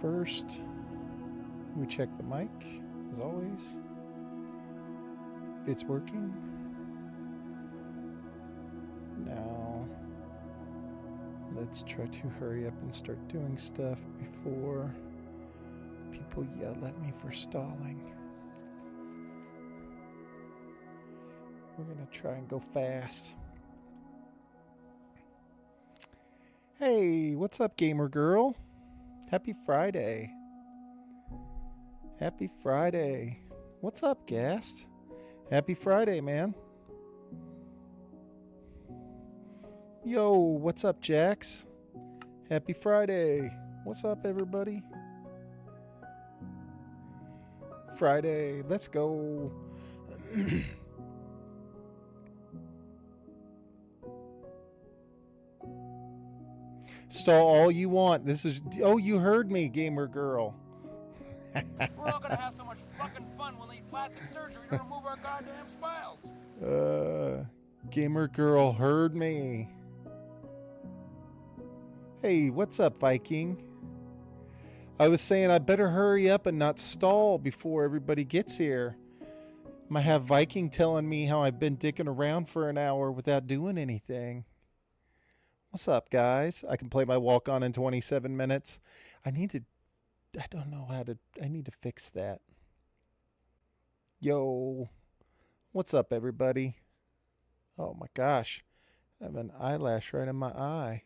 first, we check the mic, as always. It's working. Now, let's try to hurry up and start doing stuff before people yell at me for stalling. We're gonna try and go fast. Hey, what's up, gamer girl? Happy Friday. Happy Friday. What's up, Gast? Happy Friday, man. Yo, what's up, Jax? Happy Friday. What's up, everybody? Friday, let's go. Stall all you want. This is... Oh, you heard me, gamer girl. We're all gonna have so much fucking fun we'll need plastic surgery to remove our goddamn smiles. Gamer girl heard me. Hey, what's up, Viking? I was saying I better hurry up and not stall before everybody gets here. I might have Viking telling me how I've been dicking around for an hour without doing anything. What's up, guys? I can play my walk-on in 27 minutes. I don't know how to... I need to fix that. Yo. What's up, everybody? Oh, my gosh. I have an eyelash right in my eye.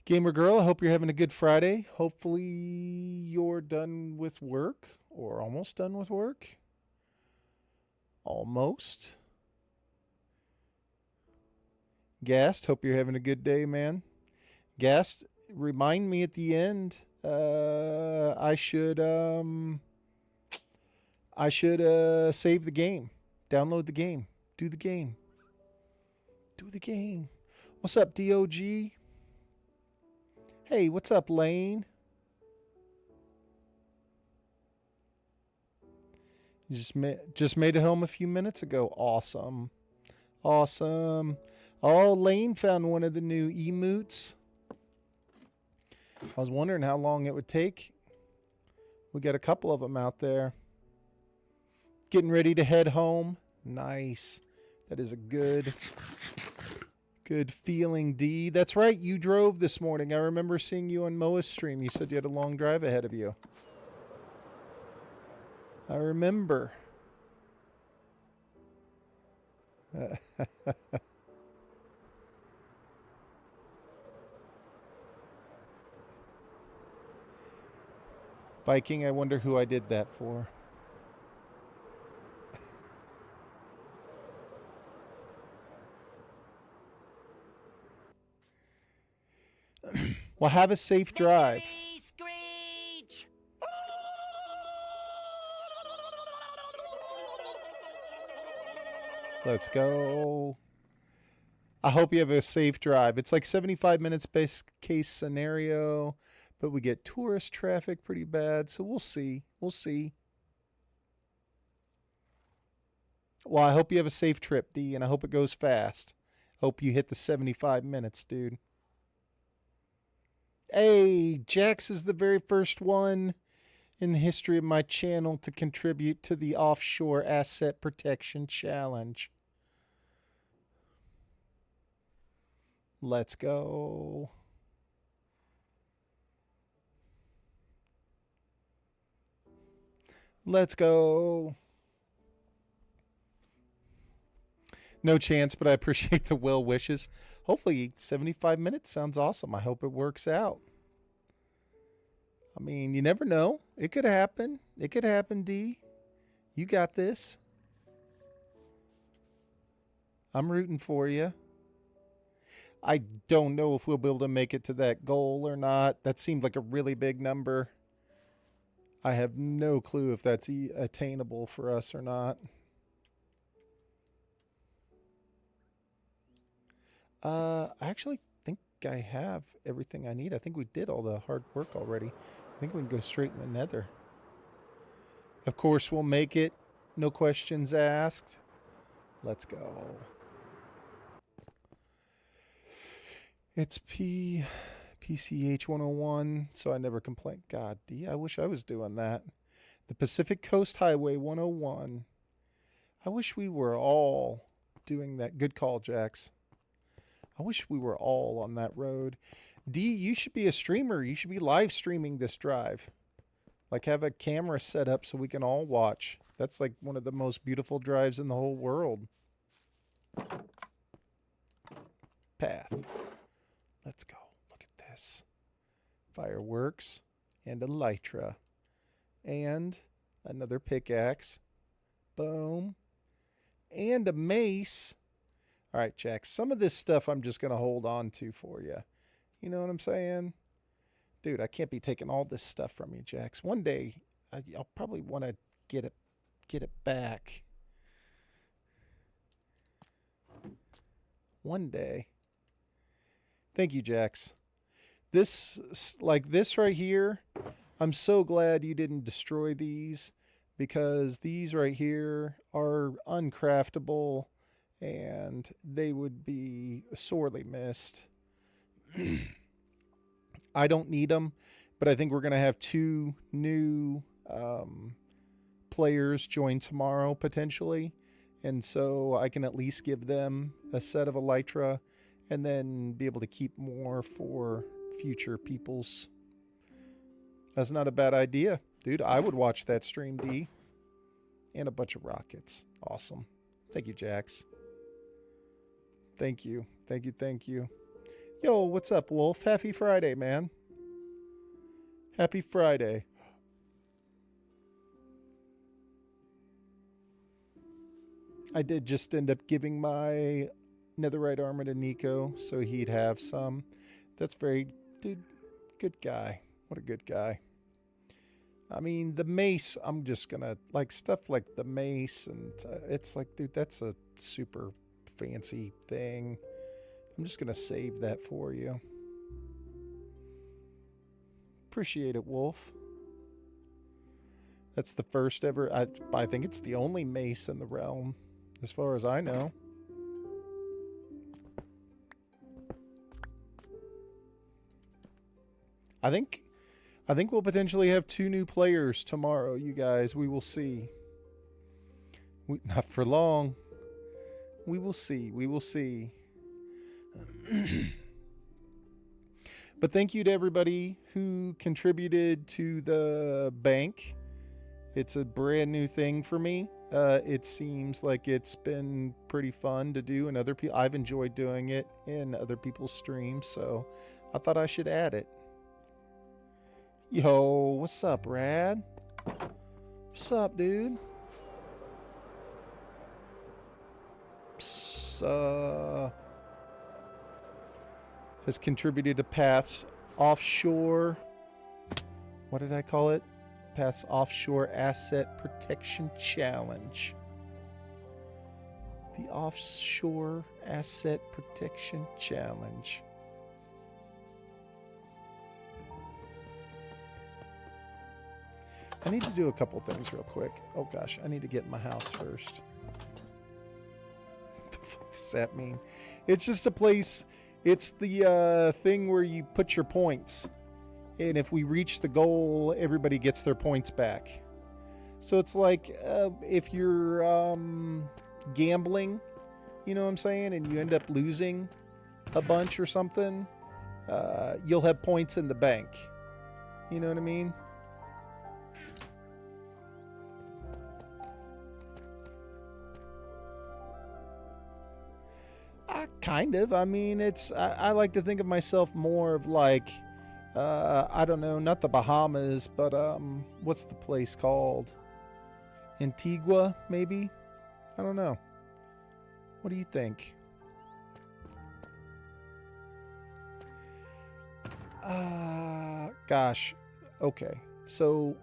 Gamer girl, I hope you're having a good Friday. Hopefully you're done with work or almost done with work. Almost. Gast, hope you're having a good day, man. Gast, remind me at the end. I should save the game, download the game, do the game. What's up, DOG? Hey, what's up, Lane? You just made it home a few minutes ago. Awesome. Oh, Lane found one of the new emotes. I was wondering how long it would take. We got a couple of them out there. Getting ready to head home. Nice. That is a good feeling, D. That's right, you drove this morning. I remember seeing you on Moa's stream. You said you had a long drive ahead of you. I remember. Viking, I wonder who I did that for. Well, have a safe drive. Screech! Let's go. I hope you have a safe drive. It's like 75 minutes best case scenario, but we get tourist traffic pretty bad, so we'll see. Well, I hope you have a safe trip, D, and I hope it goes fast. Hope you hit the 75 minutes, dude. Hey, Jax is the very first one in the history of my channel to contribute to the Offshore Asset Protection Challenge. Let's go. Let's go. No chance, but I appreciate the well wishes. Hopefully 75 minutes sounds awesome. I hope it works out. I mean, you never know. It could happen. It could happen, D. You got this. I'm rooting for you. I don't know if we'll be able to make it to that goal or not. That seemed like a really big number. I have no clue if that's attainable for us or not. I actually think I have everything I need. I think we did all the hard work already. I think we can go straight in the Nether. Of course, we'll make it. No questions asked. Let's go. It's PCH 101, so I never complain. God, I wish I was doing that. The Pacific Coast Highway 101. I wish we were all doing that. Good call, Jax. I wish we were all on that road. D, you should be a streamer. You should be live streaming this drive. Like, have a camera set up so we can all watch. That's like one of the most beautiful drives in the whole world. Path. Let's go. Look at this. Fireworks and a elytra. And another pickaxe. Boom. And a mace. All right, Jack. Some of this stuff I'm just going to hold on to for you. You know what I'm saying? Dude, I can't be taking all this stuff from you, Jax. One day, I'll probably want to get it back. One day. Thank you, Jax. This right here, I'm so glad you didn't destroy these, because these right here are uncraftable and they would be sorely missed. I don't need them, but I think we're going to have 2 new players join tomorrow potentially, and so I can at least give them a set of elytra and then be able to keep more for future peoples. That's not a bad idea. Dude, I would watch that stream, D. And a bunch of rockets. Awesome. Thank you, Jax. Thank you. Thank you, thank you. Yo, what's up, Wolf? Happy Friday, man. Happy Friday. I did just end up giving my netherite armor to Nico, so he'd have some. That's very... Dude, good guy. What a good guy. I mean, the mace, I'm just gonna... Like, stuff like the mace, and it's like, dude, that's a super fancy thing. I'm just gonna save that for you. Appreciate it, Wolf. That's the first ever... I think it's the only mace in the realm, as far as I know. I think we'll potentially have 2 new players tomorrow, you guys. We will see. Not for long. We will see. We will see. But thank you to everybody who contributed to the bank. It's a brand new thing for me. It seems like it's been pretty fun to do, and I've enjoyed doing it in other people's streams, so I thought I should add it. Yo, what's up, Rad? What's up, dude? Has contributed to Path's offshore... What did I call it? Path's Offshore Asset Protection Challenge. The Offshore Asset Protection Challenge. I need to do a couple things real quick. Oh gosh, I need to get in my house first. What the fuck does that mean? It's just a place... It's the thing where you put your points. And if we reach the goal, everybody gets their points back. So it's like if you're gambling, you know what I'm saying, and you end up losing a bunch or something, you'll have points in the bank. You know what I mean? Kind of. I mean, I like to think of myself more of like, I don't know, not the Bahamas, but what's the place called? Antigua, maybe? I don't know. What do you think? Gosh. Okay. So,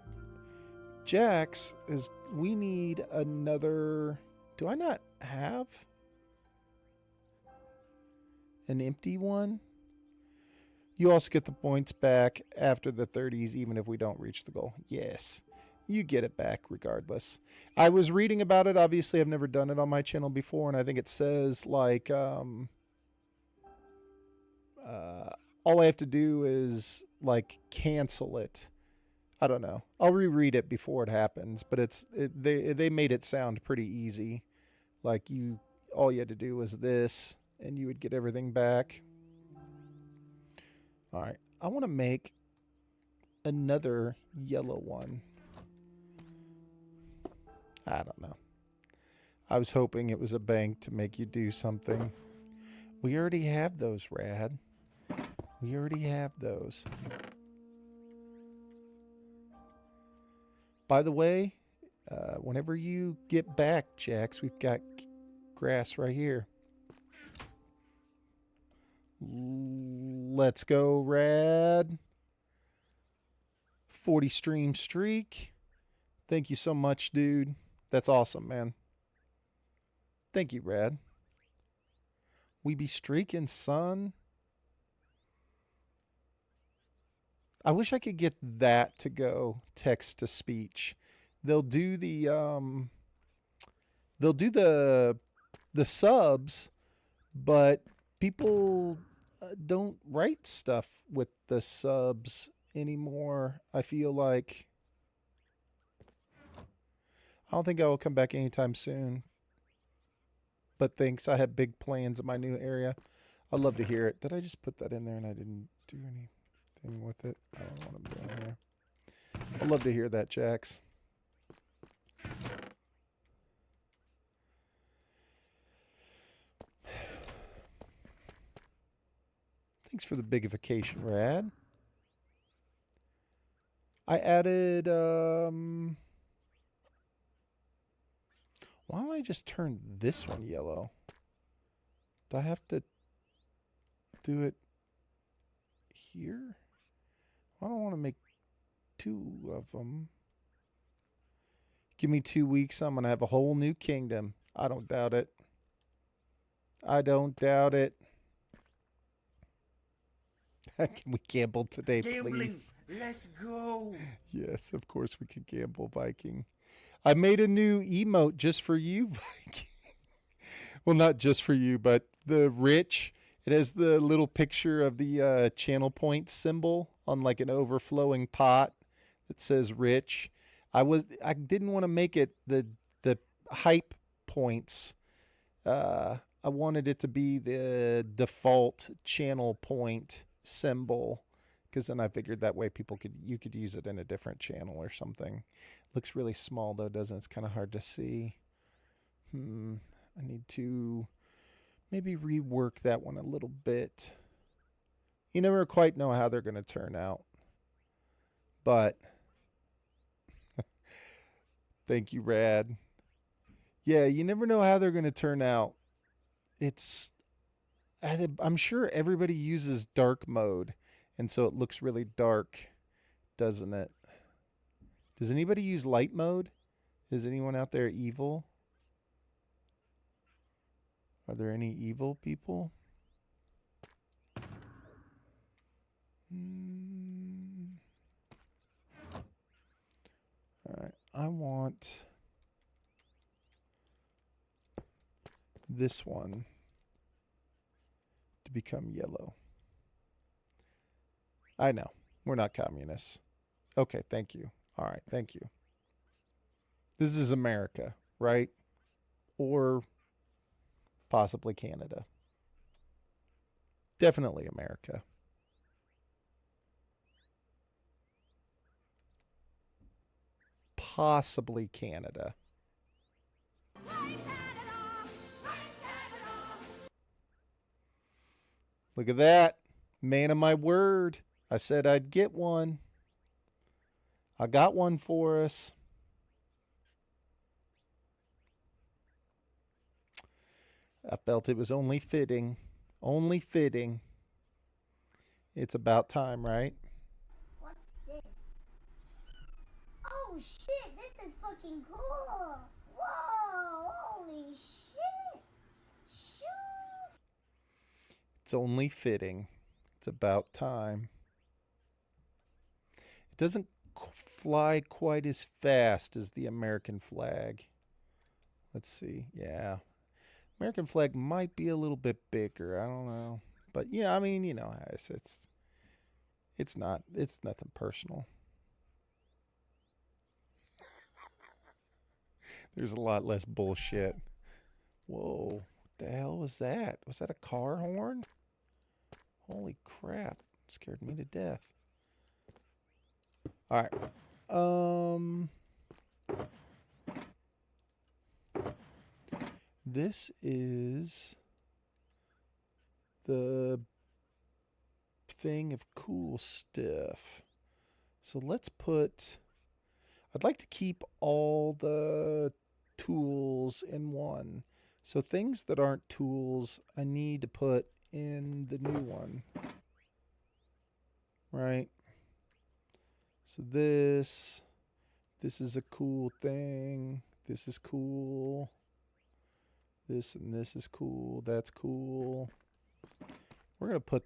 Jax is... We need another... Do I not have an empty one? You also get the points back after the 30s, even if we don't reach the goal. Yes. You get it back regardless. I was reading about it. Obviously, I've never done it on my channel before, and I think it says, like, all I have to do is like cancel it. I don't know. I'll reread it before it happens, but they made it sound pretty easy. Like all you had to do was this, and you would get everything back. All right, I want to make another yellow one. I don't know. I was hoping it was a bank to make you do something. We already have those, Rad. We already have those. By the way, whenever you get back, Jax, we've got grass right here. Let's go, Rad. 40 stream streak. Thank you so much, dude. That's awesome, man. Thank you, Rad. We be streaking, son. I wish I could get that to go text to speech. They'll do the subs, but people don't write stuff with the subs anymore. I feel like I don't think I will come back anytime soon. But thanks, I have big plans in my new area. I'd love to hear it. Did I just put that in there and I didn't do anything with it? I don't know what I'm doing here. I'd love to hear that, Jax. Thanks for the bigification, Rad. I added, why don't I just turn this one yellow? Do I have to do it here? I don't want to make 2 of them. Give me 2 weeks, I'm going to have a whole new kingdom. I don't doubt it. I don't doubt it. Can we gamble today, Gambling. please? Let's go. Yes, of course we could gamble, Viking. I made a new emote just for you, Viking. Well, not just for you, but the rich. It has the little picture of the channel point symbol on like an overflowing pot that says rich. I didn't want to make it the hype points. I wanted it to be the default channel point symbol, because then I figured that way you could use it in a different channel or something. Looks really small though, doesn't it? It's kind of hard to see. I need to maybe rework that one a little bit. You never quite know how they're going to turn out. But thank you, Rad. Yeah, you never know how they're going to turn out. I'm sure everybody uses dark mode, and so it looks really dark, doesn't it? Does anybody use light mode? Is anyone out there evil? Are there any evil people? All right, I want this one to become yellow. I know, we're not communists. Okay, thank you. All right, thank you. This is America, right? Or possibly Canada. Definitely America. Possibly Canada. Look at that. Man of my word. I said I'd get one. I got one for us. I felt it was only fitting. Only fitting. It's about time, right? What's this? Oh shit, this is fucking cool. Whoa, holy shit. Shoot. It's only fitting. It's about time. It doesn't fly quite as fast as the American flag. Let's see. Yeah. American flag might be a little bit bigger. I don't know. But yeah, I mean, you know, it's It's not. It's nothing personal. There's a lot less bullshit. Whoa. What the hell was that? Was that a car horn? Holy crap. Scared me to death. Alright. This is the thing of cool stuff. So let's put... I'd like to keep all the tools in one. So things that aren't tools, I need to put in the new one. Right? So this is a cool thing. This is cool. This and this is cool. That's cool. We're gonna put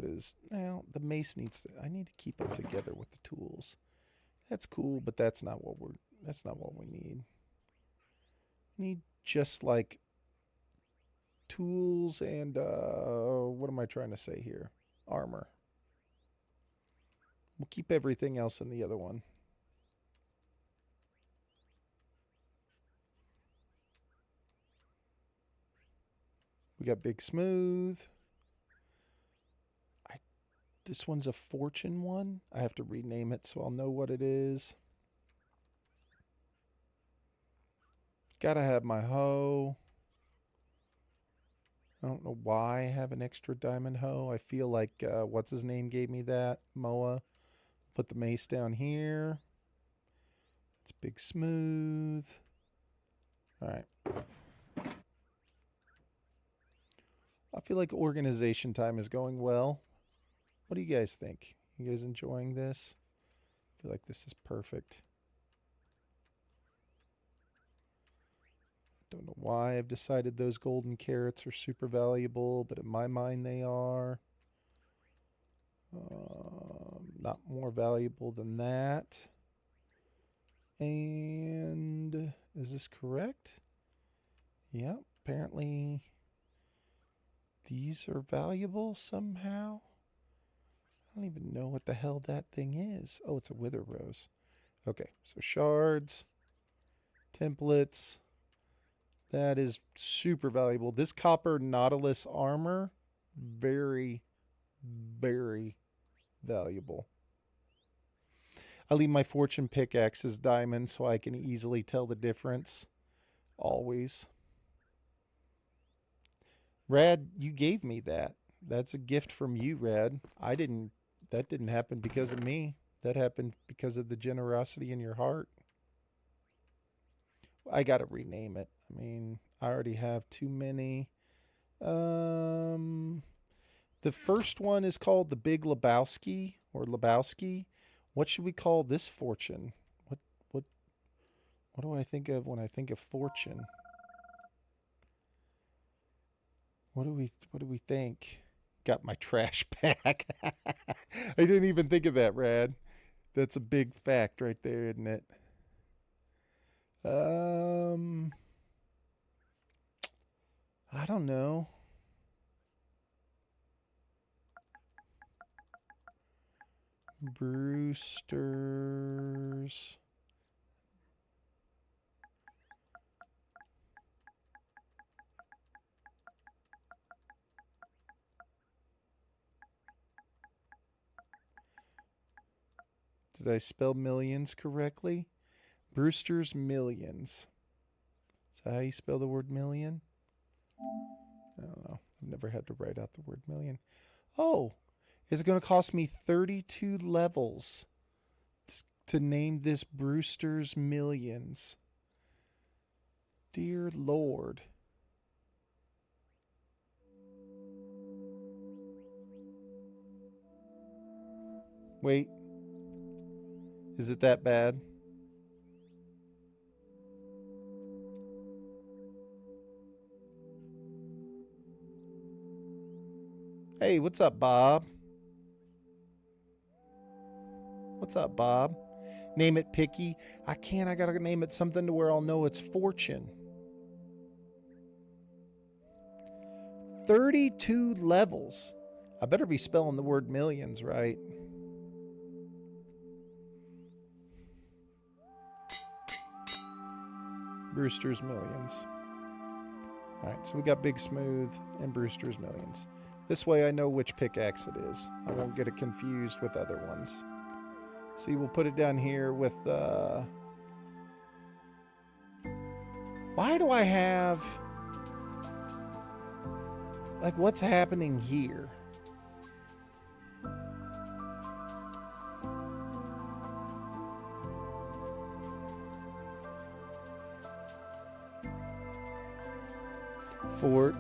his, now the mace needs to, I need to keep them together with the tools. That's cool, but that's not what we need. We need just like tools and what am I trying to say here? Armor. We'll keep everything else in the other one. We got Big Smooth. This one's a fortune one. I have to rename it so I'll know what it is. Gotta have my hoe. I don't know why I have an extra diamond hoe. I feel like, what's his name gave me that? Moa. Put the mace down here. It's Big Smooth. Alright. I feel like organization time is going well. What do you guys think? You guys enjoying this? I feel like this is perfect. Don't know why I've decided those golden carrots are super valuable, but in my mind they are. Not more valuable than that. And is this correct? Yeah, apparently these are valuable somehow. I don't even know what the hell that thing is. Oh, it's a wither rose. Okay, so shards, templates. That is super valuable. This copper nautilus armor, very, very valuable. I leave my fortune pickaxe as diamond so I can easily tell the difference. Always. Rad, you gave me that. That's a gift from you, Rad. That didn't happen because of me. That happened because of the generosity in your heart. I gotta rename it. I mean, I already have too many. The first one is called the Big Lebowski or Lebowski. What should we call this fortune? What do I think of when I think of fortune? What do we think? Got my trash back. I didn't even think of that, Rad. That's a big fact right there, isn't it? I don't know. Brewster's. Did I spell millions correctly? Brewster's Millions. Is that how you spell the word million? I don't know. I've never had to write out the word million. Oh, is it going to cost me 32 levels to name this Brewster's Millions? Dear Lord. Wait. Is it that bad? Hey, what's up, Bob? What's up, Bob? Name it Picky. I can't. I gotta name it something to where I'll know it's Fortune. 32 levels. I better be spelling the word millions right. Brewster's Millions. Alright, so we got Big Smooth and Brewster's Millions. This way I know which pickaxe it is. I won't get it confused with other ones. See, we'll put it down here with why do I have... Like, what's happening here? Fort.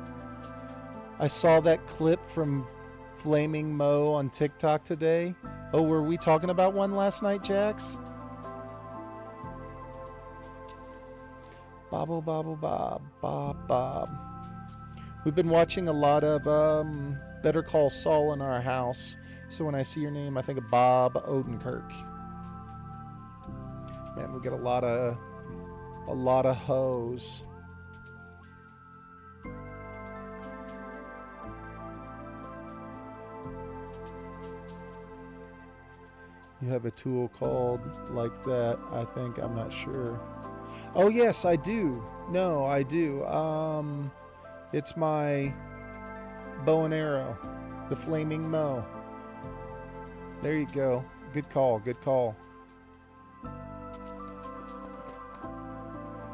I saw that clip from Flaming Mo on TikTok today. Oh, were we talking about one last night, Jax? Bobble, bobble, bob, bob, bob. We've been watching a lot of Better Call Saul in our house. So when I see your name, I think of Bob Odenkirk. Man, we get a lot of hoes. You have a tool called like that, I think. I'm not sure. Oh, yes, I do. No, I do. It's my bow and arrow. The Flaming Mo. There you go. Good call, good call.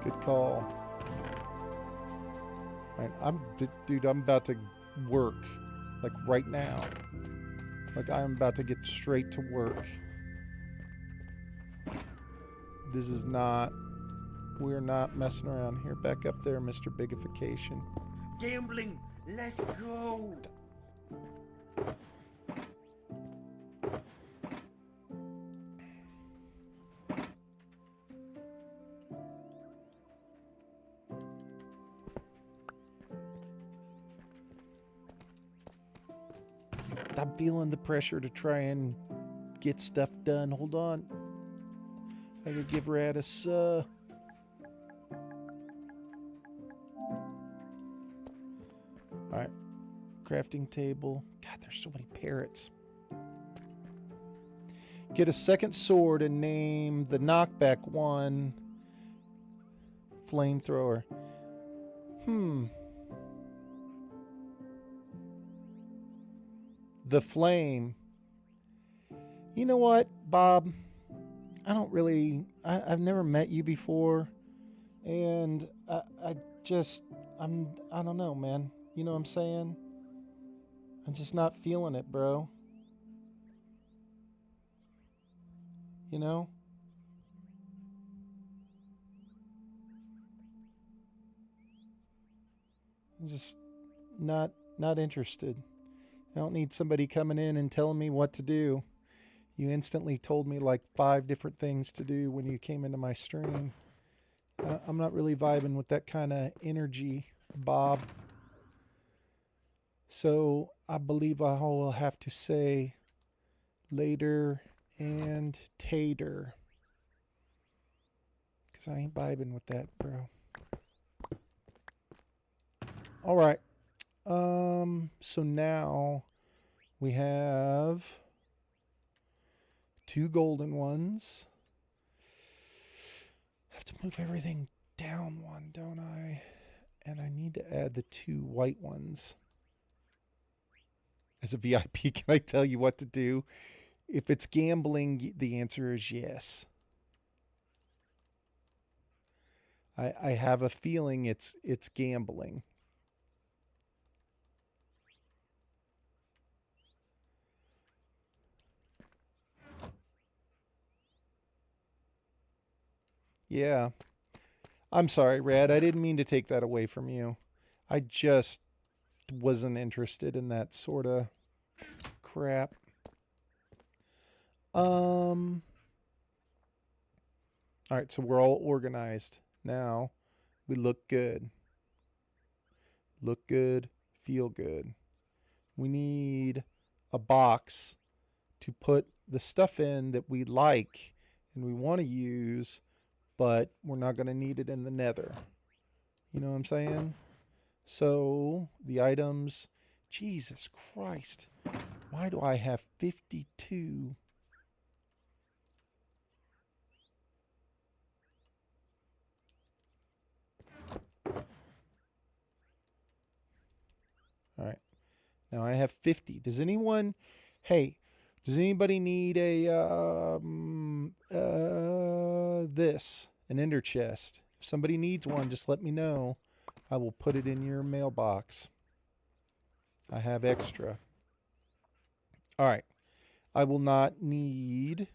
Good call. All right, dude, I'm about to work. Like, right now. Like, I'm about to get straight to work. This is not... We're not messing around here. Back up there, Mr. Bigification. Gambling, let's go. I'm feeling the pressure to try and get stuff done. Hold on. I gotta give Radis, Alright. Crafting table. God, there's so many parrots. Get a second sword and name the knockback one Flamethrower. The Flame. You know what, Bob? I don't really... I've never met you before. And I don't know, man. You know what I'm saying? I'm just not feeling it, bro. You know? I'm just not interested. I don't need somebody coming in and telling me what to do. You instantly told me like 5 different things to do when you came into my stream. I'm not really vibing with that kind of energy, Bob. So I believe I will have to say later and tater. Because I ain't vibing with that, bro. All right. So now we have 2 golden ones. I have to move everything down 1, don't I? And I need to add the 2 white ones. As a VIP, can I tell you what to do? If it's gambling, the answer is yes. I have a feeling it's gambling. Yeah. I'm sorry, Rad. I didn't mean to take that away from you. I just wasn't interested in that sort of crap. All right, so we're all organized. Now, we look good. Look good, feel good. We need a box to put the stuff in that we like and we want to use, but we're not going to need it in the nether. You know what I'm saying? So the items Jesus Christ. Why do I have 52? All right. Now I have 50. Does anyone, hey, does anybody need a, an ender chest? If somebody needs one, just let me know. I will put it in your mailbox. I have extra. All right. I will not need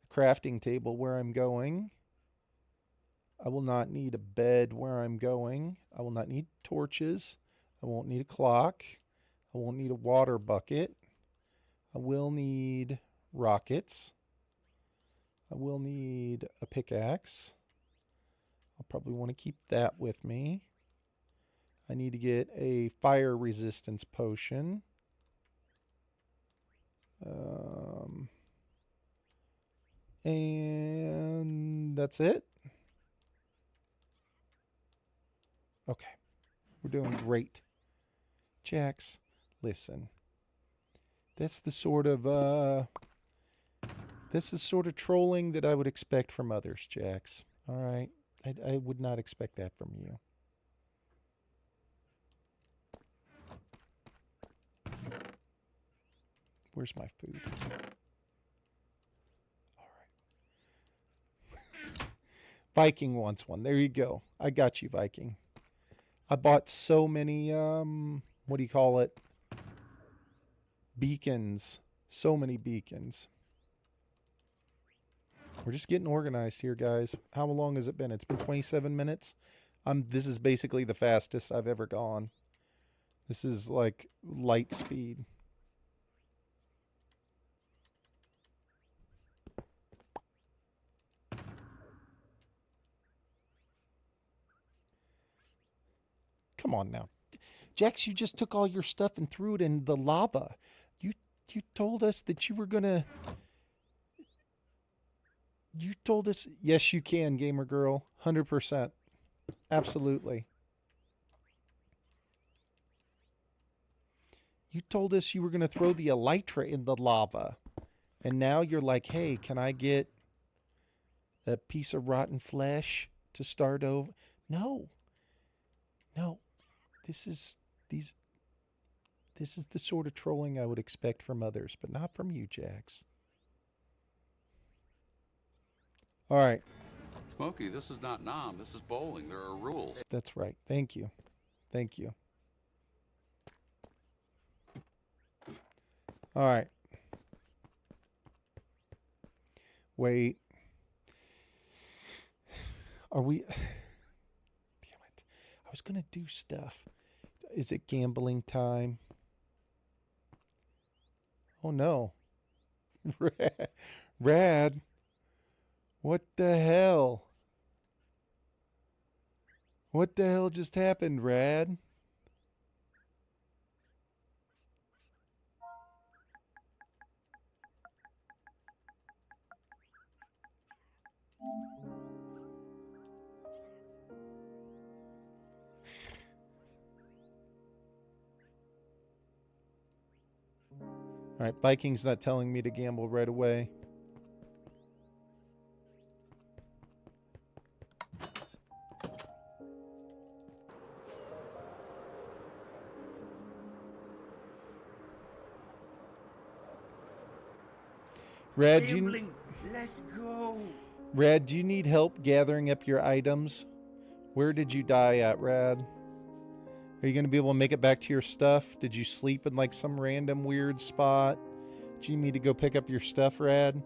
a crafting table where I'm going. I will not need a bed where I'm going. I will not need torches. I won't need a clock. I won't need a water bucket. I will need rockets. I will need a pickaxe. I'll probably want to keep that with me. I need to get a fire resistance potion. And that's it. Okay. We're doing great. Jax, listen. That's the sort of trolling that I would expect from others, Jax. All right. I would not expect that from you. Where's my food? All right. Viking wants one. There you go. I got you, Viking. I bought so many, what do you call it? Beacons. So many beacons. We're just getting organized here, guys. How long has it been? It's been 27 minutes. This is basically the fastest I've ever gone. This is like light speed. Come on now. Jax, you just took all your stuff and threw it in the lava. You told us that you were gonna... You told us... Yes, you can, gamer girl. 100%. Absolutely. You told us you were going to throw the elytra in the lava. And now you're like, hey, can I get a piece of rotten flesh to start over? No. No. This is the sort of trolling I would expect from others, but not from you, Jax. All right. Smokey, this is not Nom. This is bowling. There are rules. That's right. Thank you. Thank you. All right. Wait. Are we... Damn it. I was going to do stuff. Is it gambling time? Oh, no. Rad. What the hell? What the hell just happened, Rad? All right, Viking's not telling me to gamble right away. Rad, Gambling. Let's go. Rad, do you need help gathering up your items? Where did you die at, Rad? Are you going to be able to make it back to your stuff? Did you sleep in like some random weird spot? Do you need me to go pick up your stuff, Rad?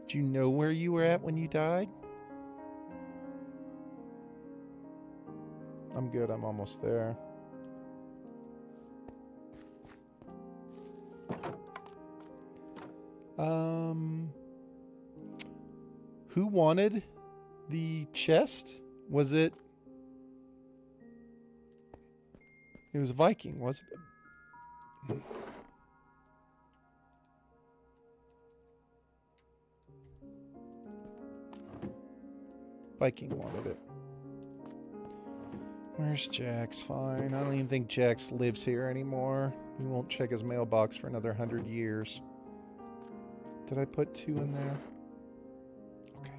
Do you know where you were at when you died? I'm good. I'm almost there. Who wanted the chest? Was it? It was Viking, wasn't it? Viking wanted it. Where's Jax? Fine. I don't even think Jax lives here anymore. He won't check his mailbox for another 100 years. Did I put 2 in there? Okay.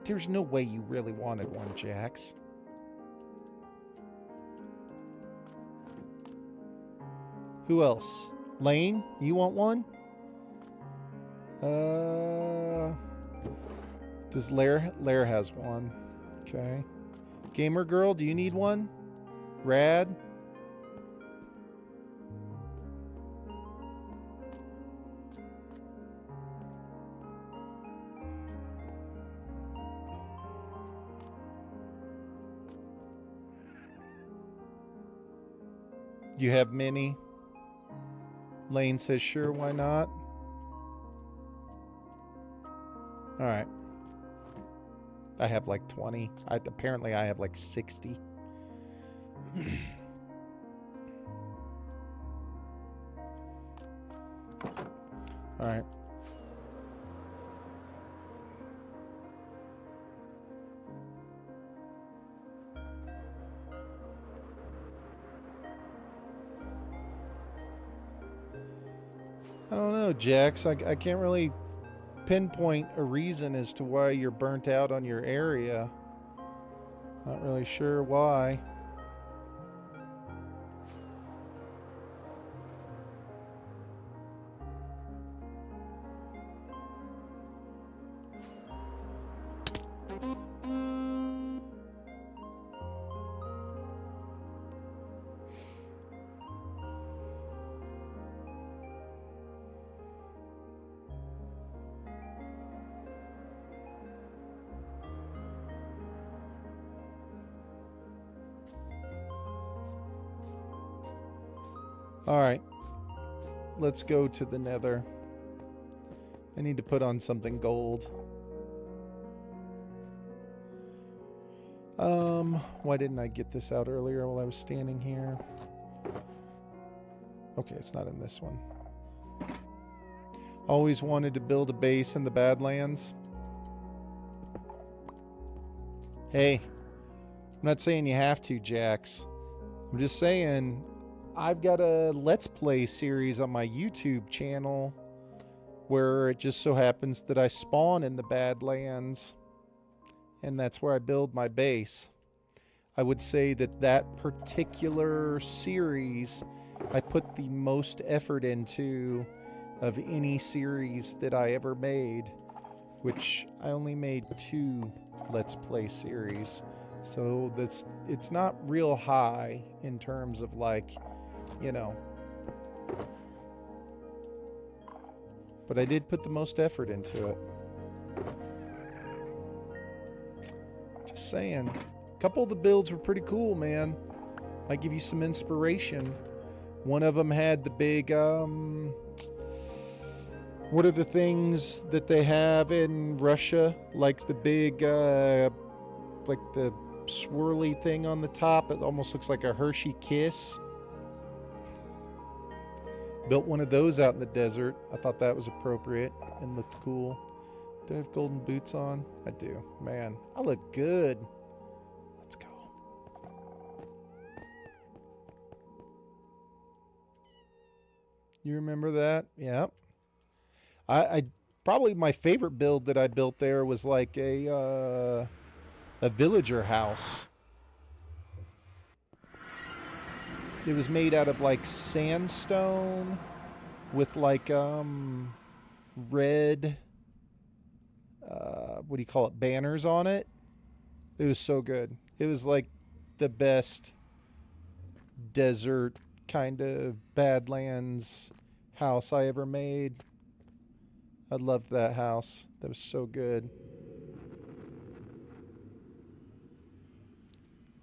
There's no way you really wanted one, Jax. Who else? Lane, you want one? Does Lair has one. Okay. Gamer Girl, do you need one? Rad? You have many? Lane says sure, why not? Alright. I have like 20. Apparently I have like 60. Alright. I don't know, Jax. I can't really pinpoint a reason as to why you're burnt out on your area. Not really sure why. Alright. Let's go to the Nether. I need to put on something gold. Why didn't I get this out earlier while I was standing here? Okay, it's not in this one. Always wanted to build a base in the Badlands. Hey, I'm not saying you have to, Jax. I'm just saying I've got a Let's Play series on my YouTube channel where it just so happens that I spawn in the Badlands, and that's where I build my base. I would say that that particular series I put the most effort into of any series that I ever made, which I only made 2 Let's Play series. So it's not real high in terms of, like, you know. But I did put the most effort into it. Just saying. A couple of the builds were pretty cool, man. Might give you some inspiration. One of them had the big, what are the things that they have in Russia? Like the big, like the swirly thing on the top. It almost looks like a Hershey Kiss. Built one of those out in the desert. I thought that was appropriate and looked cool. Do I have golden boots on? I do. Man, I look good. Let's go. You remember that? Yep. I probably my favorite build that I built there was like a villager house. It was made out of like sandstone with like red what do you call it, banners on it. It was so good. It was like the best desert kind of Badlands house I ever made. I loved that house. That was so good.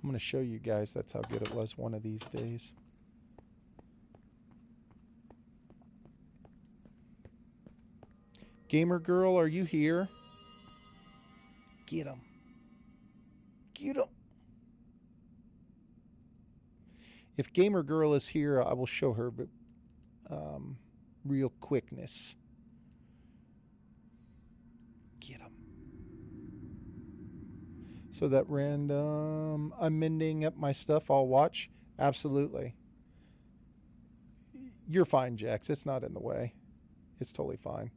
I'm going to show you guys that's how good it was one of these days. Gamer Girl, are you here? Get him. Get him. If Gamer Girl is here, I will show her real quickness. So that random, I'm mending up my stuff, I'll watch. Absolutely. You're fine, Jax. It's not in the way. It's totally fine.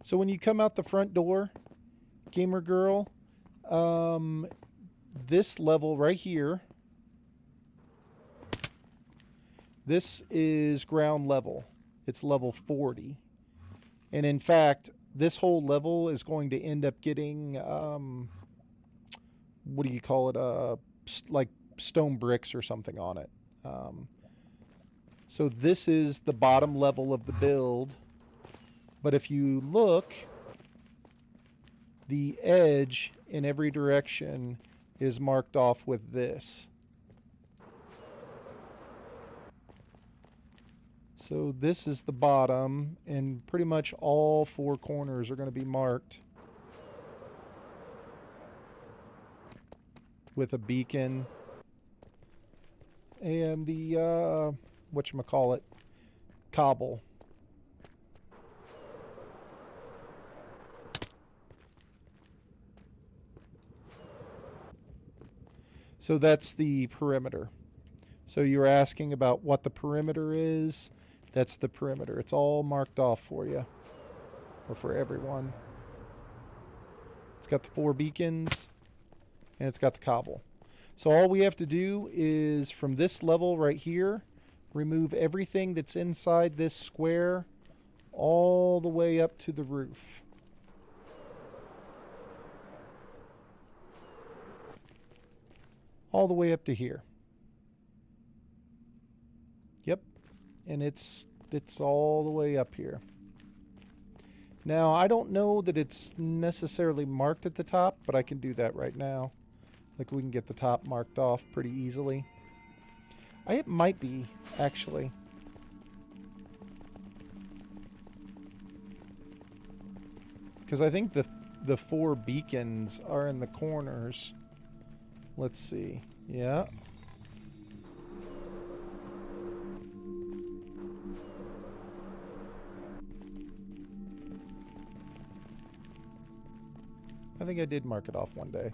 So when you come out the front door, gamer girl, this level right here, this is ground level. It's level 40. And in fact, this whole level is going to end up getting, what do you call it? Like stone bricks or something on it. So this is the bottom level of the build. But if you look, the edge in every direction is marked off with this. So this is the bottom, and pretty much all four corners are going to be marked with a beacon and the whatchamacallit, cobble. So that's the perimeter. So you're asking about what the perimeter is. That's the perimeter. It's all marked off for you, or for everyone. It's got the 4 beacons, and it's got the cobble. So all we have to do is, from this level right here, remove everything that's inside this square all the way up to the roof. All the way up to here. Yep. And it's all the way up here. Now, I don't know that it's necessarily marked at the top, but I can do that right now. Like, we can get the top marked off pretty easily. It might be, actually. Because I think the 4 beacons are in the corners. Let's see. Yeah. I think I did mark it off one day.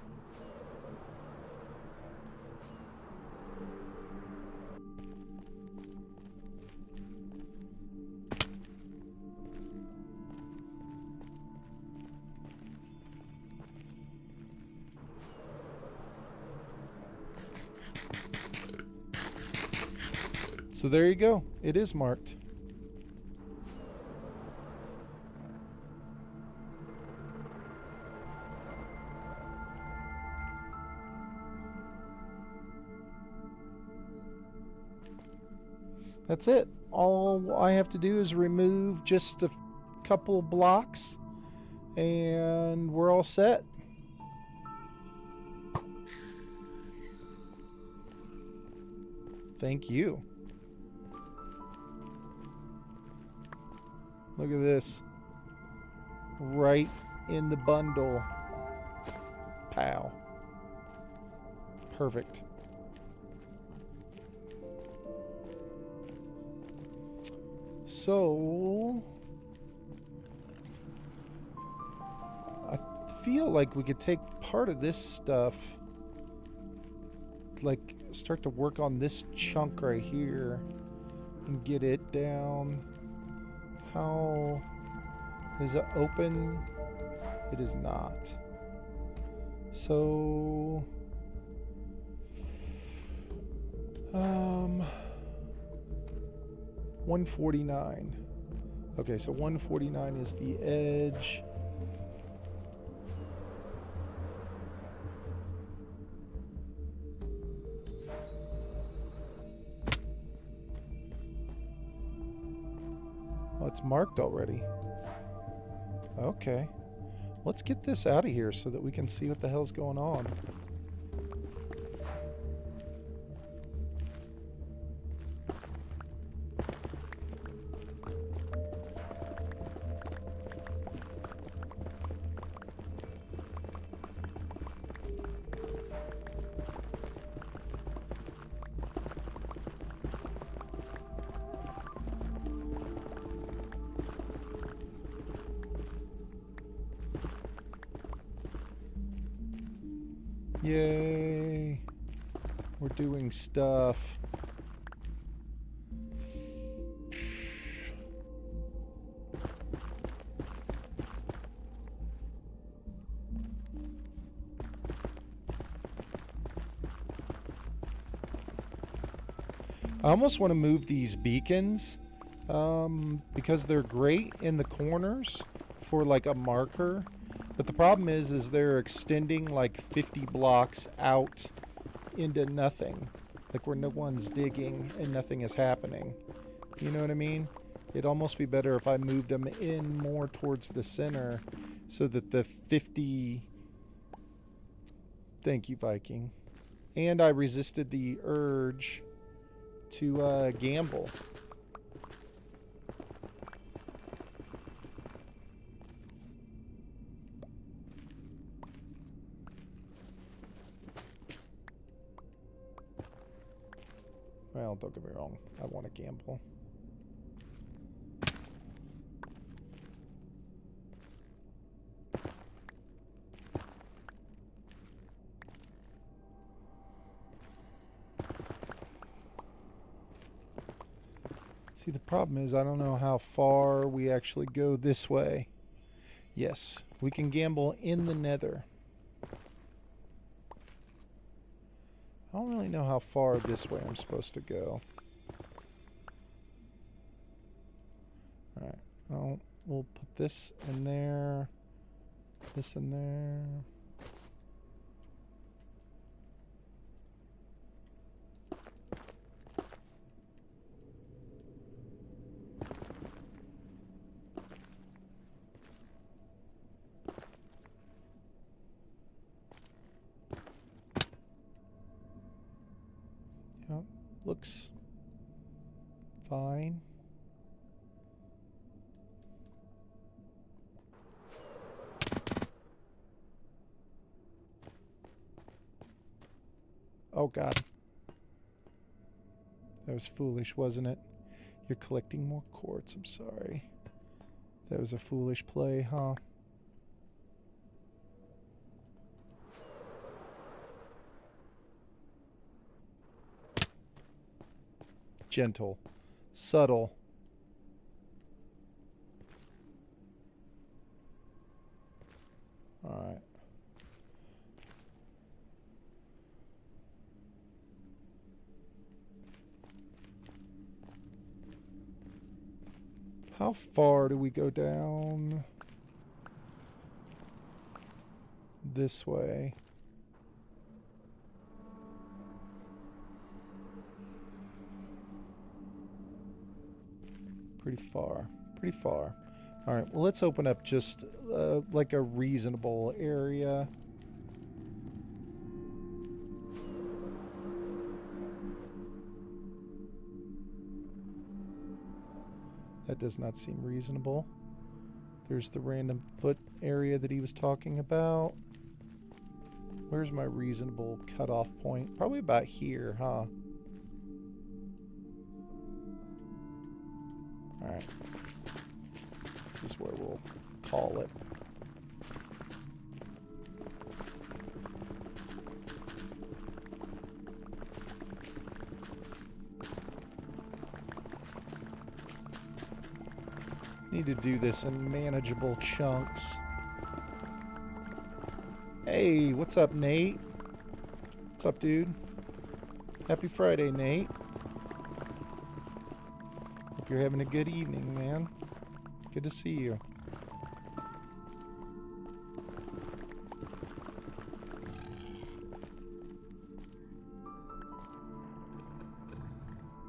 So there you go. It is marked. That's it. All I have to do is remove just a couple blocks and we're all set. Thank you. Look at this. Right in the bundle. Pow. Perfect. So, I feel like we could take part of this stuff, like start to work on this chunk right here and get it down. How is it open? It is not. So, 149. Okay, so 149 is the edge. Oh, it's marked already. Okay. Let's get this out of here so that we can see what the hell's going on. Yay. We're doing stuff. I almost want to move these beacons because they're great in the corners for like a marker. But the problem is they're extending like 50 blocks out into nothing. Like where no one's digging and nothing is happening. You know what I mean? It'd almost be better if I moved them in more towards the center so that the 50... Thank you, Viking. And I resisted the urge to gamble. Well, don't get me wrong. I want to gamble. See, the problem is I don't know how far we actually go this way. Yes, we can gamble in the Nether. I don't really know how far this way I'm supposed to go. Alright, well, we'll put this in there, this in there. Yep, looks fine. Oh God. That was foolish, wasn't it? You're collecting more quartz, I'm sorry. That was a foolish play, huh? Gentle, subtle. All right. How far do we go down this way? Pretty far. Pretty far. All right, well, let's open up just like a reasonable area. That does not seem reasonable. There's the random foot area that he was talking about. Where's my reasonable cutoff point? Probably about here, huh? Alright. This is where we'll call it. Need to do this in manageable chunks. Hey, what's up, Nate? What's up, dude? Happy Friday, Nate. Hope you're having a good evening, man. Good to see you.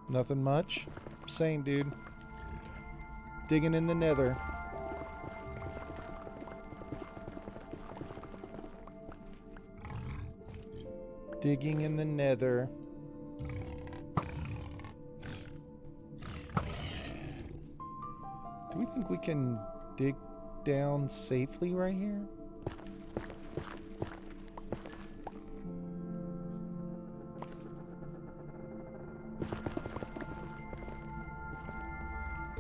Nothing much. Same, dude. Digging in the Nether. Digging in the Nether. Do we think we can dig down safely right here?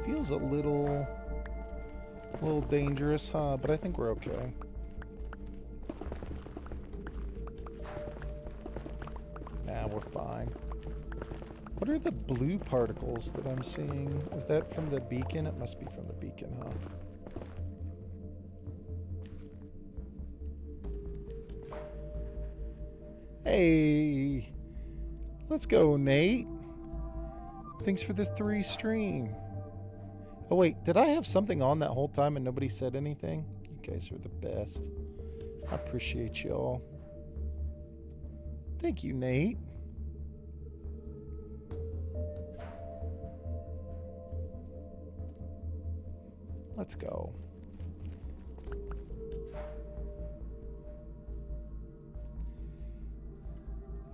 Feels a little dangerous, huh? But I think we're okay. fine. What are the blue particles that I'm seeing? Is that from the beacon? It must be from the beacon, huh? Hey! Let's go, Nate. Thanks for the 3 stream. Oh, wait. Did I have something on that whole time and nobody said anything? You guys are the best. I appreciate y'all. Thank you, Nate. Let's go.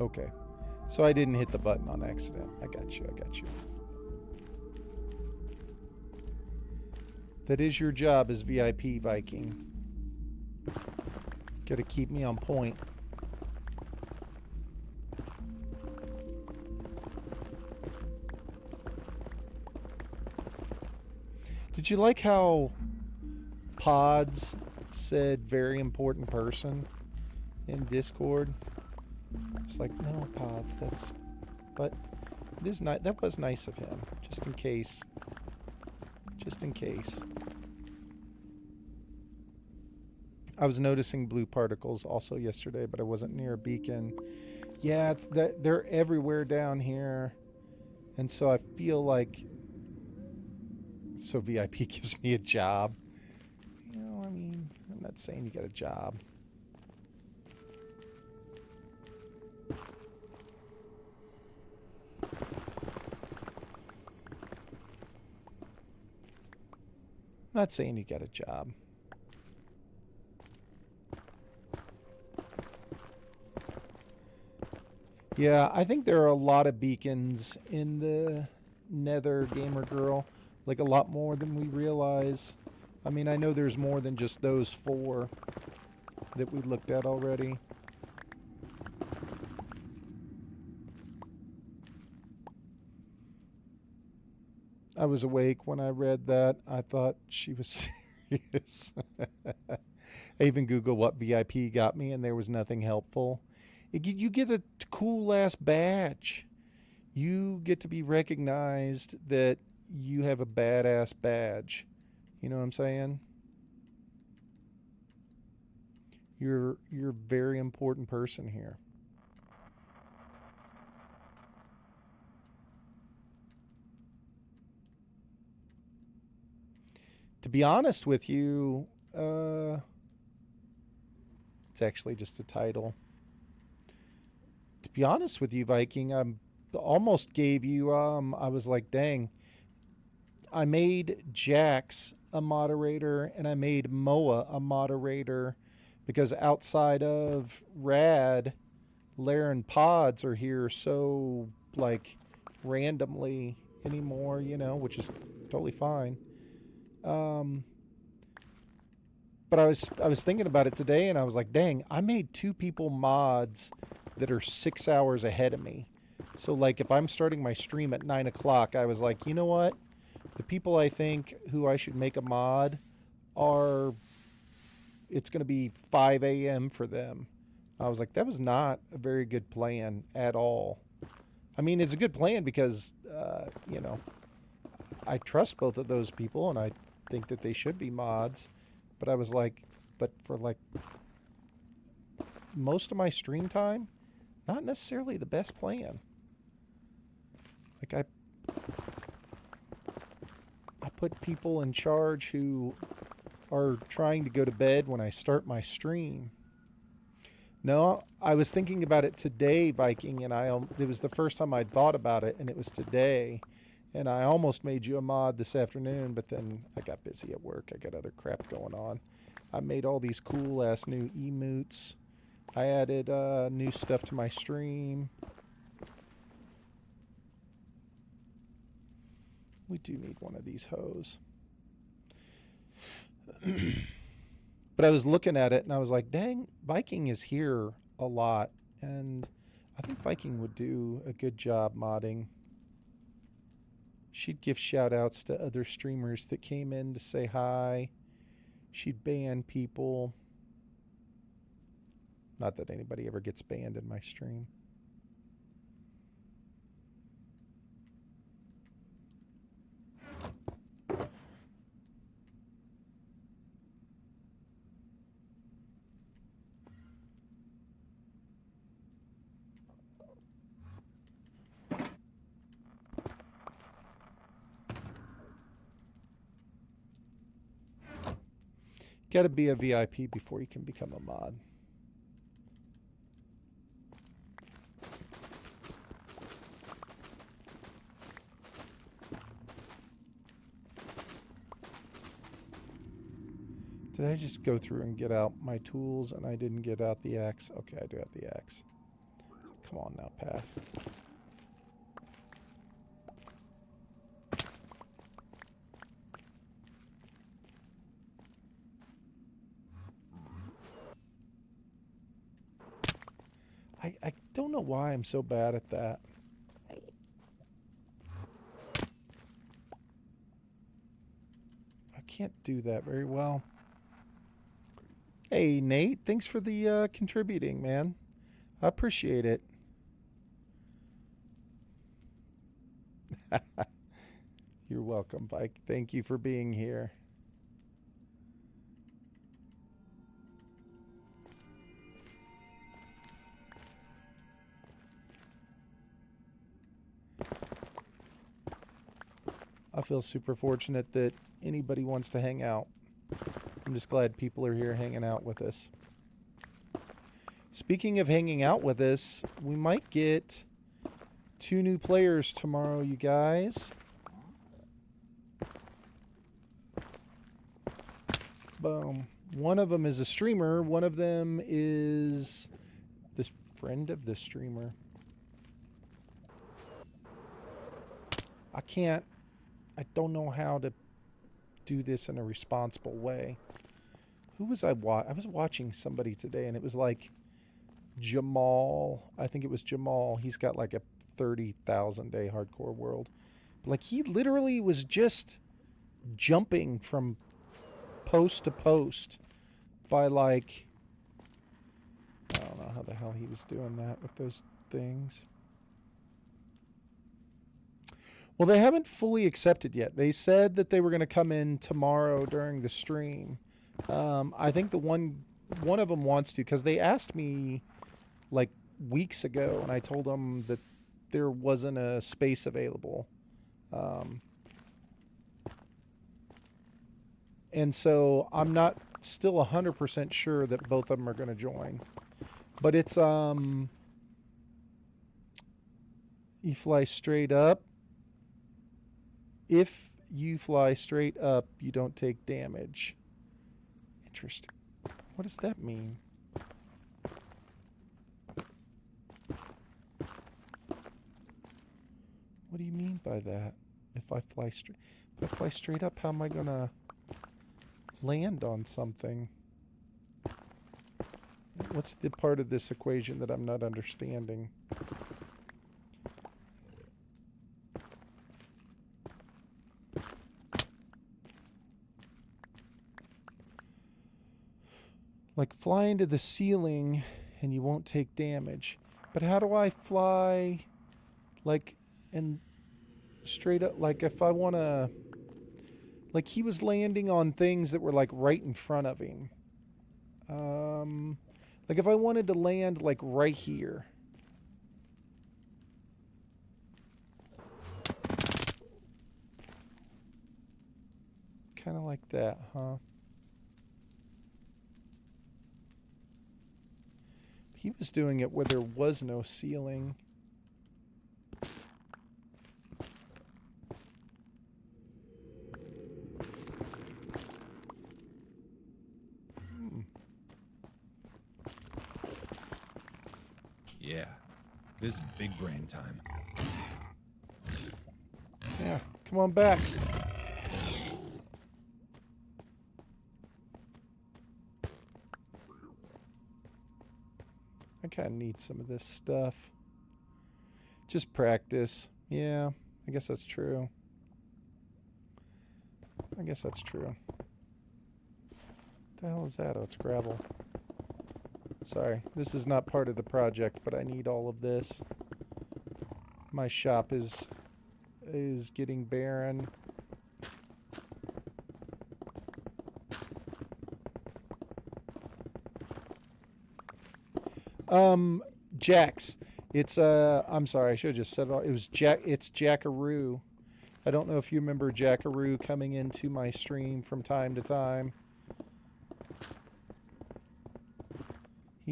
Okay. So I didn't hit the button on accident. I got you. I got you. That is your job as VIP Viking. Gotta keep me on point. Did you like how Pods said very important person in Discord? It's like, no, Pods, that's... But it is not... That was nice of him, just in case. Just in case. I was noticing blue particles also yesterday, but I wasn't near a beacon. Yeah, it's that they're everywhere down here. And so I feel like... So VIP gives me a job. You know, I mean, I'm not saying you got a job. I'm not saying you got a job. Yeah, I think there are a lot of beacons in the Nether Gamer Girl. Like a lot more than we realize. I mean, I know there's more than just those 4 that we looked at already. I was awake when I read that. I thought she was serious. I even Googled what VIP got me, and there was nothing helpful. You get a cool-ass badge. You get to be recognized that you have a badass badge. You know what I'm saying? You're a very important person here. To be honest with you, it's actually just a title. To be honest with you, Viking, I almost gave you, I was like, dang, I made Jax a moderator and I made Moa a moderator because outside of Rad, Lair and Pods are here so, like, randomly anymore, you know, which is totally fine. But I was thinking about it today and I was like, dang, I made 2 people mods that are 6 hours ahead of me. So, like, if I'm starting my stream at 9 o'clock, I was like, you know what? The people I think who I should make a mod are... It's going to be 5 a.m. for them. I was like, that was not a very good plan at all. I mean, it's a good plan because, you know, I trust both of those people and I think that they should be mods. But I was like, but for, like, most of my stream time, not necessarily the best plan. Like, I put people in charge who are trying to go to bed when I start my stream. No, I was thinking about it today, Viking, and it was the first time I'd thought about it, and it was today. And I almost made you a mod this afternoon, but then I got busy at work. I got other crap going on. I made all these cool-ass new emotes. I added new stuff to my stream. We do need one of these hoes. But I was looking at it and I was like, dang, Viking is here a lot. And I think Viking would do a good job modding. She'd give shout outs to other streamers that came in to say hi. She'd ban people. Not that anybody ever gets banned in my stream. Got to be a VIP before you can become a mod. Did I just go through and get out my tools and I didn't get out the axe? Okay, I do have the axe. Come on now, Path. I don't know why I'm so bad at that. I can't do that very well. Hey, Nate, thanks for the contributing, man. I appreciate it. You're welcome, Mike. Thank you for being here. I feel super fortunate that anybody wants to hang out. I'm just glad people are here hanging out with us. Speaking of hanging out with us, we might get 2 new players tomorrow, you guys. Boom. One of them is a streamer. One of them is the friend of the streamer. I don't know how to do this in a responsible way. Who was I was watching somebody today, and it was like Jamal. I think it was Jamal. He's got like a 30,000 day hardcore world. But like he literally was just jumping from post to post by like, I don't know how the hell he was doing that with those things. Well, they haven't fully accepted yet. They said that they were going to come in tomorrow during the stream. I think the one of them wants to, because they asked me like weeks ago, and I told them that there wasn't a space available. And so I'm not still 100% sure that both of them are going to join. But it's, you fly straight up. If you fly straight up, you don't take damage. Interesting. What does that mean? What do you mean by that? If I fly straight up, how am I gonna land on something? What's the part of this equation that I'm not understanding? Like fly into the ceiling and you won't take damage. But how do I fly like and straight up, like if I want to, like he was landing on things that were like right in front of him. Like if I wanted to land like right here. Kind of like that, huh? He was doing it where there was no ceiling. Yeah, this is big brain time. Yeah, come on back. I kind of need some of this stuff. Just practice. Yeah, I guess that's true. I guess that's true. What the hell is that? Oh, it's gravel. Sorry, this is not part of the project, but I need all of this. My shop is getting barren. Jax. It's I'm sorry, I should have just said it all. It was it's Jackaroo. I don't know if you remember Jackaroo coming into my stream from time to time.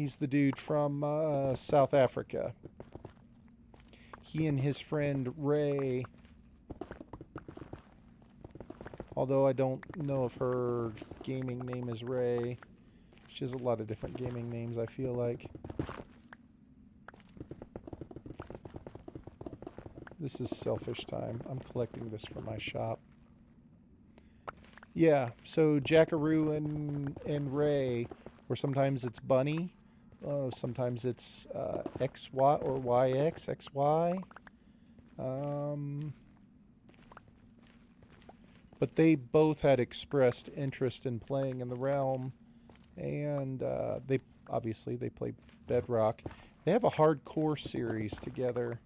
He's the dude from South Africa. He and his friend Ray. Although I don't know if her gaming name is Ray. She has a lot of different gaming names, I feel like. This is selfish time. I'm collecting this for my shop. Yeah, so Jackaroo and Ray, or sometimes it's Bunny, sometimes it's XY or YX, XY. But they both had expressed interest in playing in the realm, and they play Bedrock. They have a hardcore series together,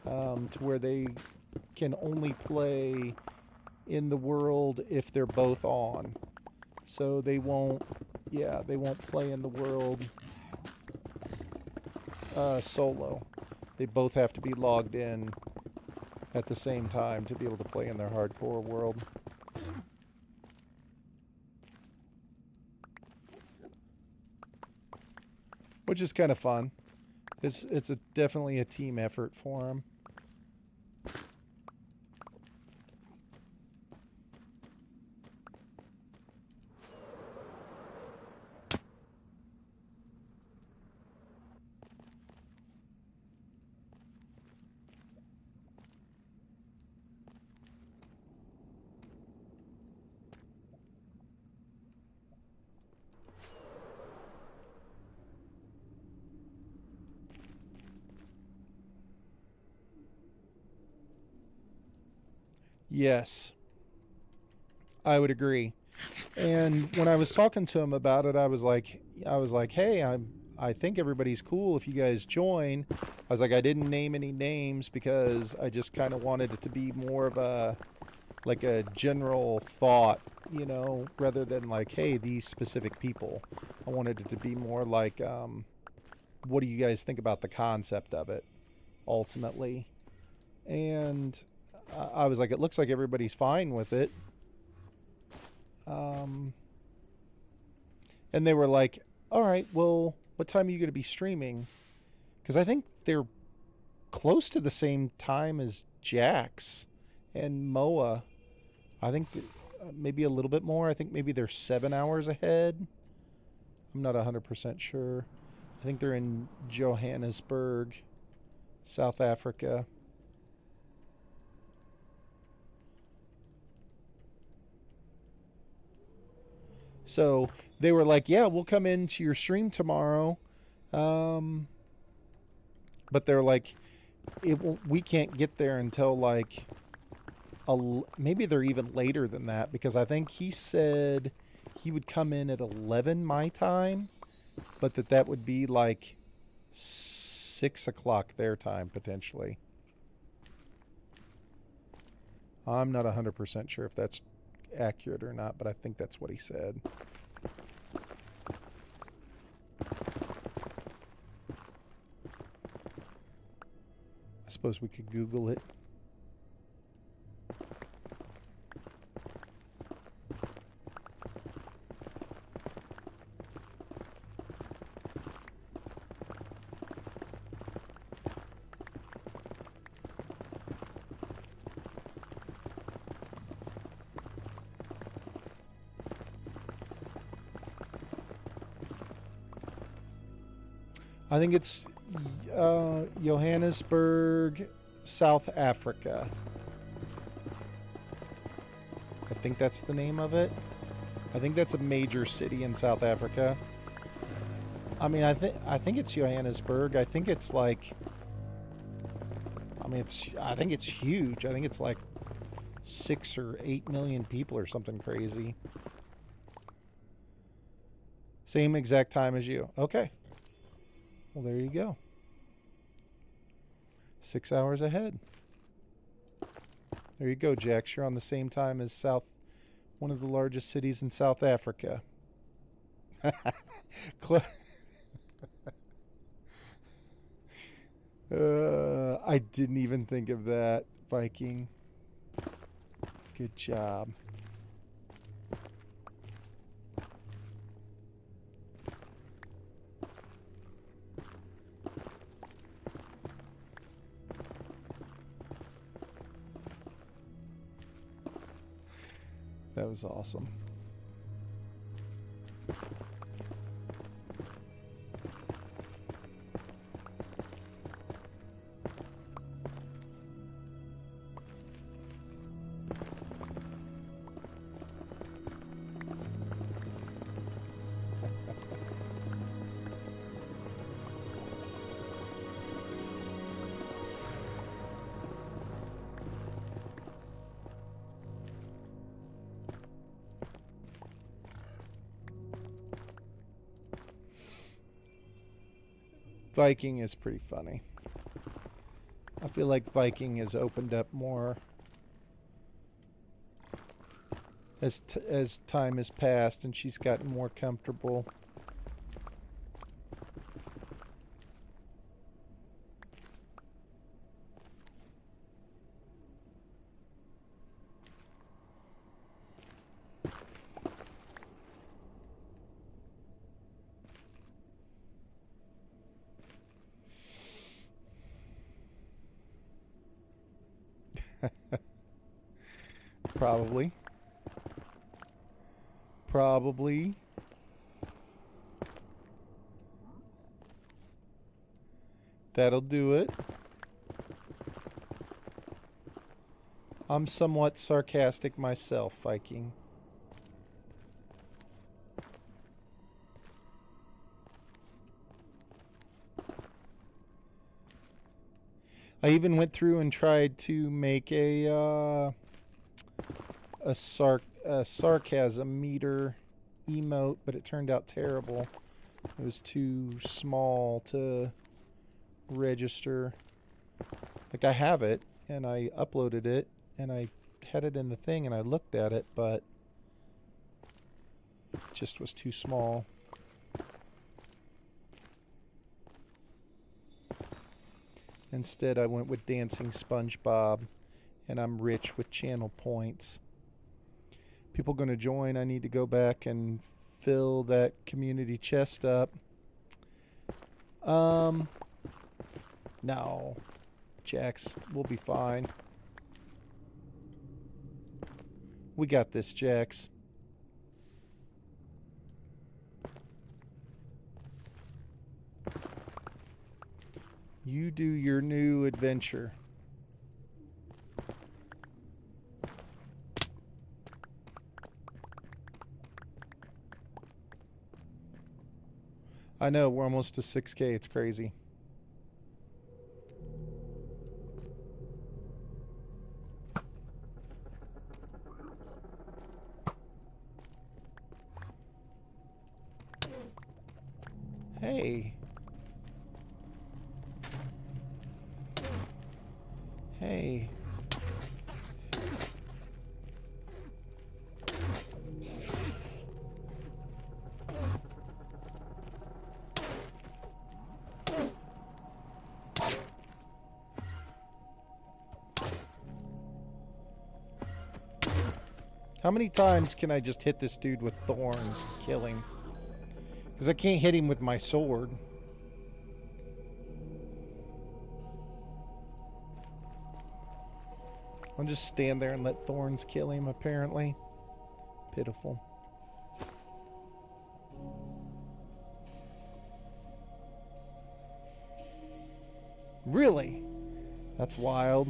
to where they can only play in the world if they're both on. So they won't play in the world solo. They both have to be logged in at the same time to be able to play in their hardcore world. Which is kind of fun. It's definitely a team effort for them. Yes, I would agree. And when I was talking to him about it, I was like, hey, I think everybody's cool if you guys join. I was like, I didn't name any names because I just kind of wanted it to be more of a general thought, rather than like, hey, these specific people. I wanted it to be more like, what do you guys think about the concept of it, ultimately? And I was like, it looks like everybody's fine with it. And they were like, all right, well, what time are you going to be streaming? Because I think they're close to the same time as Jax and Moa. I think maybe a little bit more. I think maybe they're 7 hours ahead. I'm not 100% sure. I think they're in Johannesburg, South Africa. So they were like, yeah, we'll come into your stream tomorrow. But they're like, we can't get there until like, maybe they're even later than that, because I think he said he would come in at 11 my time, but that would be like 6 o'clock their time, potentially. I'm not 100% sure if that's accurate or not, but I think that's what he said. I suppose we could Google it. I think it's Johannesburg, South Africa. I think that's the name of it. I think that's a major city in South Africa. I mean, I think it's Johannesburg. I think it's like, I think it's huge. I think it's like 6 or 8 million people or something crazy. Same exact time as you. Okay. Well, there you go. 6 hours ahead. There you go, Jax. You're on the same time as one of the largest cities in South Africa. I didn't even think of that, Viking. Good job. That was awesome. Viking is pretty funny. I feel like Viking has opened up more as time has passed and she's gotten more comfortable. Probably. Probably. That'll do it. I'm somewhat sarcastic myself, Viking. I even went through and tried to make a sarcasm meter emote, but it turned out terrible. It was too small to register. Like, I have it, and I uploaded it, and I had it in the thing, and I looked at it, but it just was too small. Instead, I went with Dancing SpongeBob, and I'm rich with channel points. People going to join. I need to go back and fill that community chest up. No. Jax, we'll be fine. We got this, Jax. You do your new adventure. I know, we're almost to 6K. It's crazy. Hey. Hey. How many times can I just hit this dude with thorns and kill him? Because I can't hit him with my sword. I'll just stand there and let thorns kill him, apparently. Pitiful. Really? That's wild.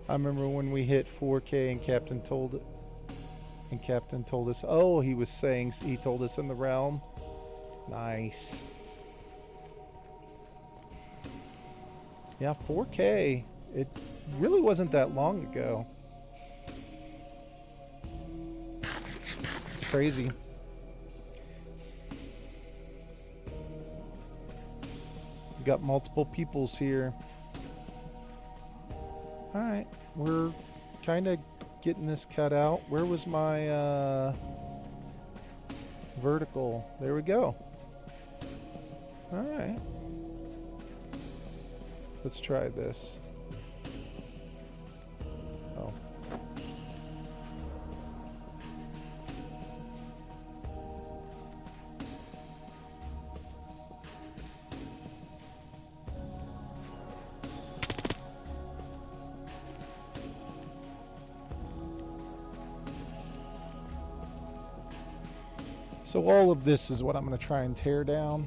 I remember when we hit 4K and Captain told us, oh, he was saying, he told us in the realm. Nice. Yeah, 4K. It really wasn't that long ago. It's crazy. We got multiple peoples here. Alright, we're kind of getting this cut out. Where was my vertical? There we go. Alright. Let's try this. Oh. So all of this is what I'm going to try and tear down.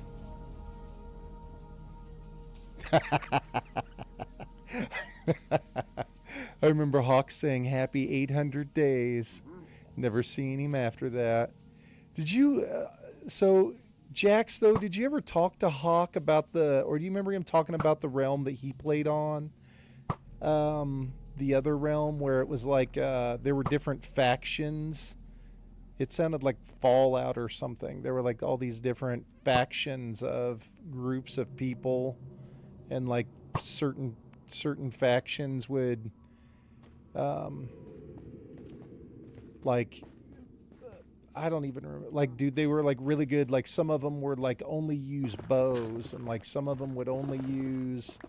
I remember Hawk saying happy 800 days. Never seen him after that. Did you, so Jax though, did you ever talk to Hawk about or do you remember him talking about the realm that he played on? The other realm where it was like, there were different factions. It sounded like Fallout or something. There were like all these different factions of groups of people, and like certain factions would like I don't even remember, like, dude, they were like really good. Like some of them were like only use bows, and like some of them would only use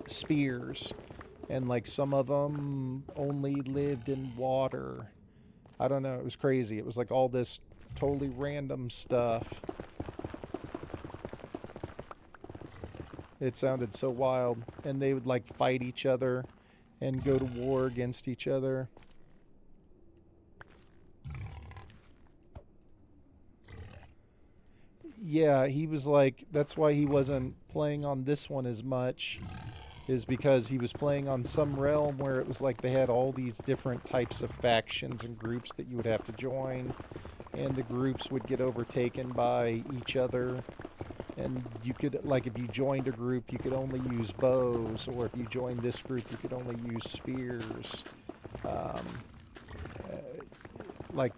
spears, and like some of them only lived in water. I don't know, it was crazy. It was like all this totally random stuff. It sounded so wild. And they would like fight each other and go to war against each other. Yeah, he was like, that's why he wasn't playing on this one as much, is because he was playing on some realm where it was like they had all these different types of factions and groups that you would have to join, and the groups would get overtaken by each other. And you could, like, if you joined a group, you could only use bows, or if you joined this group, you could only use spears. Like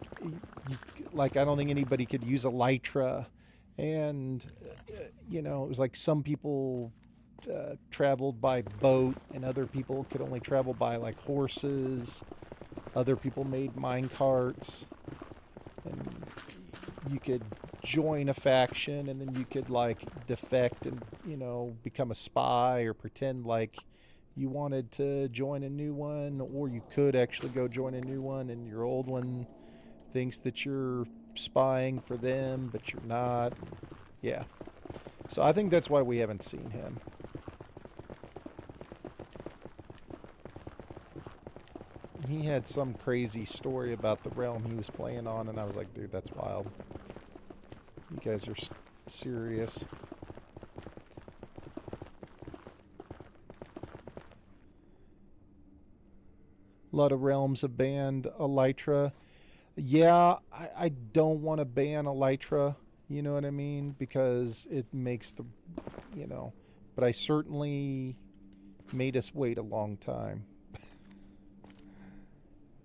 I don't think anybody could use elytra, and you know, it was like some people traveled by boat, and other people could only travel by like horses. Other people made mine carts, and you could join a faction, and then you could like defect and, you know, become a spy or pretend like you wanted to join a new one, or you could actually go join a new one and your old one thinks that you're spying for them, but you're not. Yeah. So I think that's why we haven't seen him. He had some crazy story about the realm he was playing on, and I was like, dude, that's wild. You guys are serious. A lot of realms have banned elytra. Yeah, I don't want to ban elytra, you know what I mean? Because it makes the, you know, but I certainly made us wait a long time.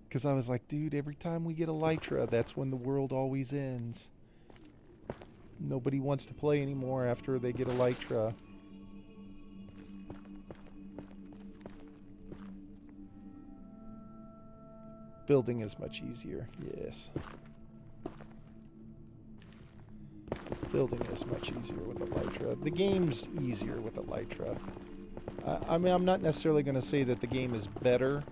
Because I was like, dude, every time we get elytra, that's when the world always ends. Nobody wants to play anymore after they get elytra. Building is much easier, yes. Building is much easier with elytra. The game's easier with elytra. I mean, I'm not necessarily going to say that the game is better,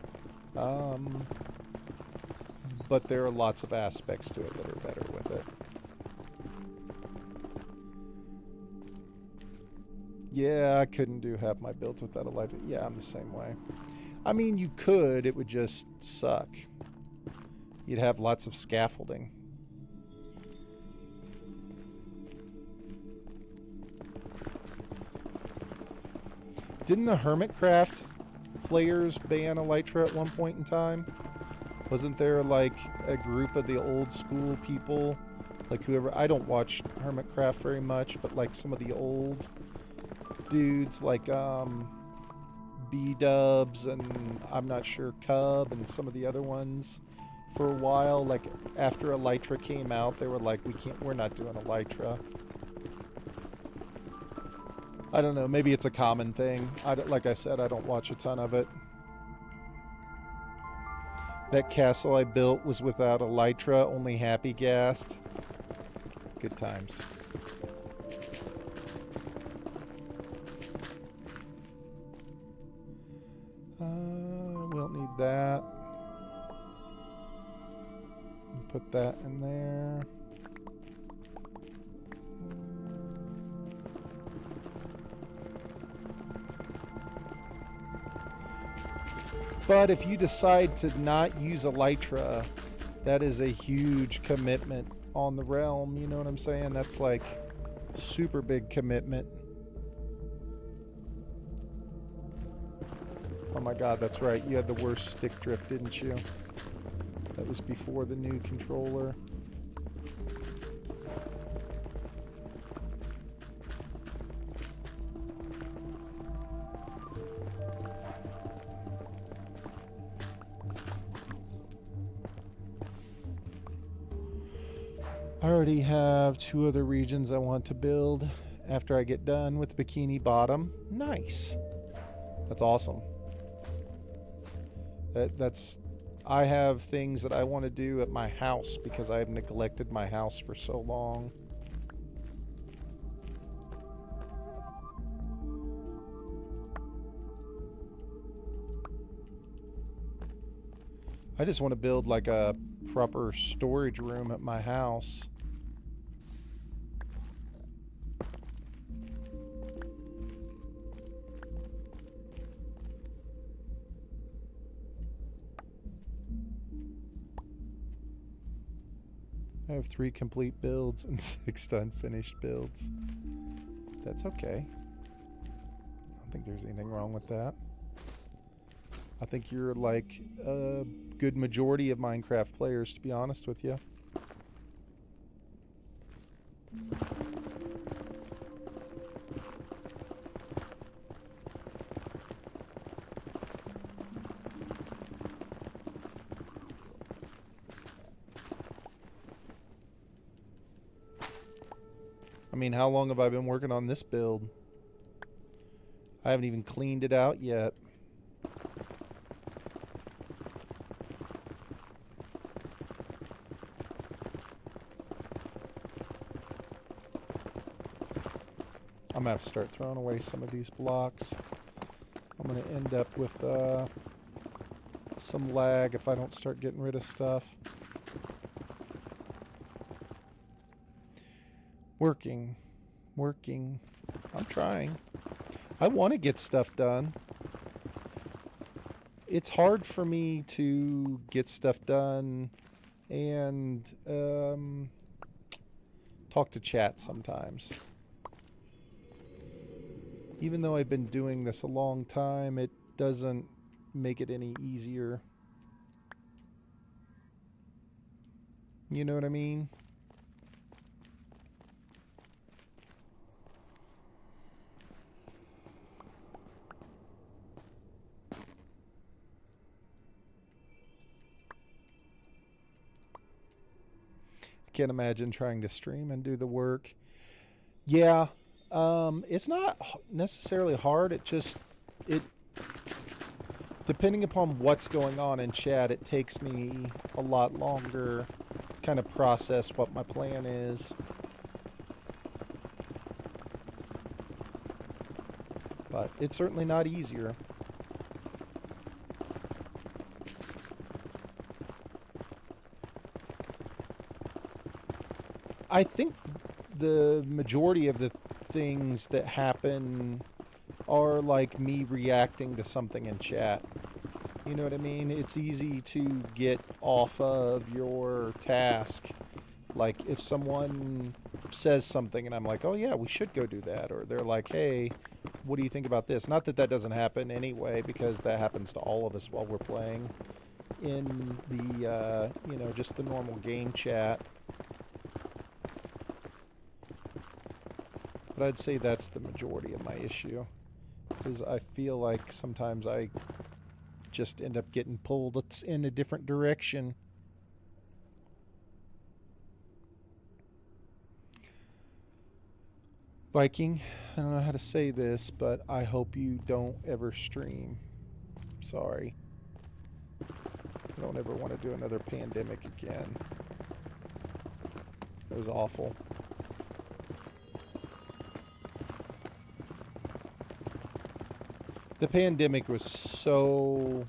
but there are lots of aspects to it that are better with it. Yeah, I couldn't do half my builds without elytra. Yeah, I'm the same way. I mean, you could, it would just suck. You'd have lots of scaffolding. Didn't the Hermitcraft players ban elytra at one point in time? Wasn't there like a group of the old school people, like whoever, I don't watch Hermitcraft very much, but like some of the old dudes like B-Dubs and I'm not sure, Cub and some of the other ones, for a while, like after elytra came out, they were like, we're not doing elytra. I don't know, maybe it's a common thing. Like I said, I don't watch a ton of it. That castle I built was without elytra, only happy gassed. Good times. We don't need that. Put that in there. But if you decide to not use elytra, That is a huge commitment on the realm, you know what I'm saying? That's like super big commitment. Oh my god, that's right. You had the worst stick drift, didn't you? That was before the new controller. I already have 2 other regions I want to build after I get done with Bikini Bottom. Nice. That's awesome. I have things that I want to do at my house because I have neglected my house for so long. I just want to build like a proper storage room at my house. I have 3 complete builds and 6 unfinished builds. That's okay. I don't think there's anything wrong with that. I think you're like a good majority of Minecraft players, to be honest with you. I mean, how long have I been working on this build? I haven't even cleaned it out yet. I'm gonna have to start throwing away some of these blocks. I'm gonna end up with some lag if I don't start getting rid of stuff. Working. I'm trying. I want to get stuff done. It's hard for me to get stuff done and talk to chat sometimes. Even though I've been doing this a long time, it doesn't make it any easier. You know what I mean? I can't imagine trying to stream and do the work. Yeah. It's not necessarily hard. It depending upon what's going on in chat, it takes me a lot longer to kind of process what my plan is. But it's certainly not easier. I think the majority of the things that happen are like me reacting to something in chat. You know what I mean? It's easy to get off of your task. Like if someone says something and I'm like, oh yeah, we should go do that. Or they're like, hey, what do you think about this? Not that that doesn't happen anyway, because that happens to all of us while we're playing in the, you know, just the normal game chat. But I'd say that's the majority of my issue, because I feel like sometimes I just end up getting pulled in a different direction. Viking, I don't know how to say this, but I hope you don't ever stream. Sorry. I don't ever want to do another pandemic again. It was awful. The pandemic was so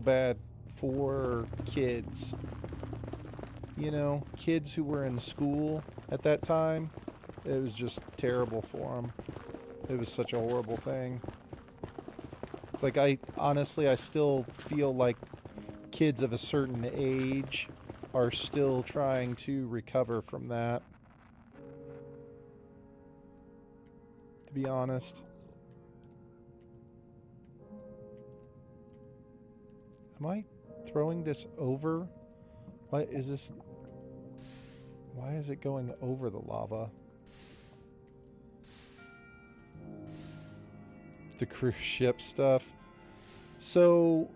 bad for kids. You know, kids who were in school at that time, it was just terrible for them. It was such a horrible thing. It's like I still feel like kids of a certain age are still trying to recover from that. To be honest. Am I throwing this over? What is this? Why is it going over the lava? The cruise ship stuff. So,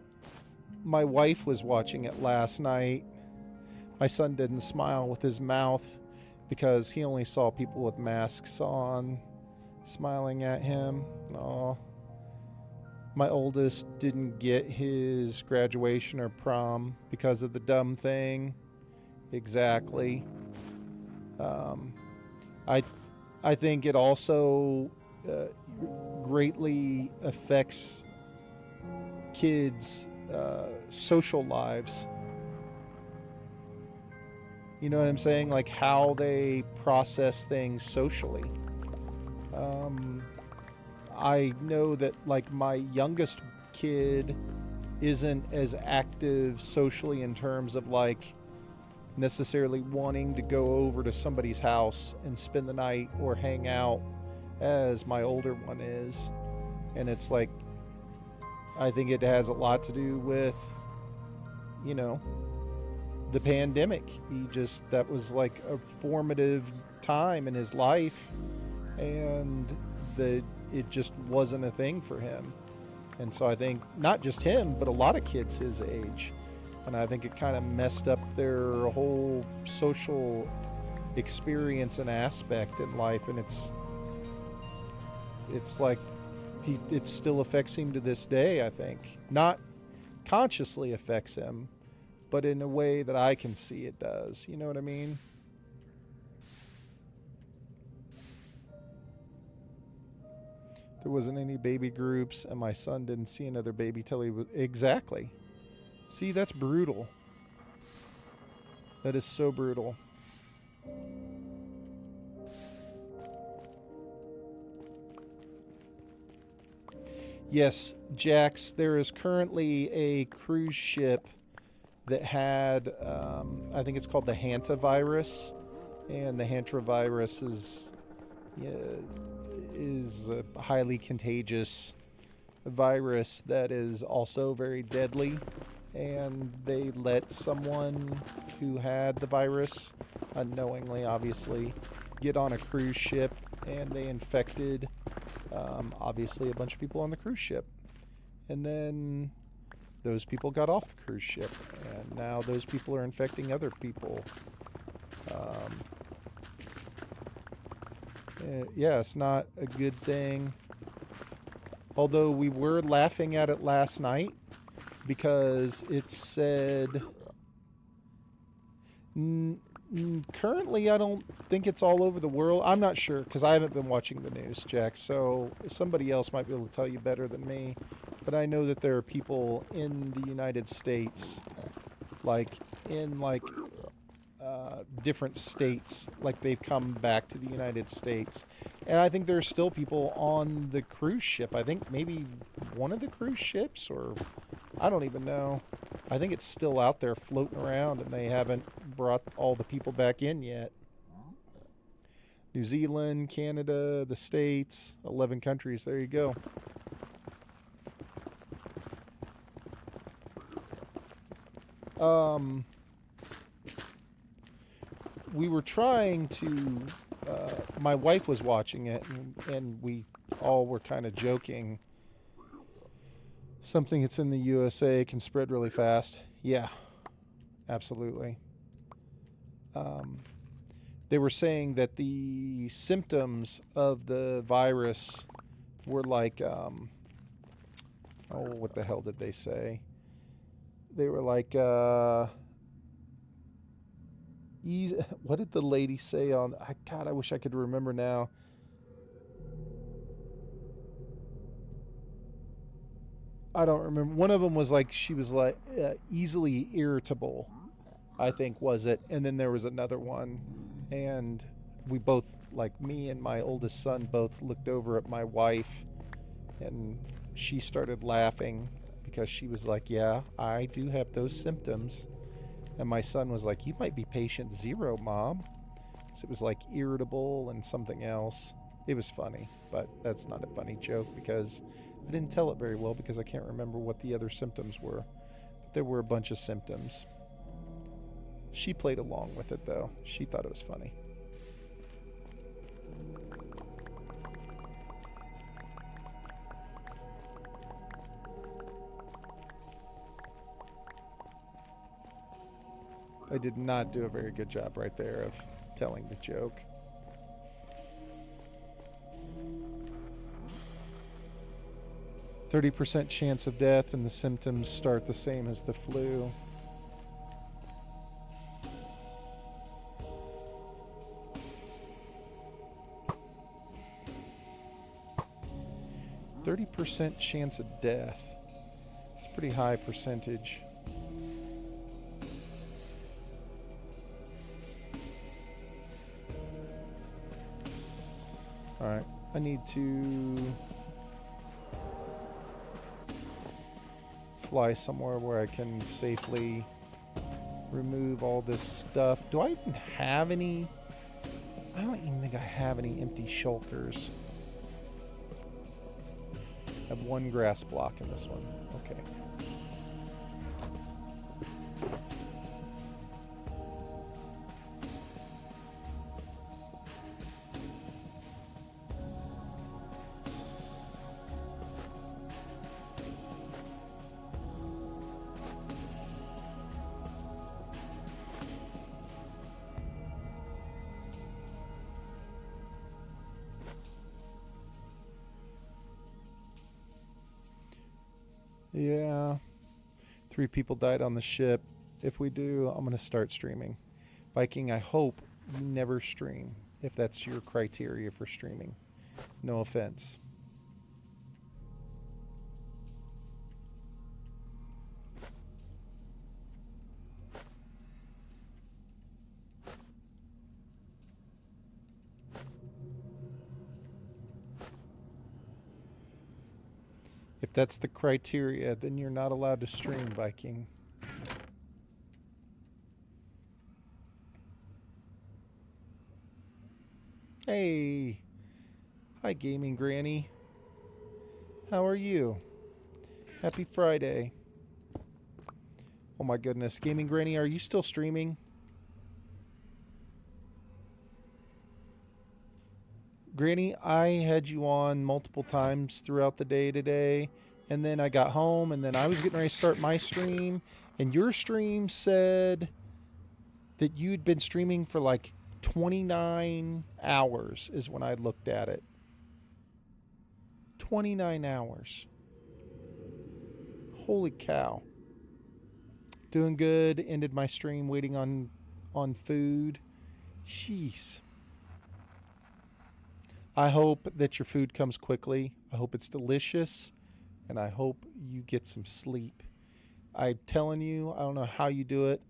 my wife was watching it last night. My son didn't smile with his mouth because he only saw people with masks on smiling at him. Aw. My oldest didn't get his graduation or prom because of the dumb thing. Exactly. I think it also greatly affects kids' social lives. You know what I'm saying? Like how they process things socially. I know that like my youngest kid isn't as active socially in terms of like necessarily wanting to go over to somebody's house and spend the night or hang out as my older one is. And it's like, I think it has a lot to do with, you know, the pandemic. That was like a formative time in his life, and it just wasn't a thing for him. And so I think not just him, but a lot of kids his age. And I think it kind of messed up their whole social experience and aspect in life. And it's like it still affects him to this day, I think. Not consciously affects him, but in a way that I can see it does. You know what I mean? There wasn't any baby groups, and my son didn't see another baby till he was... Exactly. See, that's brutal. That is so brutal. Yes, Jax, there is currently a cruise ship that had, I think it's called the hantavirus, and the hantavirus is a highly contagious virus that is also very deadly, and they let someone who had the virus, unknowingly obviously, get on a cruise ship, and they infected obviously a bunch of people on the cruise ship. And then those people got off the cruise ship, and now those people are infecting other people. Yeah, it's not a good thing. Although we were laughing at it last night because it said... currently, I don't think it's all over the world. I'm not sure because I haven't been watching the news, Jack. So somebody else might be able to tell you better than me. But I know that there are people in the United States, like in different states, like they've come back to the United States. And I think there's still people on the cruise ship. I think maybe one of the cruise ships, or I don't even know. I think it's still out there floating around, and they haven't brought all the people back in yet. New Zealand, Canada, the States, 11 countries. There you go. We were trying to... my wife was watching it, and we all were kind of joking. Something that's in the USA can spread really fast. Yeah, absolutely. They were saying that the symptoms of the virus were like, what the hell did they say? They were like, what did the lady say on... God, I wish I could remember now. I don't remember. One of them was like, she was like easily irritable, I think was it. And then there was another one. And we both, like me and my oldest son, both looked over at my wife, and she started laughing because she was like, yeah, I do have those symptoms. And my son was like, you might be patient 0, Mom. Because it was like irritable and something else. It was funny, but that's not a funny joke because I didn't tell it very well because I can't remember what the other symptoms were. But there were a bunch of symptoms. She played along with it, though. She thought it was funny. I did not do a very good job right there of telling the joke. %30 chance of death, and the symptoms start the same as the flu. %30 chance of death. It's a pretty high percentage. Alright, I need to fly somewhere where I can safely remove all this stuff. Do I even have any? I don't even think I have any empty shulkers. I have 1 grass block in this one. Okay. Yeah. 3 people died on the ship. If we do, I'm going to start streaming. Viking, I hope you never stream, if that's your criteria for streaming. No offense. If that's the criteria, then you're not allowed to stream, Viking. Hey. Hi, Gaming Granny. How are you? Happy Friday. Oh my goodness. Gaming Granny, are you still streaming? Granny, I had you on multiple times throughout the day today, and then I got home, and then I was getting ready to start my stream, and your stream said that you'd been streaming for like 29 hours is when I looked at it. 29 hours. Holy cow. Doing good. Ended my stream waiting on food. Jeez. I hope that your food comes quickly. I hope it's delicious. And I hope you get some sleep. I'm telling you, I don't know how you do it.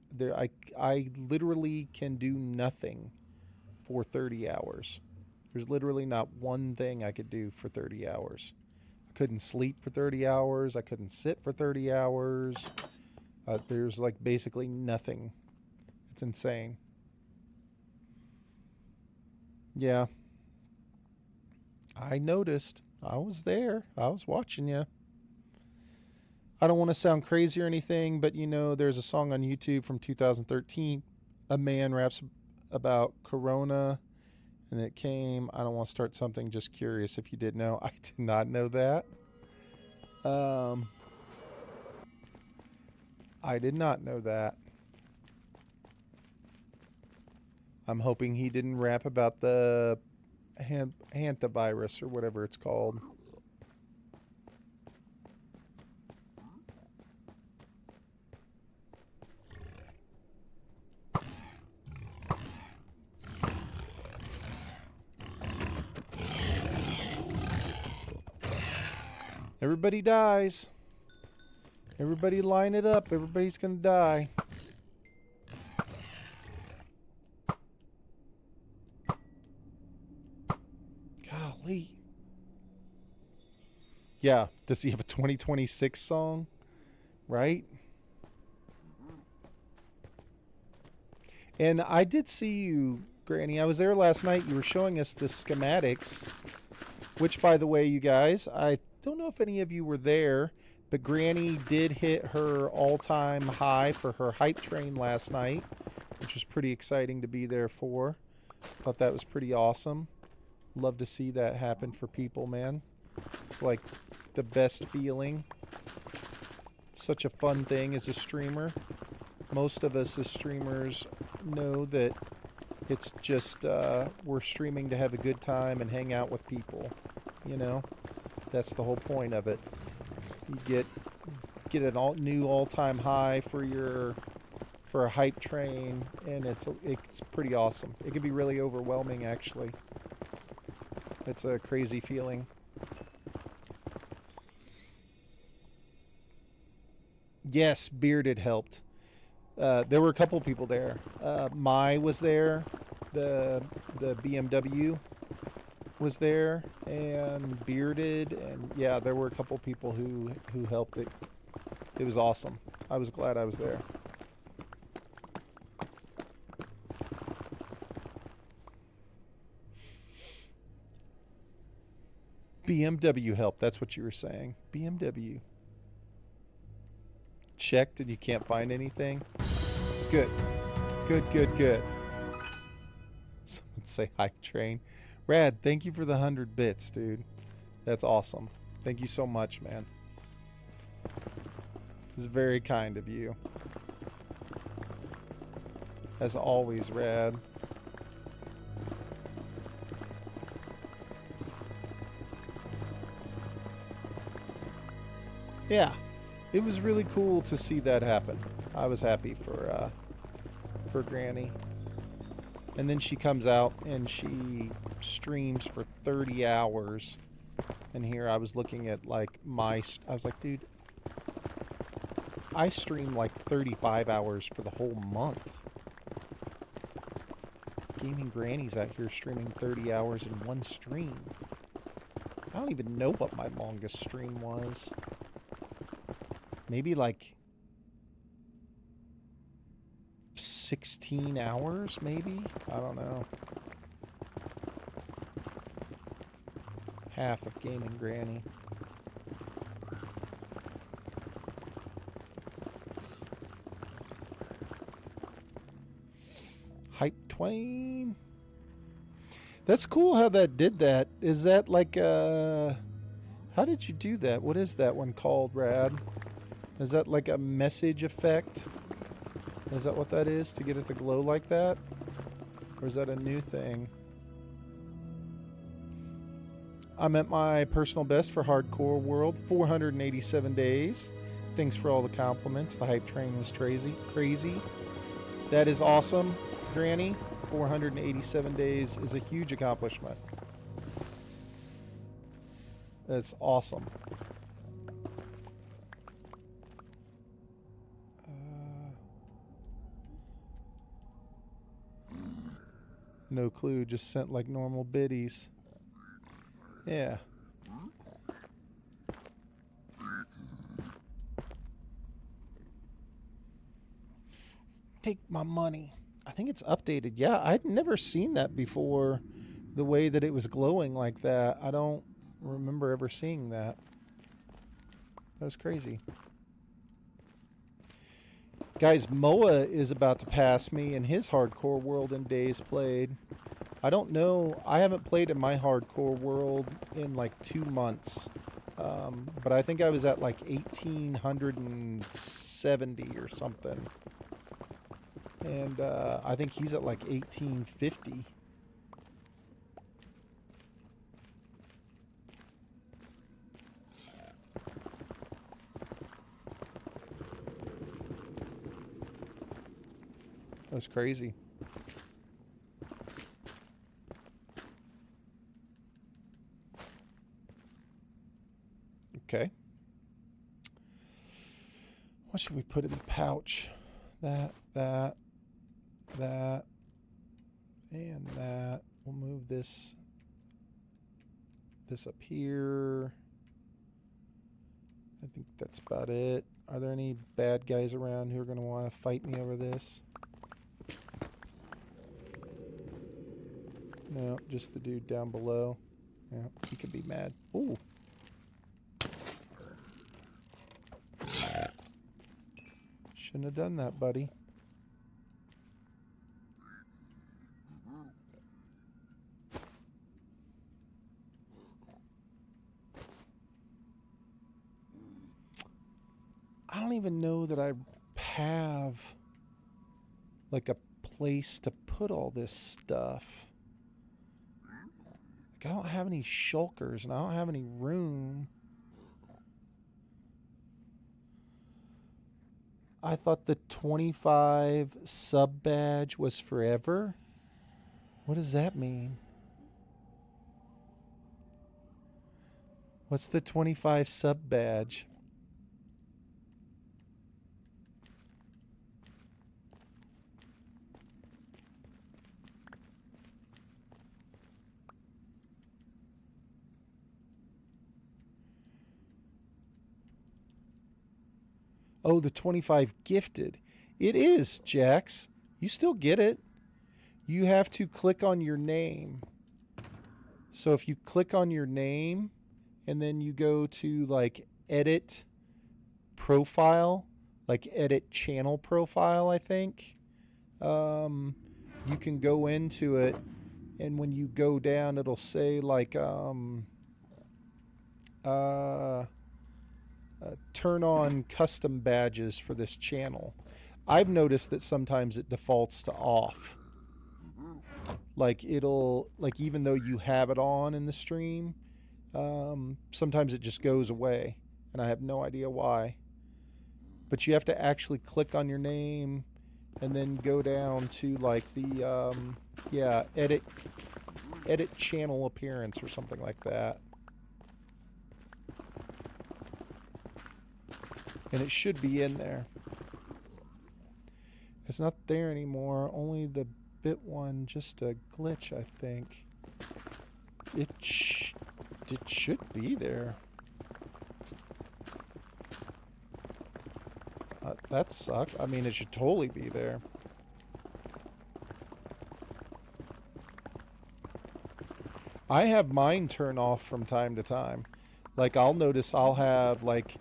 I literally can do nothing for 30 hours. There's literally not one thing I could do for 30 hours. I couldn't sleep for 30 hours. I couldn't sit for 30 hours. There's like basically nothing. It's insane. Yeah. I noticed. I was there. I was watching you. I don't want to sound crazy or anything, but you know, there's a song on YouTube from 2013. A man raps about Corona, and it came, I don't want to start something, just curious if you did know. I did not know that. I did not know that. I'm hoping he didn't rap about the hantavirus or whatever it's called. Everybody dies. Everybody line it up. Everybody's gonna die. Golly. Yeah. Does he have a 2026 song? Right? And I did see you, Granny. I was there last night. You were showing us the schematics, which, by the way, you guys, I don't know if any of you were there, but Granny did hit her all-time high for her hype train last night, which was pretty exciting to be there for. Thought that was pretty awesome. Love to see that happen for people, man. It's like the best feeling. It's such a fun thing as a streamer. Most of us as streamers know that it's just we're streaming to have a good time and hang out with people. You know, that's the whole point of it. You get an new all-time high for a hype train, and it's pretty awesome. It can be really overwhelming, actually. It's a crazy feeling. Yes, Bearded helped. There were a couple people there. Mai was there. The BMW was there, and Bearded, and yeah, there were a couple people who helped it. It was awesome. I was glad I was there. BMW helped. That's what you were saying. BMW. Checked and you can't find anything? Good. Good. Someone say hype train. Rad, thank you for the 100 bits, dude. That's awesome. Thank you so much, man. It's very kind of you. As always, Rad. Yeah, it was really cool to see that happen. I was happy for Granny. And then she comes out and she streams for 30 hours. And here I was looking at like I was like, dude, I stream like 35 hours for the whole month. Gaming Granny's out here streaming 30 hours in one stream. I don't even know what my longest stream was. Maybe like 16 hours, maybe? I don't know. Half of Gaming Granny. Hype Twain. That's cool how that did that. Is that like how did you do that? What is that one called, Rad? Is that like a message effect? Is that what that is, to get it to glow like that? Or is that a new thing? I'm at my personal best for Hardcore World, 487 days. Thanks for all the compliments. The hype train was crazy. That is awesome, Granny. 487 days is a huge accomplishment. That's awesome. No clue, just sent like normal biddies. Yeah. Take my money. I think it's updated. Yeah, I'd never seen that before. The way that it was glowing like that. I don't remember ever seeing that. That was crazy. Guys, Moa is about to pass me in his Hardcore World in days played. I don't know. I haven't played in my Hardcore World in like 2 months. But I think I was at like 1870 or something. And I think he's at like 1850. That's crazy. Okay. What should we put in the pouch? That, and that. We'll move this up here. I think that's about it. Are there any bad guys around who are going to want to fight me over this? No, just the dude down below. Yeah, he could be mad. Ooh. Shouldn't have done that, buddy. I don't even know that I have like a place to put all this stuff. Like, I don't have any shulkers and I don't have any room. I thought the 25 sub badge was forever. What does that mean? What's the 25 sub badge? Oh, the 25 gifted. It is, Jax. You still get it. You have to click on your name. So if you click on your name and then you go to like edit profile, like edit channel profile, I think, you can go into it, and when you go down, it'll say like turn on custom badges for this channel. I've noticed that sometimes it defaults to off. Like it'll, like even though you have it on in the stream, sometimes it just goes away, and I have no idea why. But you have to actually click on your name and then go down to like the edit channel appearance or something like that. And it should be in there. It's not there anymore. Only the bit one, just a glitch, I think. It should be there. That sucks. I mean, it should totally be there. I have mine turn off from time to time. Like, I'll notice I'll have, like,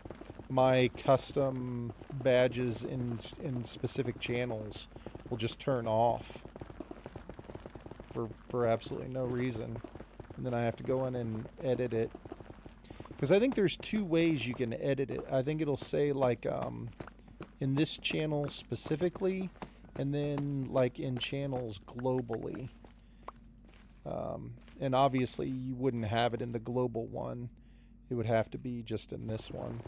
my custom badges in specific channels will just turn off for absolutely no reason, and then I have to go in and edit it, because I think there's two ways you can edit it. I think it'll say like in this channel specifically, and then like in channels globally, and obviously you wouldn't have it in the global one. It would have to be just in this one.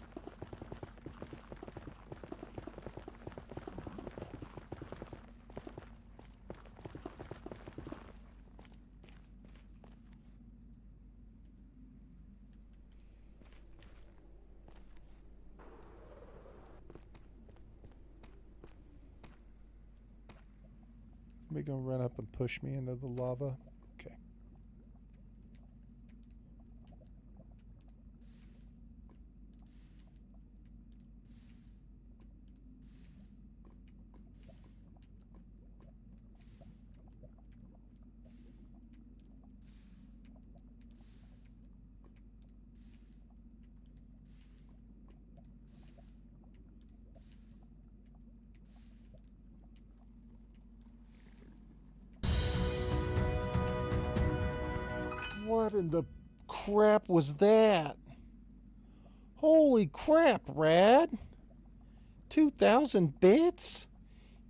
Are we gonna run up and push me into the lava? Okay. What in the crap was that? Holy crap, Rad. 2,000 bits?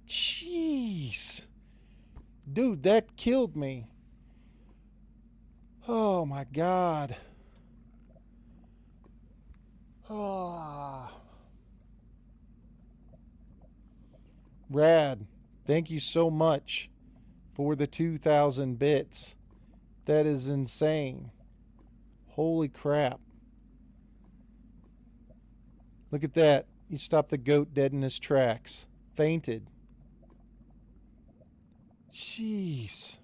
Jeez. Dude, that killed me. Oh my god. Ah. Rad, thank you so much for the 2,000 bits. That is insane. Holy crap. Look at that. You stopped the goat dead in his tracks. Fainted. Jeez.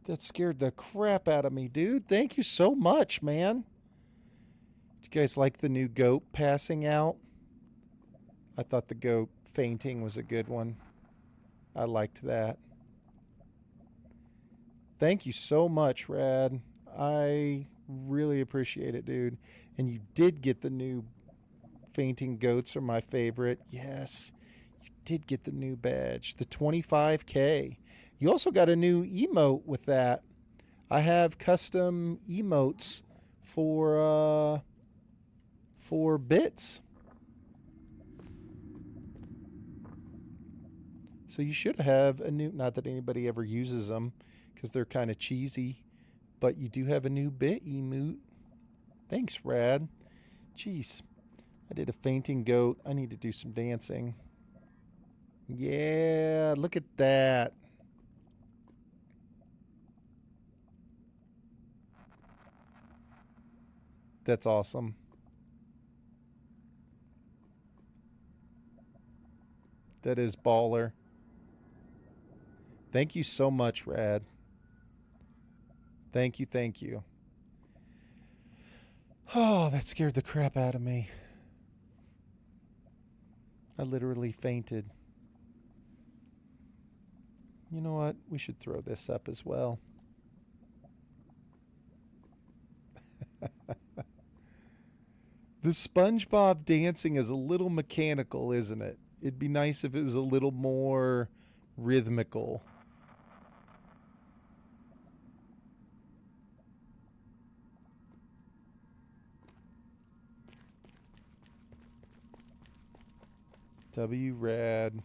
That scared the crap out of me, dude. Thank you so much, man. Did you guys like the new goat passing out? I thought the goat fainting was a good one. I liked that. Thank you so much, Rad. I really appreciate it, dude. And you did get the new fainting goats are my favorite. Yes, you did get the new badge, the 25K. You also got a new emote with that. I have custom emotes for bits. So you should have a new, not that anybody ever uses them because they're kind of cheesy, but you do have a new bit emote. Thanks, Rad. Jeez, I did a fainting goat. I need to do some dancing. Yeah, look at that. That's awesome. That is baller. Thank you so much, Rad. Thank you, thank you. Oh, that scared the crap out of me. I literally fainted. You know what? We should throw this up as well. The SpongeBob dancing is a little mechanical, isn't it? It'd be nice if it was a little more rhythmical. W Rad.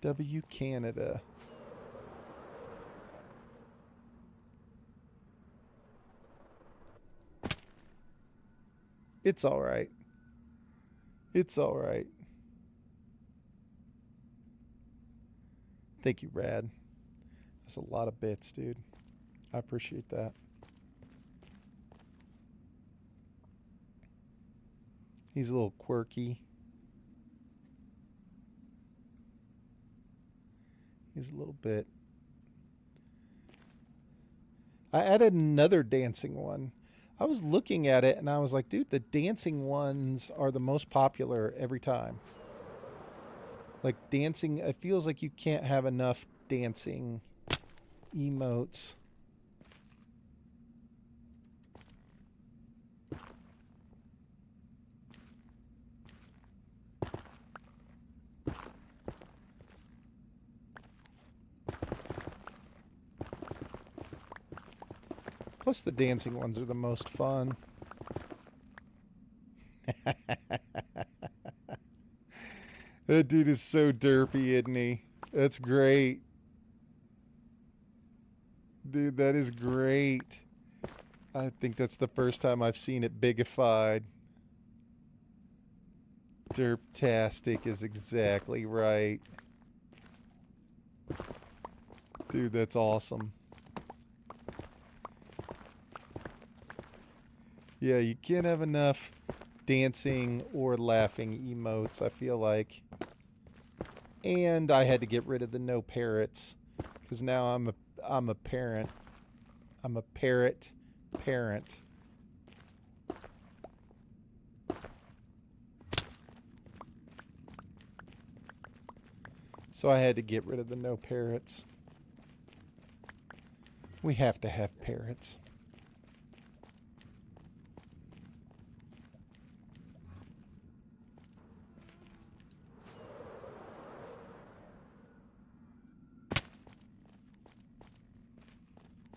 W Canada. It's all right. It's all right. Thank you, Rad. That's a lot of bits, dude. I appreciate that. He's a little quirky. He's a little bit. I added another dancing one. I was looking at it and I was like, dude, the dancing ones are the most popular every time. Like dancing, it feels like you can't have enough dancing emotes. Plus the dancing ones are the most fun. That dude is so derpy, isn't he? That's great. Dude, that is great. I think that's the first time I've seen it bigified. Derptastic is exactly right. Dude, that's awesome. Yeah, you can't have enough dancing or laughing emotes, I feel like. And I had to get rid of the no parrots because now I'm a parent. I'm a parrot parent. So I had to get rid of the no parrots. We have to have parrots.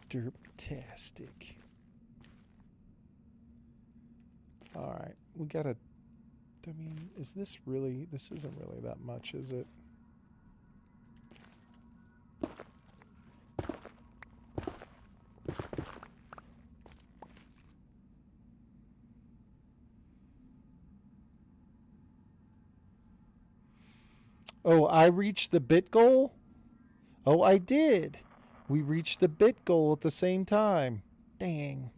Derptastic. Alright, we gotta... I mean, is this really... This isn't really that much, is it? Oh, I reached the bit goal? Oh, I did. We reached the bit goal at the same time. Dang.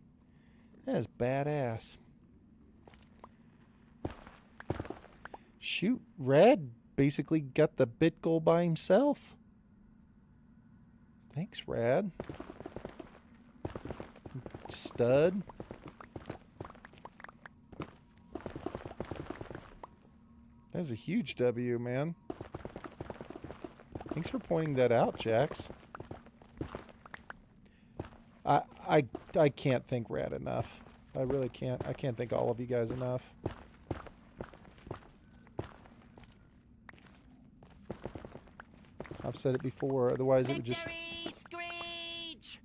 That is badass. Shoot, Red basically got the bit goal by himself. Thanks, Rad. Stud. That's a huge W, man. Thanks for pointing that out, Jax. I can't thank Rad enough. I really can't. I can't thank all of you guys enough. I've said it before, otherwise it would just... Screech!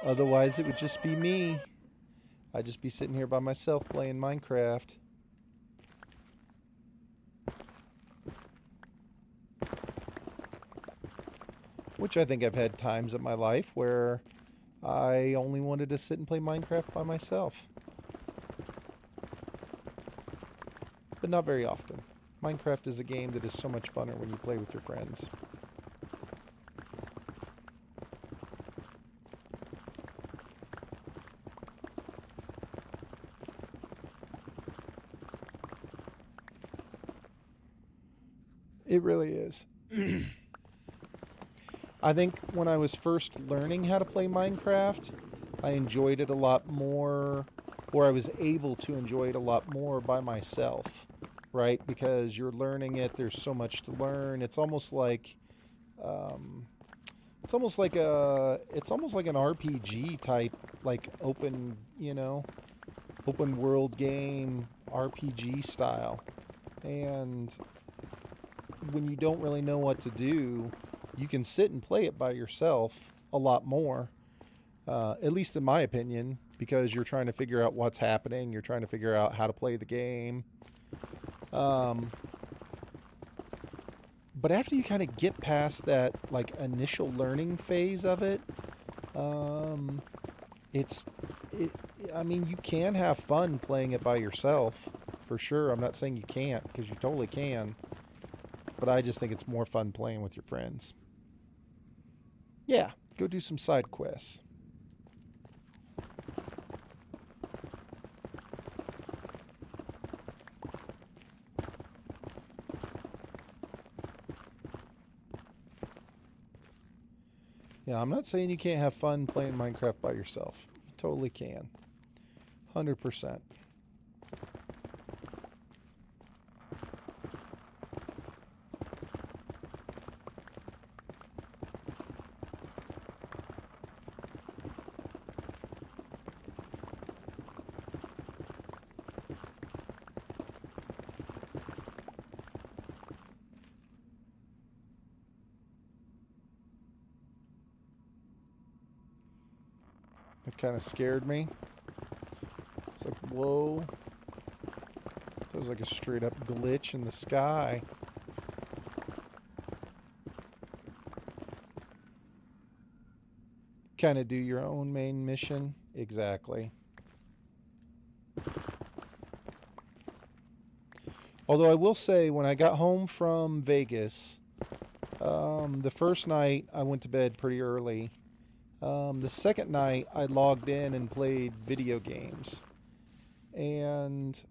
Otherwise it would just be me. I'd just be sitting here by myself playing Minecraft. Which I think I've had times in my life where I only wanted to sit and play Minecraft by myself. But not very often. Minecraft is a game that is so much funner when you play with your friends. It really is. I think when I was first learning how to play Minecraft, I enjoyed it a lot more, or I was able to enjoy it a lot more by myself, right? Because you're learning it, there's so much to learn. It's almost like an RPG type, like open world game RPG style. And when you don't really know what to do, you can sit and play it by yourself a lot more, at least in my opinion, because you're trying to figure out what's happening. You're trying to figure out how to play the game. But after you kind of get past that like initial learning phase of it, I mean, you can have fun playing it by yourself, for sure. I'm not saying you can't, because you totally can. But I just think it's more fun playing with your friends. Yeah, go do some side quests. Yeah, I'm not saying you can't have fun playing Minecraft by yourself. You totally can. 100%. It kind of scared me. It's like, whoa. That was like a straight up glitch in the sky. Kind of do your own main mission. Exactly. Although I will say, when I got home from Vegas, the first night I went to bed pretty early. The second night, I logged in and played video games. And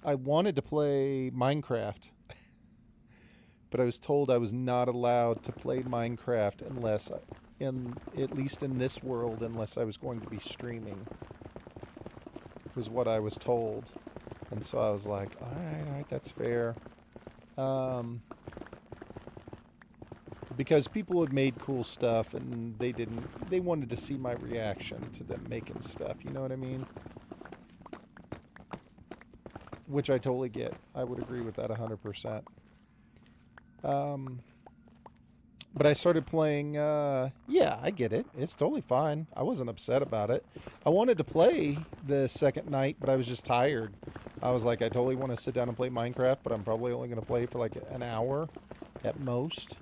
I wanted to play Minecraft. But I was told I was not allowed to play Minecraft unless, at least in this world, unless I was going to be streaming. Was what I was told. And so I was like, all right, that's fair. Because people had made cool stuff and they wanted to see my reaction to them making stuff, you know what I mean? Which I totally get. I would agree with that 100%. But I started playing, yeah, I get it. It's totally fine. I wasn't upset about it. I wanted to play the second night, but I was just tired. I was like, I totally want to sit down and play Minecraft, but I'm probably only going to play for like an hour at most.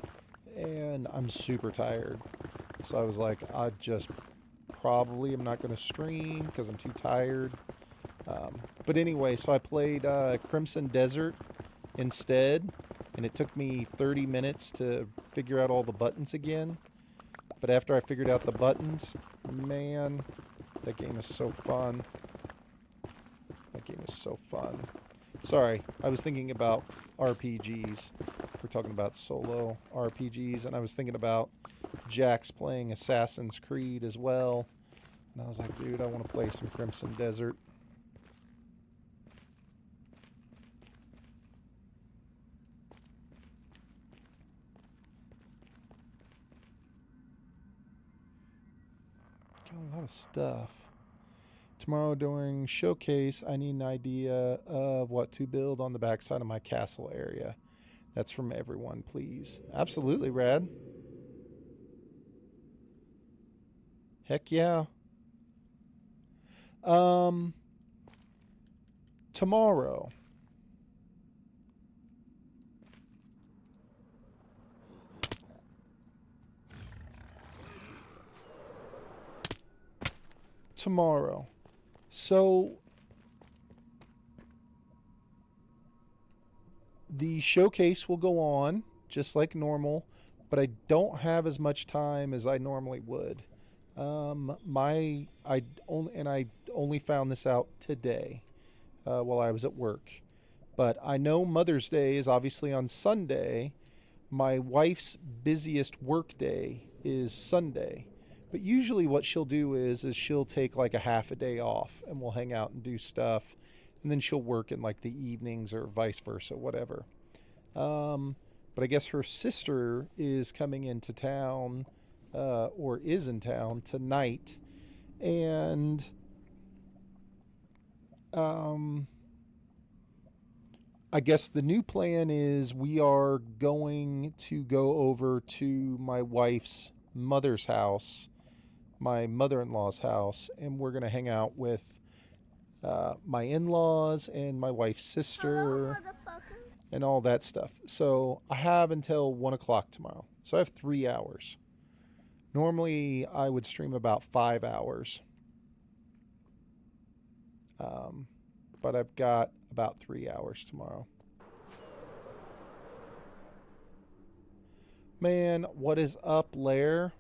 And I'm super tired. So I was like, I just probably am not going to stream because I'm too tired. But anyway, so I played Crimson Desert instead. And it took me 30 minutes to figure out all the buttons again. But after I figured out the buttons, man, that game is so fun. That game is so fun. Sorry, I was thinking about RPGs. We're talking about solo RPGs, and I was thinking about Jax playing Assassin's Creed as well. And I was like, dude, I want to play some Crimson Desert. Got a lot of stuff. Tomorrow during showcase, I need an idea of what to build on the backside of my castle area. That's from everyone, please. Absolutely, Rad. Heck yeah. Tomorrow. Tomorrow. So the showcase will go on just like normal, but I don't have as much time as I normally would. I only found this out today while I was at work. But I know Mother's Day is obviously on Sunday. My wife's busiest work day is Sunday. But usually what she'll do is she'll take like a half a day off and we'll hang out and do stuff. And then she'll work in like the evenings or vice versa, whatever. But I guess her sister is coming into town or is in town tonight. And I guess the new plan is we are going to go over to my wife's mother's house, my mother-in-law's house, and we're going to hang out with my in-laws and my wife's sister and all that stuff. So I have until 1 o'clock tomorrow. So I have 3 hours. Normally I would stream about 5 hours. But I've got about 3 hours tomorrow. Man, what is up, Lair?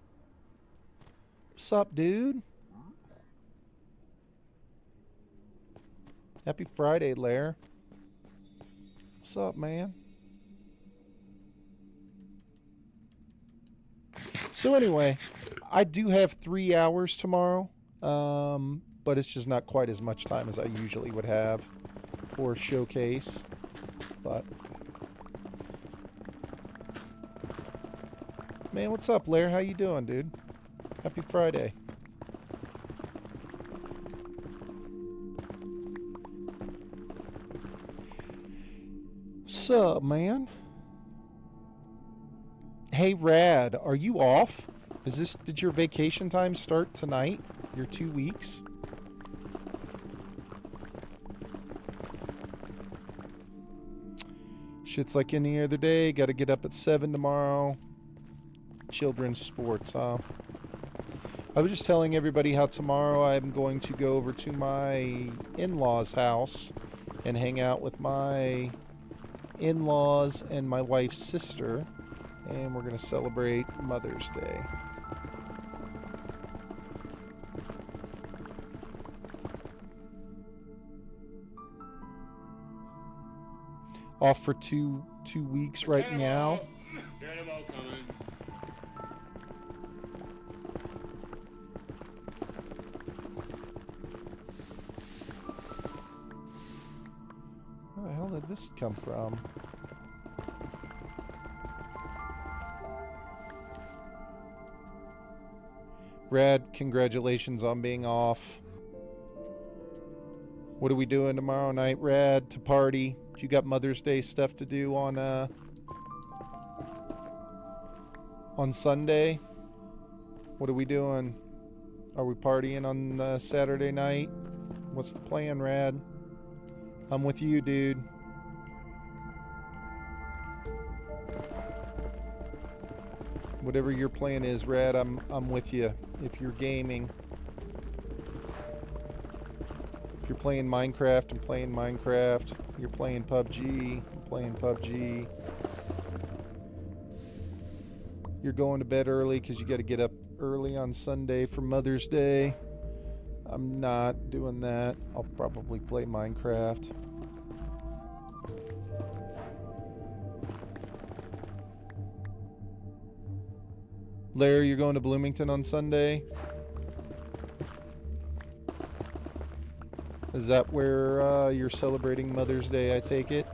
What's up, dude? Happy Friday, Lair. What's up, man? So anyway, I do have 3 hours tomorrow. But it's just not quite as much time as I usually would have for showcase. But man, what's up, Lair? How you doing, dude? Happy Friday. Sup, man? Hey, Rad, are you off? Did your vacation time start tonight? Your 2 weeks? Shit's like any other day. Got to get up at 7 tomorrow. Children's sports, huh? I was just telling everybody how tomorrow I'm going to go over to my in-laws' house and hang out with my in-laws and my wife's sister. And we're going to celebrate Mother's Day. Off for two weeks right now. Where the hell did this come from? Rad, congratulations on being off. What are we doing tomorrow night, Rad, to party? You got Mother's Day stuff to do on Sunday? What are we doing? Are we partying on Saturday night? What's the plan, Rad? I'm with you, dude. Whatever your plan is, Rad, I'm with you. If you're gaming. If you're playing Minecraft, I'm playing Minecraft. You're playing PUBG, I'm playing PUBG. You're going to bed early because you got to get up early on Sunday for Mother's Day. I'm not doing that. I'll probably play Minecraft. Larry, you're going to Bloomington on Sunday? Is that where you're celebrating Mother's Day, I take it?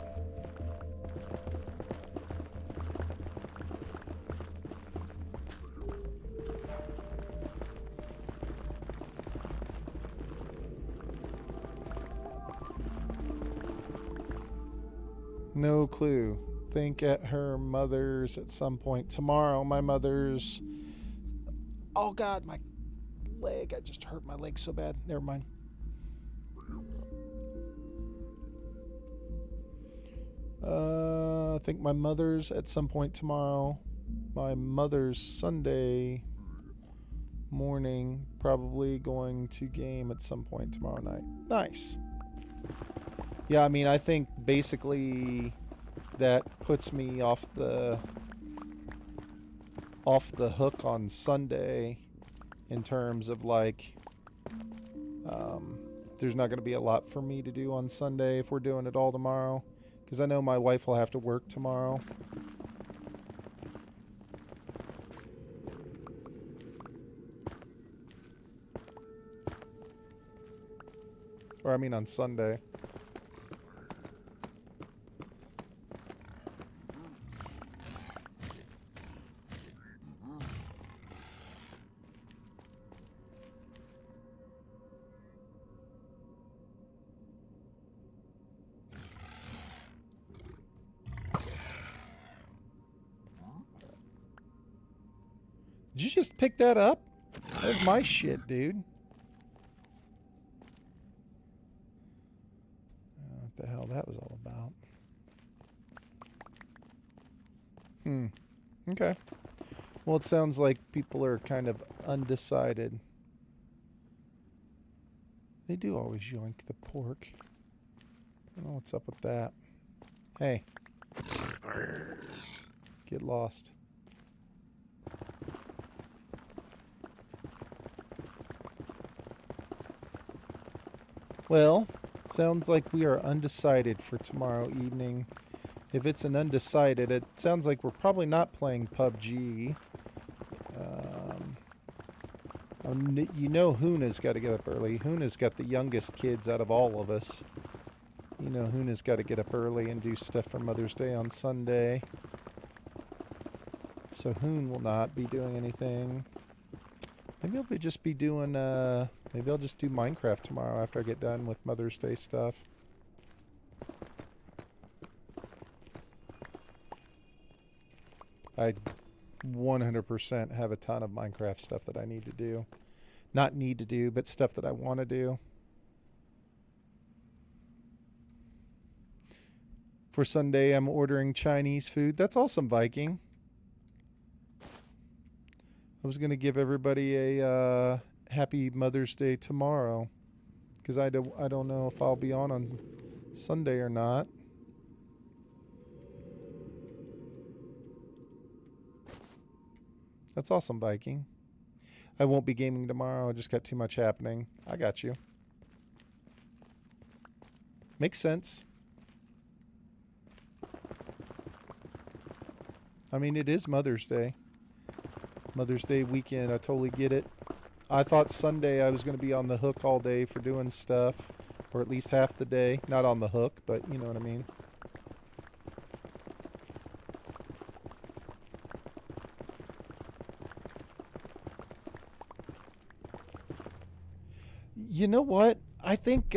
No clue. Think at her mother's at some point tomorrow. My mother's... Oh God, my leg. I just hurt my leg so bad. Never mind. I think my mother's at some point tomorrow. My mother's Sunday morning. Probably going to game at some point tomorrow night. Nice. Yeah, I mean, I think basically that puts me off the hook on Sunday in terms of like there's not going to be a lot for me to do on Sunday if we're doing it all tomorrow, because I know my wife will have to work tomorrow. Or I mean on Sunday. Did you just pick that up? That was my shit, dude. What the hell that was all about? Okay. Well, it sounds like people are kind of undecided. They do always yoink the pork. I don't know what's up with that. Hey. Get lost. Well, sounds like we are undecided for tomorrow evening. If it's an undecided, it sounds like we're probably not playing PUBG. You know Huna's got to get up early. Huna's got the youngest kids out of all of us. You know Huna's got to get up early and do stuff for Mother's Day on Sunday. So Hoon will not be doing anything. Maybe I'll just be doing, maybe I'll just do Minecraft tomorrow after I get done with Mother's Day stuff. I 100% have a ton of Minecraft stuff that I need to do. Not need to do, but stuff that I want to do. For Sunday, I'm ordering Chinese food. That's awesome, Viking. I was going to give everybody a happy Mother's Day tomorrow, because I don't know if I'll be on Sunday or not. That's awesome, Viking. I won't be gaming tomorrow. I just got too much happening. I got you. Makes sense. I mean, it is Mother's Day. Mother's Day weekend. I totally get it. I thought Sunday I was going to be on the hook all day for doing stuff, or at least half the day. Not on the hook, but you know what I mean. You know what? I think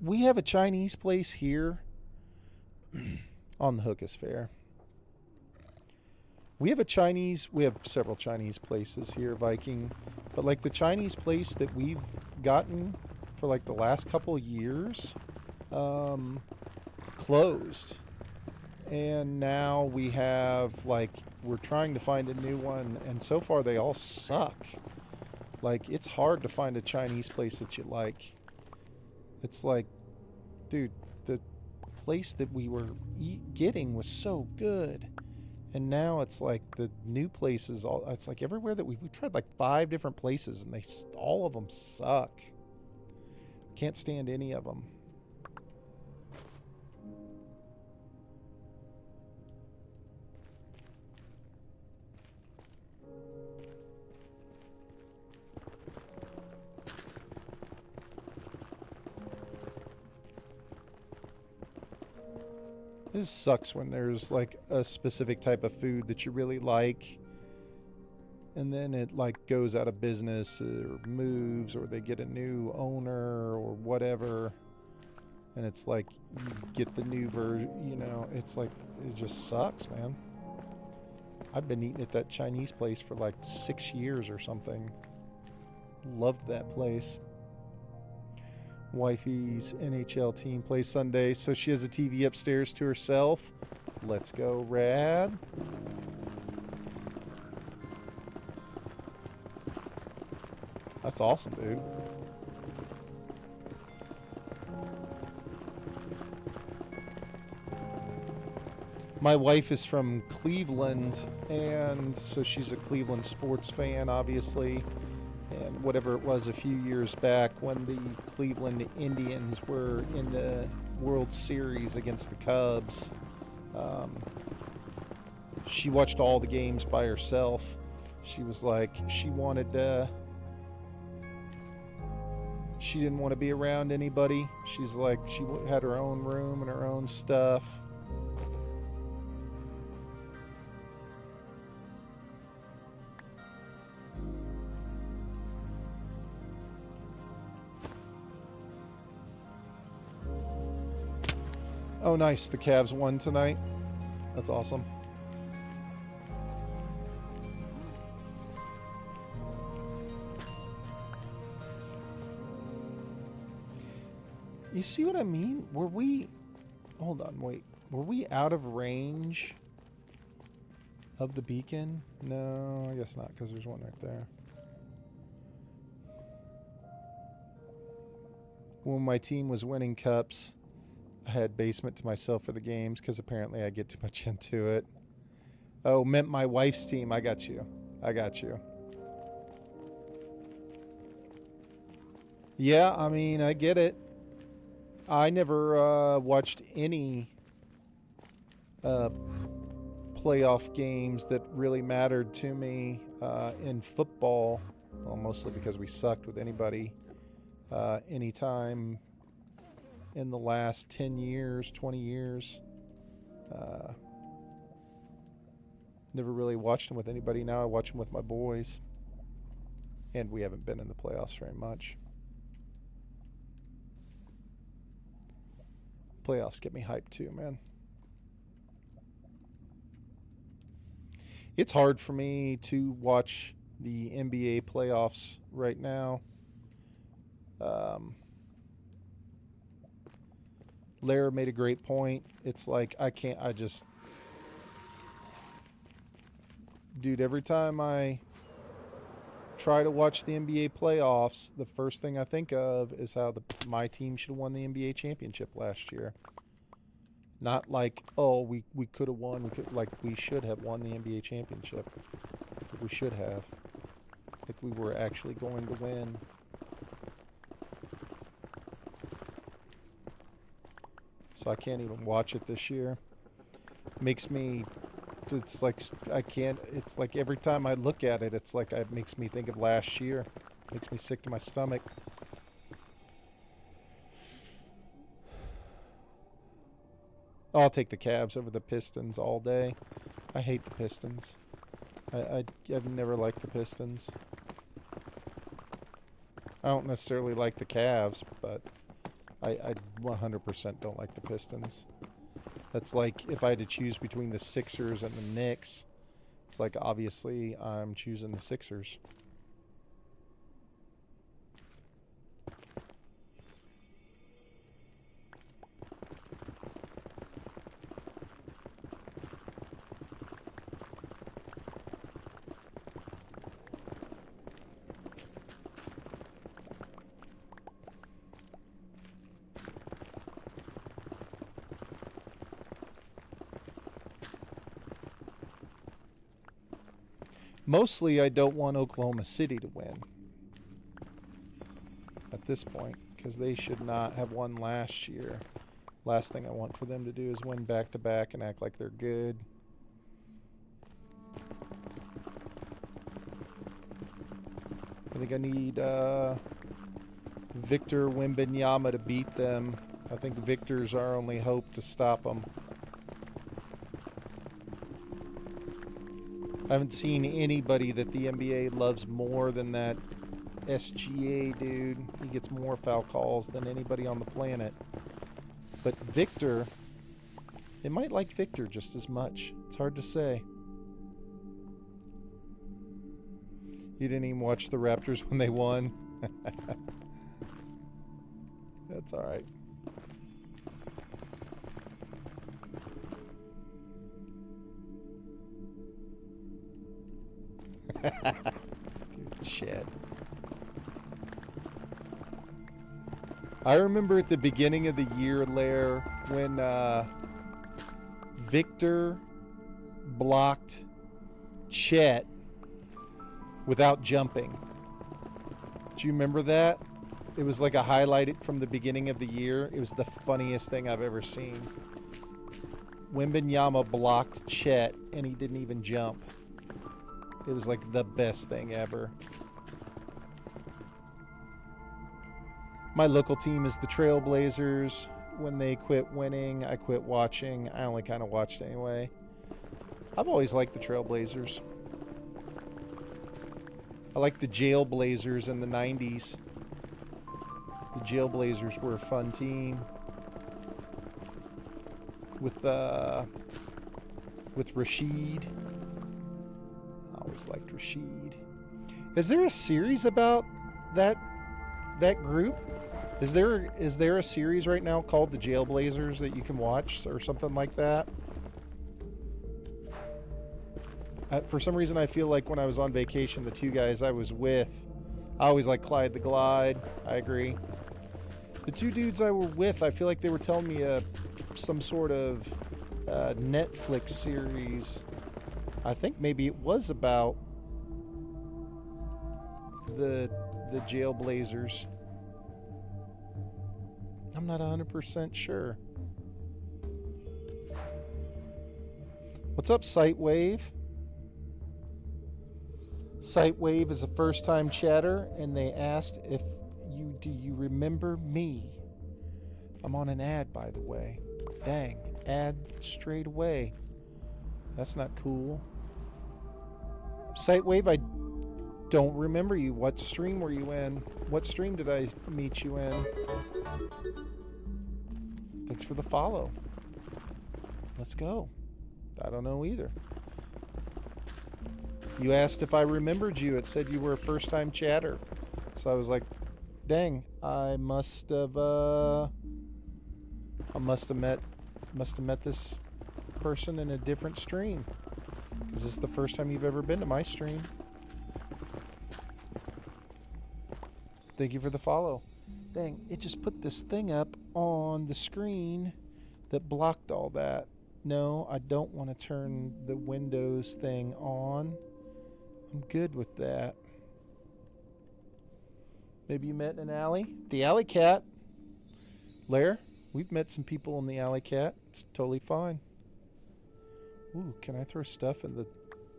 we have a Chinese place here. On the hook is fair. We have several Chinese places here, Viking. But like the Chinese place that we've gotten for like the last couple years, closed. And now we have we're trying to find a new one, and so far they all suck. Like, it's hard to find a Chinese place that you like. It's like, dude, the place that we were getting was so good. And now it's like the new places, it's like everywhere that we've tried like 5 different places, and all of them suck. Can't stand any of them. It just sucks when there's like a specific type of food that you really like, and then it like goes out of business or moves, or they get a new owner or whatever, and it's like you get the new version, you know, it's like, it just sucks, man. I've been eating at that Chinese place for like 6 years or something. Loved that place. Wifey's NHL team plays Sunday, so she has a TV upstairs to herself. Let's go, Rad. That's awesome, dude. My wife is from Cleveland, and so she's a Cleveland sports fan, obviously. And whatever it was a few years back when the Cleveland Indians were in the World Series against the Cubs, she watched all the games by herself. She was like, she didn't want to be around anybody. She's like, she had her own room and her own stuff. Oh, nice. The Cavs won tonight. That's awesome. You see what I mean? Hold on, wait. Were we out of range of the beacon? No, I guess not, because there's one right there. When my team was winning cups, I had basement to myself for the games because apparently I get too much into it. Oh, meant my wife's team. I got you. Yeah, I mean, I get it. I never watched any playoff games that really mattered to me in football. Well, mostly because we sucked with anybody anytime in the last 10 years, 20 years. Never really watched them with anybody. Now I watch them with my boys. And we haven't been in the playoffs very much. Playoffs get me hyped too, man. It's hard for me to watch the NBA playoffs right now. Lara made a great point. It's like, dude, every time I try to watch the NBA playoffs, the first thing I think of is how my team should have won the NBA championship last year. Not like, oh, we could have won. We should have won the NBA championship. We should have. Like we were actually going to win. So I can't even watch it this year. It's like every time I look at it, it's like it makes me think of last year. Makes me sick to my stomach. I'll take the Cavs over the Pistons all day. I hate the Pistons. I've never liked the Pistons. I don't necessarily like the Cavs, but I 100% don't like the Pistons. That's like if I had to choose between the Sixers and the Knicks, it's like obviously I'm choosing the Sixers. Mostly, I don't want Oklahoma City to win at this point because they should not have won last year. Last thing I want for them to do is win back-to-back and act like they're good. I think I need Victor Wembanyama to beat them. I think Victor's our only hope to stop them. I haven't seen anybody that the NBA loves more than that SGA dude. He gets more foul calls than anybody on the planet. But Victor, they might like Victor just as much. It's hard to say. You didn't even watch the Raptors when they won? That's alright. Dude, shit. I remember at the beginning of the year, Lair, when Victor blocked Chet without jumping. Do you remember that? It was like a highlight from the beginning of the year. It was the funniest thing I've ever seen. Wembanyama blocked Chet and he didn't even jump. It was like the best thing ever. My local team is the Trailblazers. When they quit winning, I quit watching. I only kind of watched anyway. I've always liked the Trailblazers. I like the Jailblazers in the 90s. The Jailblazers were a fun team. With Rashid. I always liked Rashid. Is there a series about that group? Is there a series right now called the Jailblazers that you can watch or something like that? For some reason, I feel like when I was on vacation, the two guys I was with, I always like Clyde the Glide. I agree. The two dudes I were with, I feel like they were telling me some sort of Netflix series. I think maybe it was about the Jailblazers. I'm not 100% sure. What's up, Sightwave? Sightwave is a first-time chatter, and they asked if do you remember me? I'm on an ad, by the way. Dang, ad straight away. That's not cool. Sightwave, I don't remember you. What stream were you in? What stream did I meet you in? Thanks for the follow. Let's go. I don't know either. You asked if I remembered you. It said you were a first-time chatter. So I was like, dang, I must have met this person in a different stream. Because this is the first time you've ever been to my stream. Thank you for the follow. Dang, it just put this thing up on the screen that blocked all that. No, I don't want to turn the Windows thing on. I'm good with that. Maybe you met in an alley? The Alley Cat. Lair, we've met some people in the Alley Cat. It's totally fine. Ooh, can I throw stuff in the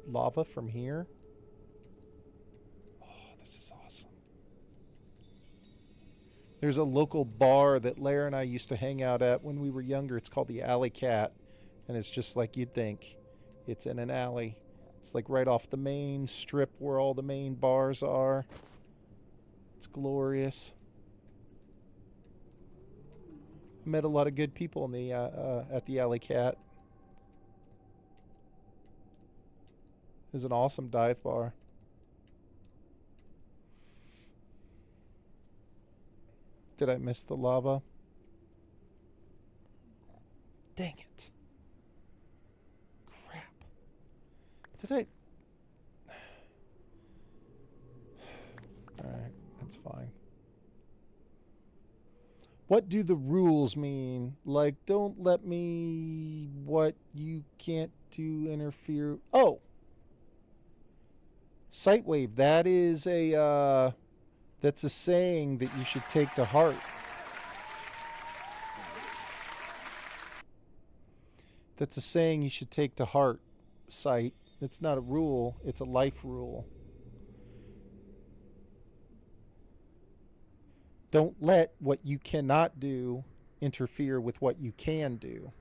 lava from here? Oh, this is awesome. There's a local bar that Lair and I used to hang out at when we were younger. It's called the Alley Cat. And it's just like you'd think. It's in an alley. It's like right off the main strip where all the main bars are. It's glorious. I met a lot of good people in the at the Alley Cat. It was an awesome dive bar. Did I miss the lava? Dang it. Crap. Did I? Alright, that's fine. What do the rules mean? Like, don't let me... What you can't do interfere... Oh! Sightwave, that is a... That's a saying that you should take to heart. That's a saying you should take to heart, Sight. It's not a rule, it's a life rule. Don't let what you cannot do interfere with what you can do.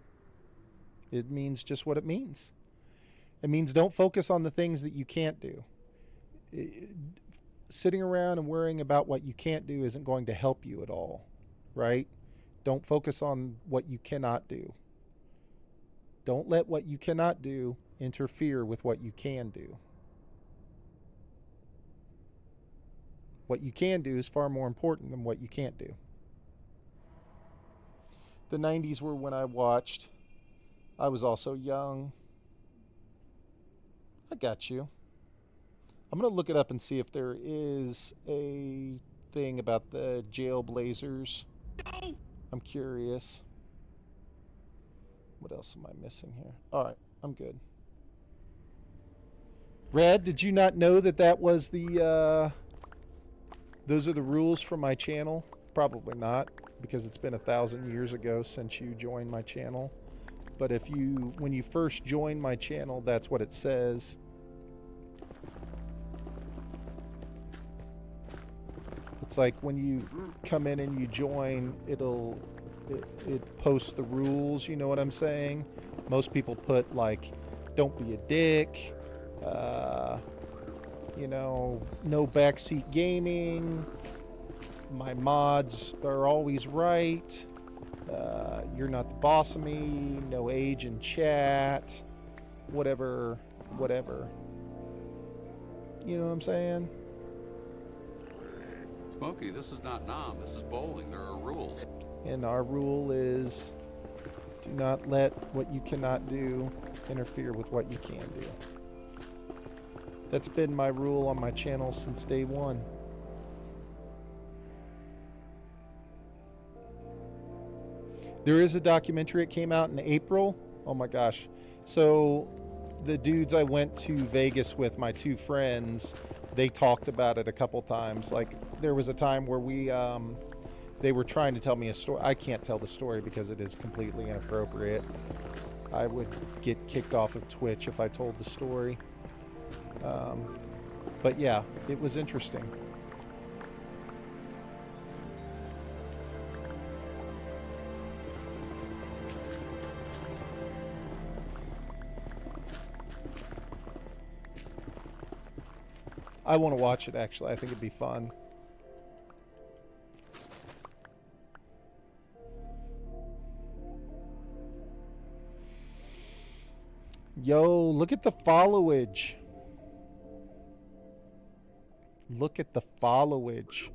It means just what it means. It means don't focus on the things that you can't do. Sitting around and worrying about what you can't do isn't going to help you at all, right? Don't focus on what you cannot do. Don't let what you cannot do interfere with what you can do. What you can do is far more important than what you can't do. The 90s were when I watched. I was also young. I got you. I'm going to look it up and see if there is a thing about the Jailblazers. I'm curious. What else am I missing here? All right, I'm good. Red, did you not know that that was the, those are the rules for my channel? Probably not, because it's been 1,000 years ago since you joined my channel. But if you, when you first join my channel, that's what it says. It's like when you come in and you join, it posts the rules, you know what I'm saying? Most people put like, don't be a dick, you know, no backseat gaming, my mods are always right, you're not the boss of me, no age in chat, whatever. You know what I'm saying? Smokey, this is not Nom. This is bowling. There are rules. And our rule is do not let what you cannot do interfere with what you can do. That's been my rule on my channel since day one. There is a documentary. It came out in April. Oh my gosh. So the dudes I went to Vegas with, my two friends, they talked about it a couple times. Like there was a time where they were trying to tell me a story. I can't tell the story because it is completely inappropriate. I would get kicked off of Twitch if I told the story. But yeah, it was interesting. I want to watch it, actually. I think it'd be fun. Yo, look at the followage. Look at the followage.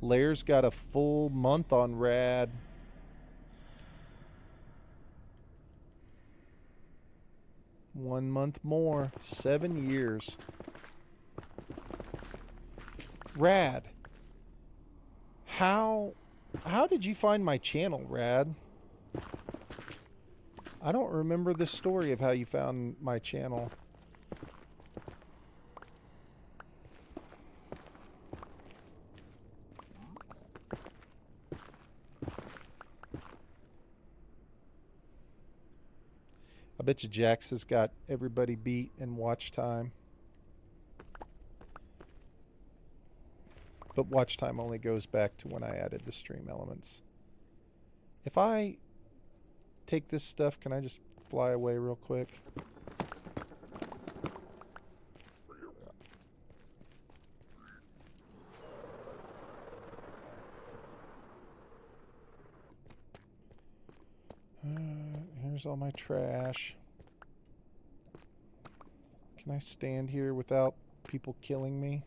Lair's got a full month on Rad. One month more. 7 years. Rad. How did you find my channel, Rad? I don't remember the story of how you found my channel. I bet you Jax has got everybody beat in watch time. But watch time only goes back to when I added the stream elements. If I take this stuff, can I just fly away real quick? Here's all my trash. Can I stand here without people killing me?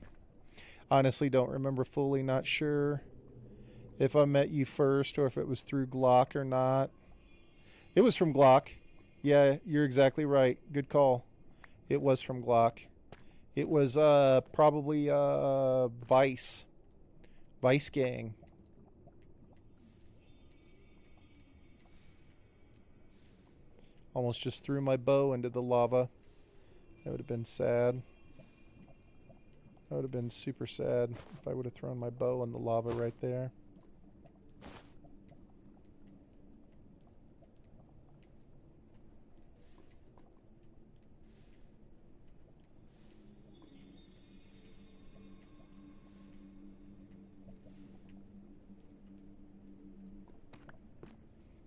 Honestly, don't remember fully, not sure if I met you first or if it was through Glock or not. It was from Glock. Yeah, you're exactly right. Good call. It was from Glock. It was probably Vice. Vice Gang. Almost just threw my bow into the lava. That would have been sad. That would have been super sad if I would have thrown my bow in the lava right there.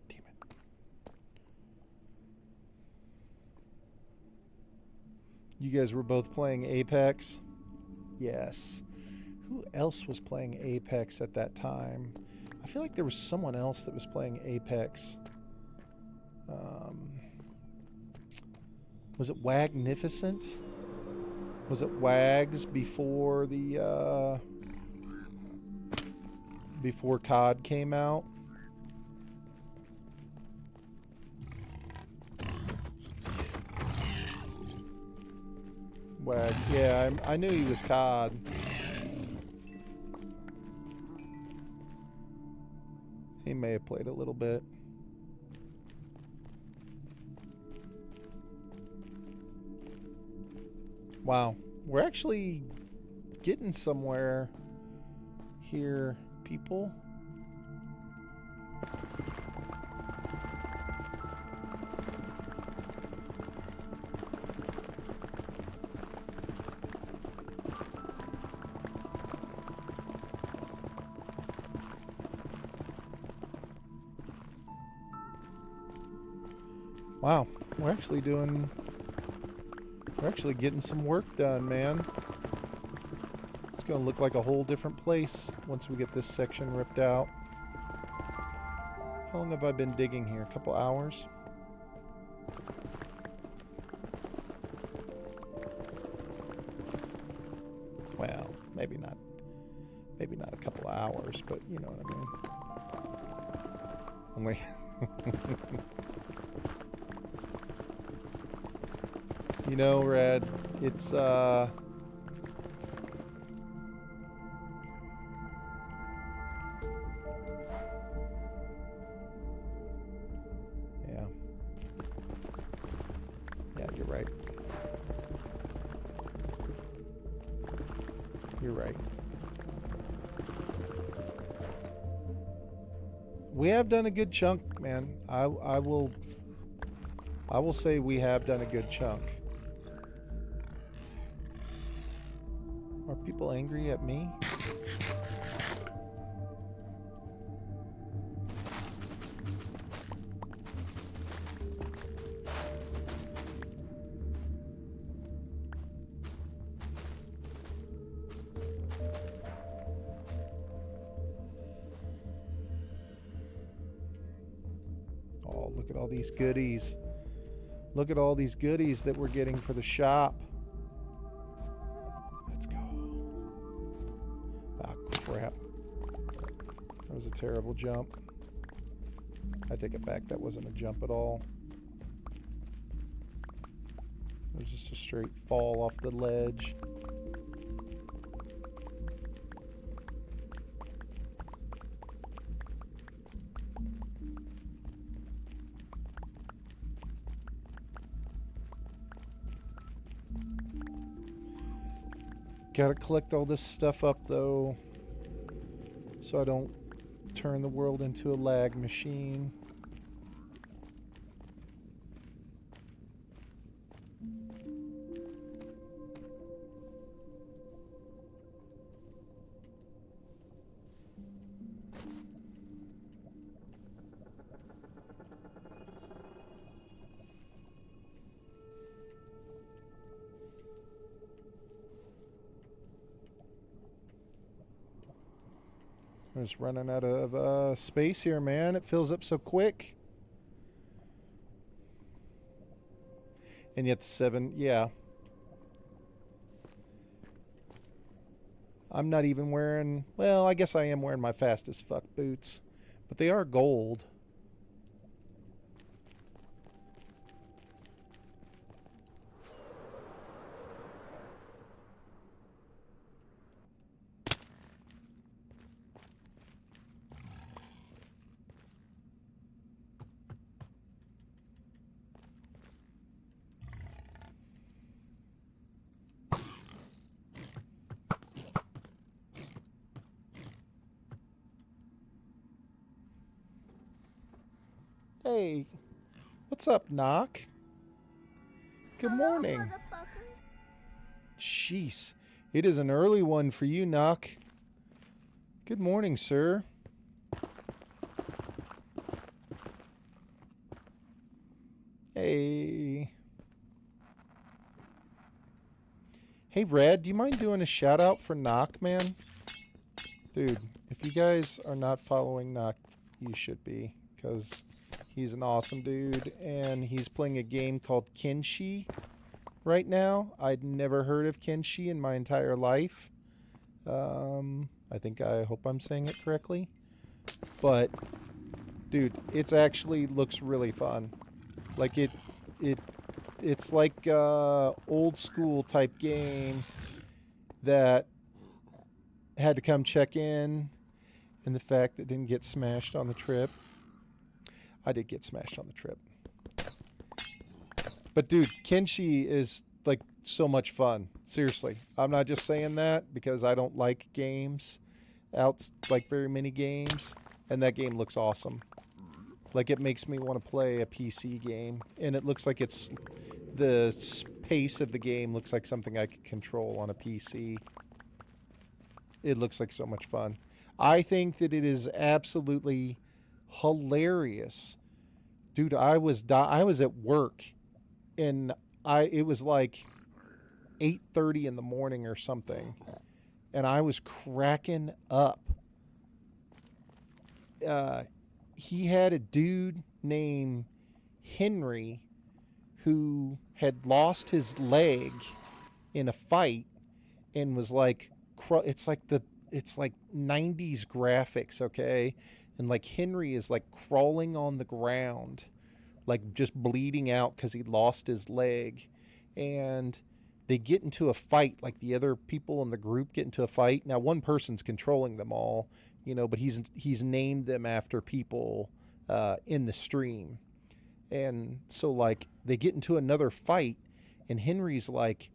Damn it. You guys were both playing Apex? Yes. Who else was playing Apex at that time? I feel like there was someone else that was playing Apex. Was it Wagnificent? Was it Wags before the before COD came out? Wag, yeah, I knew he was COD. He may have played a little bit. Wow, we're actually getting somewhere here, people. Wow, we're actually getting some work done, man. It's gonna look like a whole different place once we get this section ripped out. How long have I been digging here? A couple hours? Well, maybe not a couple hours, but you know what I mean. Only you know, Red, it's yeah. Yeah, you're right. You're right. We have done a good chunk, man. I will say we have done a good chunk. Are people angry at me? Oh, look at all these goodies. Look at all these goodies that we're getting for the shop. Let's go. Ah, crap. That was a terrible jump. I take it back. That wasn't a jump at all. It was just a straight fall off the ledge. Gotta collect all this stuff up, though, so I don't turn the world into a lag machine. I'm just running out of space here, man. It fills up so quick. And yet the 7, yeah. I'm not even wearing, well, I guess I am wearing my fast as fuck boots. But they are gold. Hey, what's up, Knock? Good morning. Motherfucker. Jeez, it is an early one for you, Knock. Good morning, sir. Hey. Hey, Red, do you mind doing a shout out for Knock, man? Dude, if you guys are not following Knock, you should be, because he's an awesome dude, and he's playing a game called Kenshi right now. I'd never heard of Kenshi in my entire life. I hope I'm saying it correctly. But, dude, it's actually looks really fun. Like, it's like a old school type game that had to come check in, and the fact that it didn't get smashed on the trip. I did get smashed on the trip. But dude, Kenshi is like so much fun. Seriously. I'm not just saying that because I don't like games like very many games, and that game looks awesome. Like, it makes me want to play a PC game, and it looks like the pace of the game looks like something I could control on a PC. It looks like so much fun. I think that it is absolutely hilarious. Dude, I was at work, and it was like 8:30 in the morning or something, and I was cracking up. He had a dude named Henry who had lost his leg in a fight and was like, it's like 90s graphics, okay? And like Henry is like crawling on the ground, like just bleeding out because he lost his leg. And they get into a fight, like the other people in the group get into a fight. Now, one person's controlling them all, but he's named them after people in the stream. And so, like, they get into another fight, and Henry's like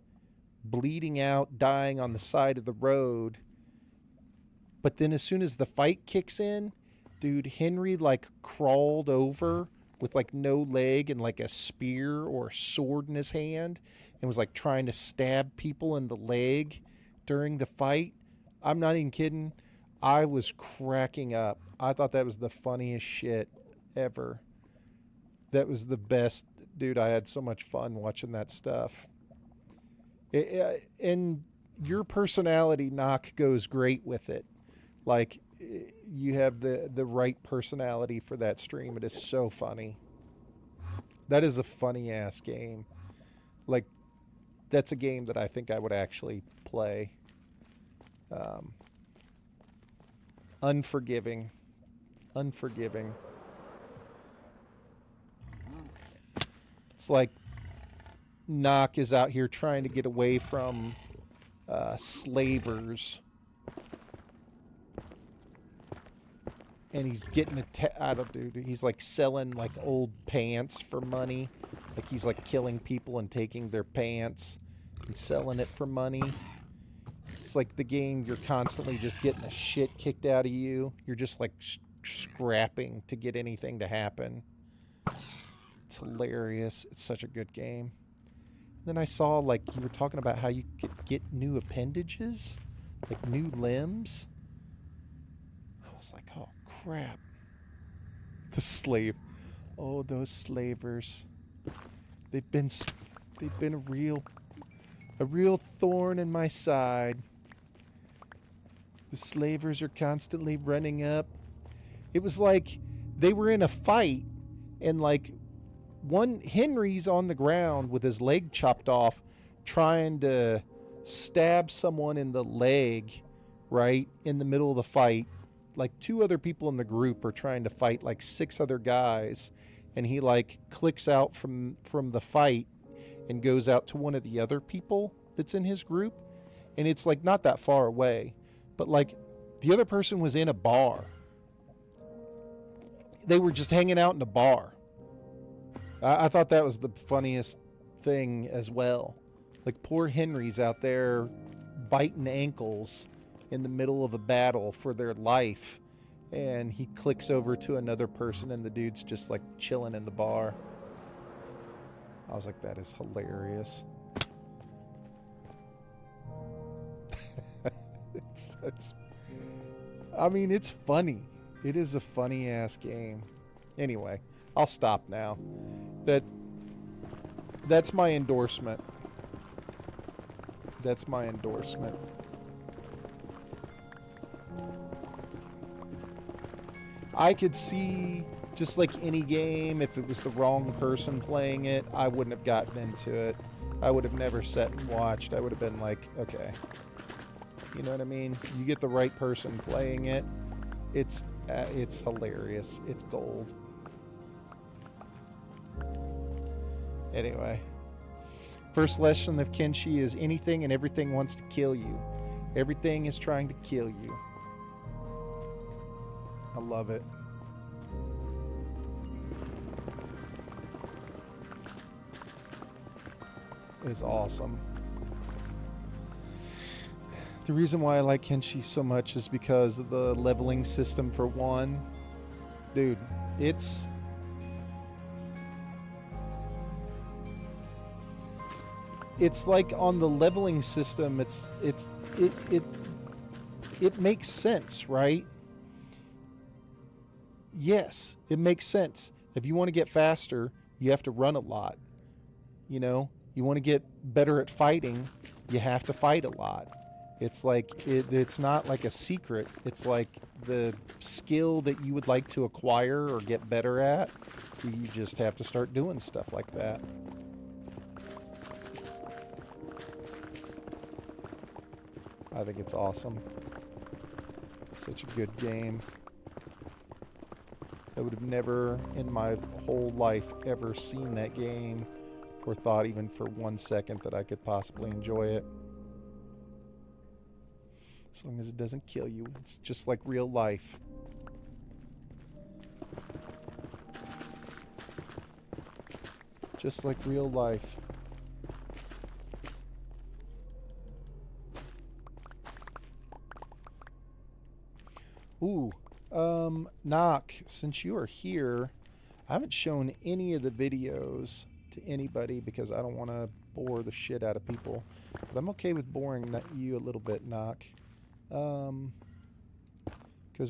bleeding out, dying on the side of the road. But then as soon as the fight kicks in, dude, Henry like crawled over with like no leg and like a spear or a sword in his hand and was like trying to stab people in the leg during the fight. I'm not even kidding. I was cracking up. I thought that was the funniest shit ever. That was the best. Dude, I had so much fun watching that stuff. And your personality, Knock, goes great with it. Like, you have the right personality for that stream. It is so funny. That is a funny ass game. Like, that's a game that I think I would actually play. Unforgiving. It's like Knock is out here trying to get away from slavers. And he's getting he's like selling like old pants for money. Like, he's like killing people and taking their pants and selling it for money. It's like the game, you're constantly just getting the shit kicked out of you. You're just like scrapping to get anything to happen. It's hilarious. It's such a good game. Then I saw, like, you were talking about how you could get new appendages, like new limbs. I was like, oh crap. The slave. Oh, those slavers. They've been a real thorn in my side. The slavers are constantly running up. It was like they were in a fight, and like Henry's on the ground with his leg chopped off, trying to stab someone in the leg, right in the middle of the fight. Like, 2 other people in the group are trying to fight like 6 other guys, and he like clicks out from the fight and goes out to one of the other people that's in his group, and it's like not that far away, but like the other person was in a bar. They were just hanging out in a bar. I thought that was the funniest thing as well. Like, poor Henry's out there biting ankles in the middle of a battle for their life, and he clicks over to another person, and the dude's just like chilling in the bar. I was like, that is hilarious. It's funny. It is a funny ass game. Anyway, I'll stop now. That's my endorsement. That's my endorsement. I could see, just like any game, if it was the wrong person playing it, I wouldn't have gotten into it. I would have never sat and watched. I would have been like, okay. You know what I mean? You get the right person playing it, it's hilarious. It's gold. Anyway. First lesson of Kenshi is anything and everything wants to kill you. Everything is trying to kill you. I love it. It's awesome. The reason why I like Kenshi so much is because of the leveling system for one. Dude, it's like on the leveling system, it makes sense, right? Yes, it makes sense. If you want to get faster, you have to run a lot. You know, you want to get better at fighting, you have to fight a lot. It's like it's not like a secret. It's like the skill that you would like to acquire or get better at. You just have to start doing stuff like that. I think it's awesome. Such a good game. I would have never in my whole life ever seen that game or thought even for 1 second that I could possibly enjoy it. As long as it doesn't kill you. It's just like real life. Just like real life. Ooh, Knock, since you are here, I haven't shown any of the videos to anybody because I don't want to bore the shit out of people. But I'm okay with boring you a little bit, Knock. Because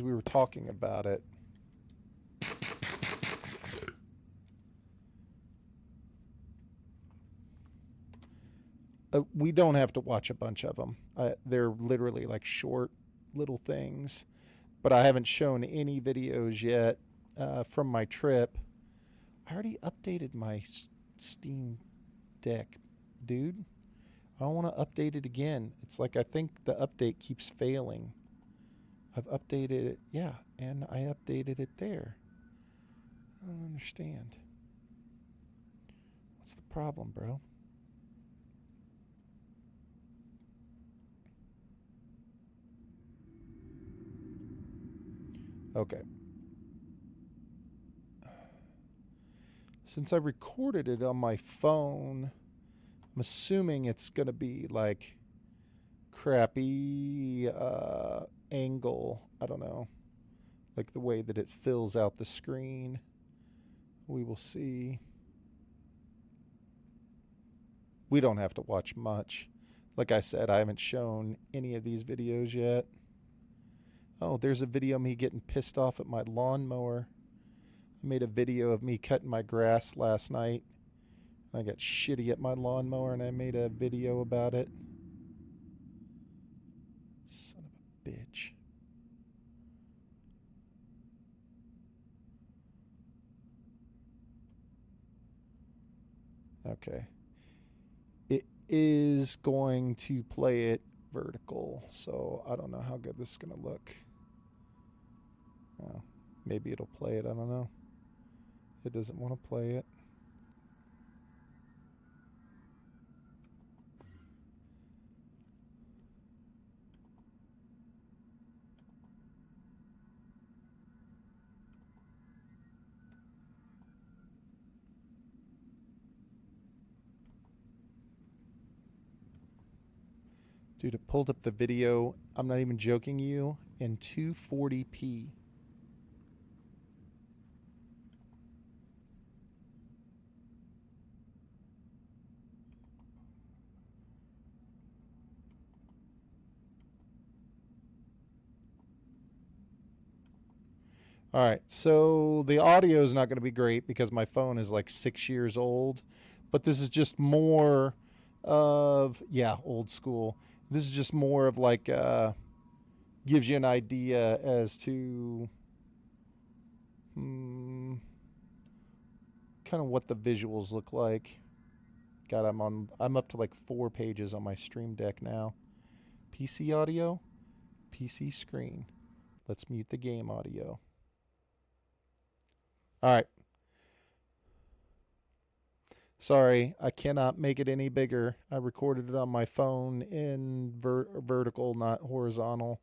we were talking about it. We don't have to watch a bunch of them. They're literally like short little things. But I haven't shown any videos yet from my trip. I already updated my Steam Deck, dude. I don't want to update it again. It's like I think the update keeps failing. I've updated it, yeah, and I updated it there. I don't understand. What's the problem, bro? Okay. Since I recorded it on my phone, I'm assuming it's going to be like crappy angle. I don't know. Like the way that it fills out the screen. We will see. We don't have to watch much. Like I said, I haven't shown any of these videos yet. Oh, there's a video of me getting pissed off at my lawnmower. I made a video of me cutting my grass last night. I got shitty at my lawnmower and I made a video about it. Son of a bitch. Okay. It is going to play it vertical, so I don't know how good this is going to look. Maybe it'll play it, I don't know. It doesn't want to play it. Dude, it pulled up the video, I'm not even joking you, in 240p. All right, so the audio is not going to be great because my phone is like 6 years old, but this is just more of, yeah, old school. This is just more of like, gives you an idea as to kind of what the visuals look like. God, I'm up to like 4 pages on my Stream Deck now. PC audio, PC screen. Let's mute the game audio. All right. Sorry, I cannot make it any bigger. I recorded it on my phone in vertical, not horizontal.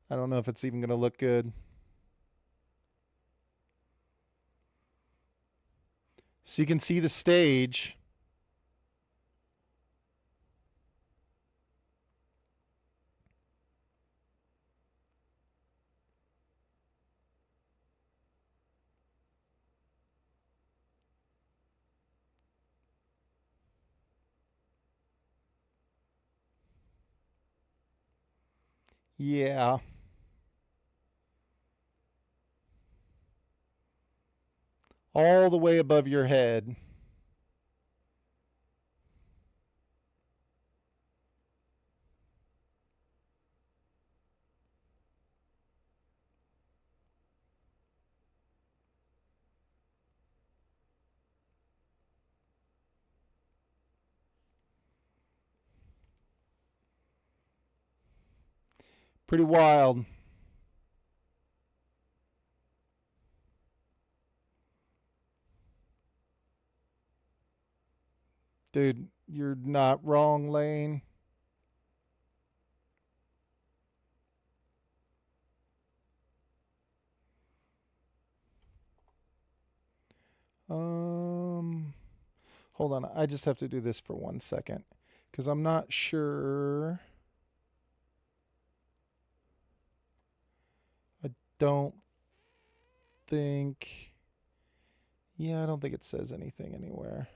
I don't know if it's even going to look good. So you can see the stage. Yeah. All the way above your head. Pretty wild. Dude, you're not wrong, Lane. Hold on. I just have to do this for 1 second because I'm not sure. I don't think. Yeah, I don't think it says anything anywhere.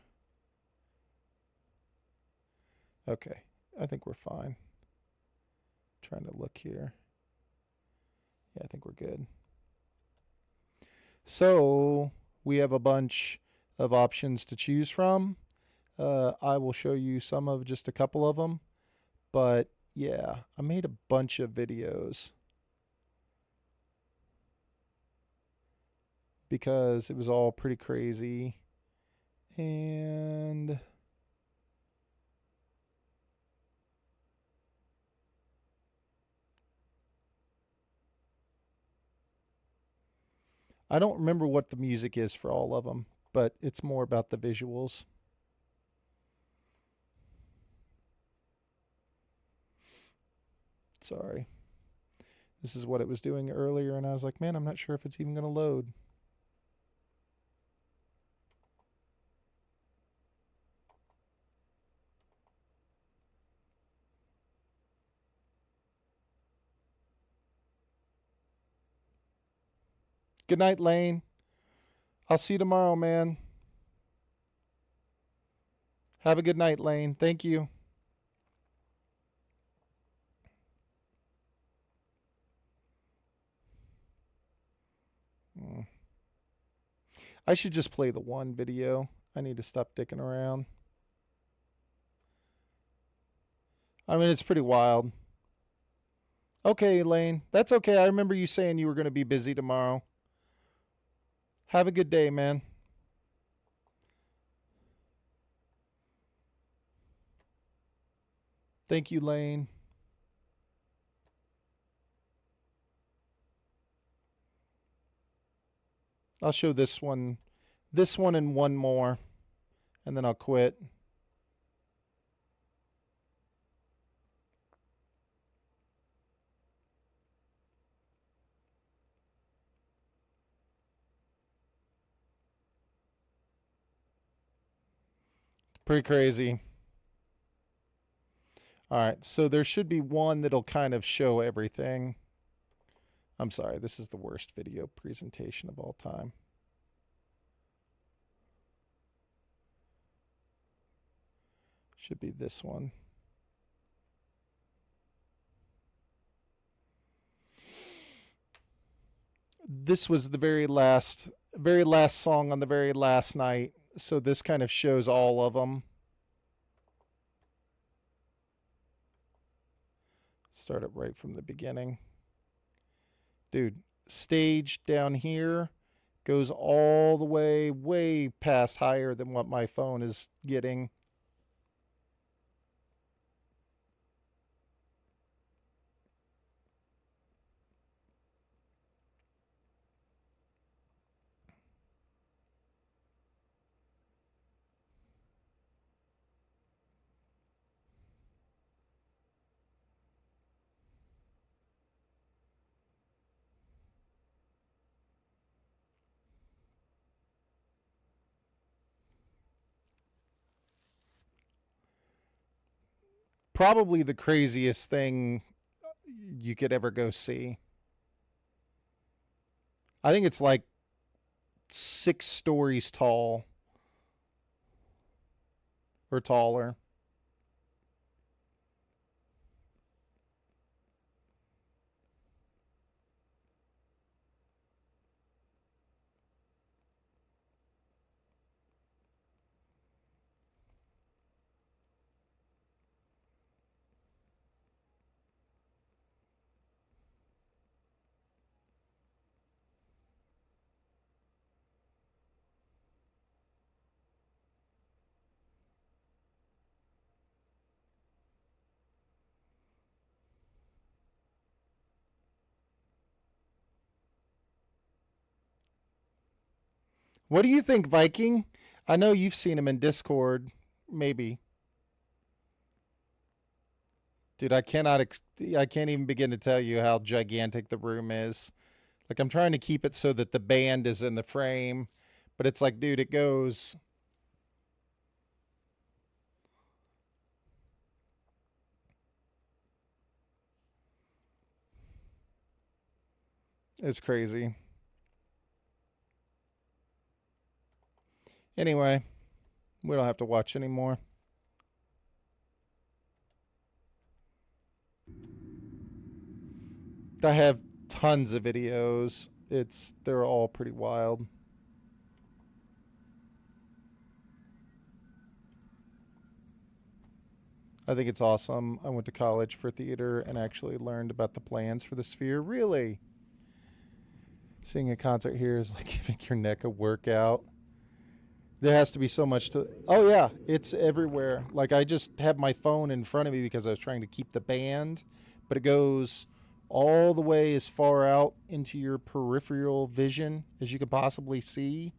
Okay. I think we're fine. Trying to look here. Yeah, I think we're good. So we have a bunch of options to choose from. I will show you some of just a couple of them. But yeah, I made a bunch of videos because it was all pretty crazy. And I don't remember what the music is for all of them, but it's more about the visuals. Sorry. This is what it was doing earlier, and I was like, man, I'm not sure if it's even going to load. Good night, Lane. I'll see you tomorrow, man. Have a good night, Lane. Thank you. I should just play the one video. I need to stop dicking around. I mean, it's pretty wild. Okay, Lane. That's okay. I remember you saying you were going to be busy tomorrow. Have a good day, man. Thank you, Lane. I'll show this one and one more, and then I'll quit. Pretty crazy. All right, so there should be one that'll kind of show everything. I'm sorry, this is the worst video presentation of all time. Should be this one. This was the very last song on the very last night. So this kind of shows all of them. Start it right from the beginning. Dude, stage down here goes all the way past higher than what my phone is getting. Probably the craziest thing you could ever go see. I think it's like 6 stories tall or taller. What do you think, Viking? I know you've seen him in Discord, maybe. Dude, I can't even begin to tell you how gigantic the room is. Like, I'm trying to keep it so that the band is in the frame, but it's like, dude, it goes. It's crazy. Anyway, we don't have to watch anymore. I have tons of videos. They're all pretty wild. I think it's awesome. I went to college for theater and actually learned about the plans for the sphere. Really? Seeing a concert here is like giving your neck a workout. There has to be so much to... Oh, yeah. It's everywhere. Like, I just have my phone in front of me because I was trying to keep the band. But it goes all the way as far out into your peripheral vision as you could possibly see.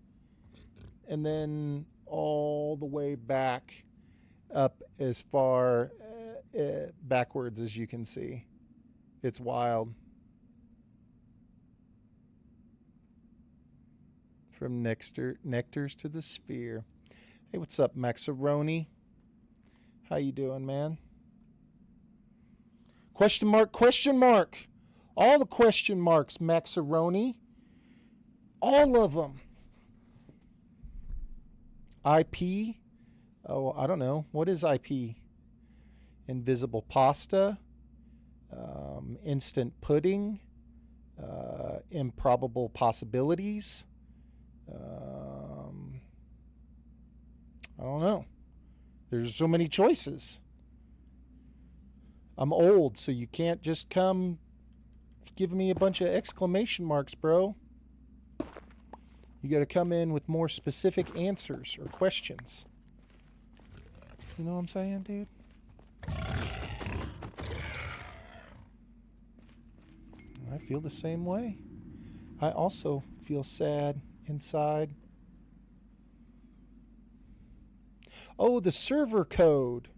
And then all the way back up as far backwards as you can see. It's wild. From nectars to the sphere. Hey, what's up, Maxaroni? How you doing, man? Question mark, question mark. All the question marks, Maxaroni. All of them. IP? Oh, I don't know. What is IP? Invisible pasta. Instant pudding. Improbable possibilities. I don't know. There's so many choices. I'm old, so you can't just come give me a bunch of exclamation marks, bro. You got to come in with more specific answers or questions. You know what I'm saying, dude? I feel the same way. I also feel sad inside. Oh, the server code.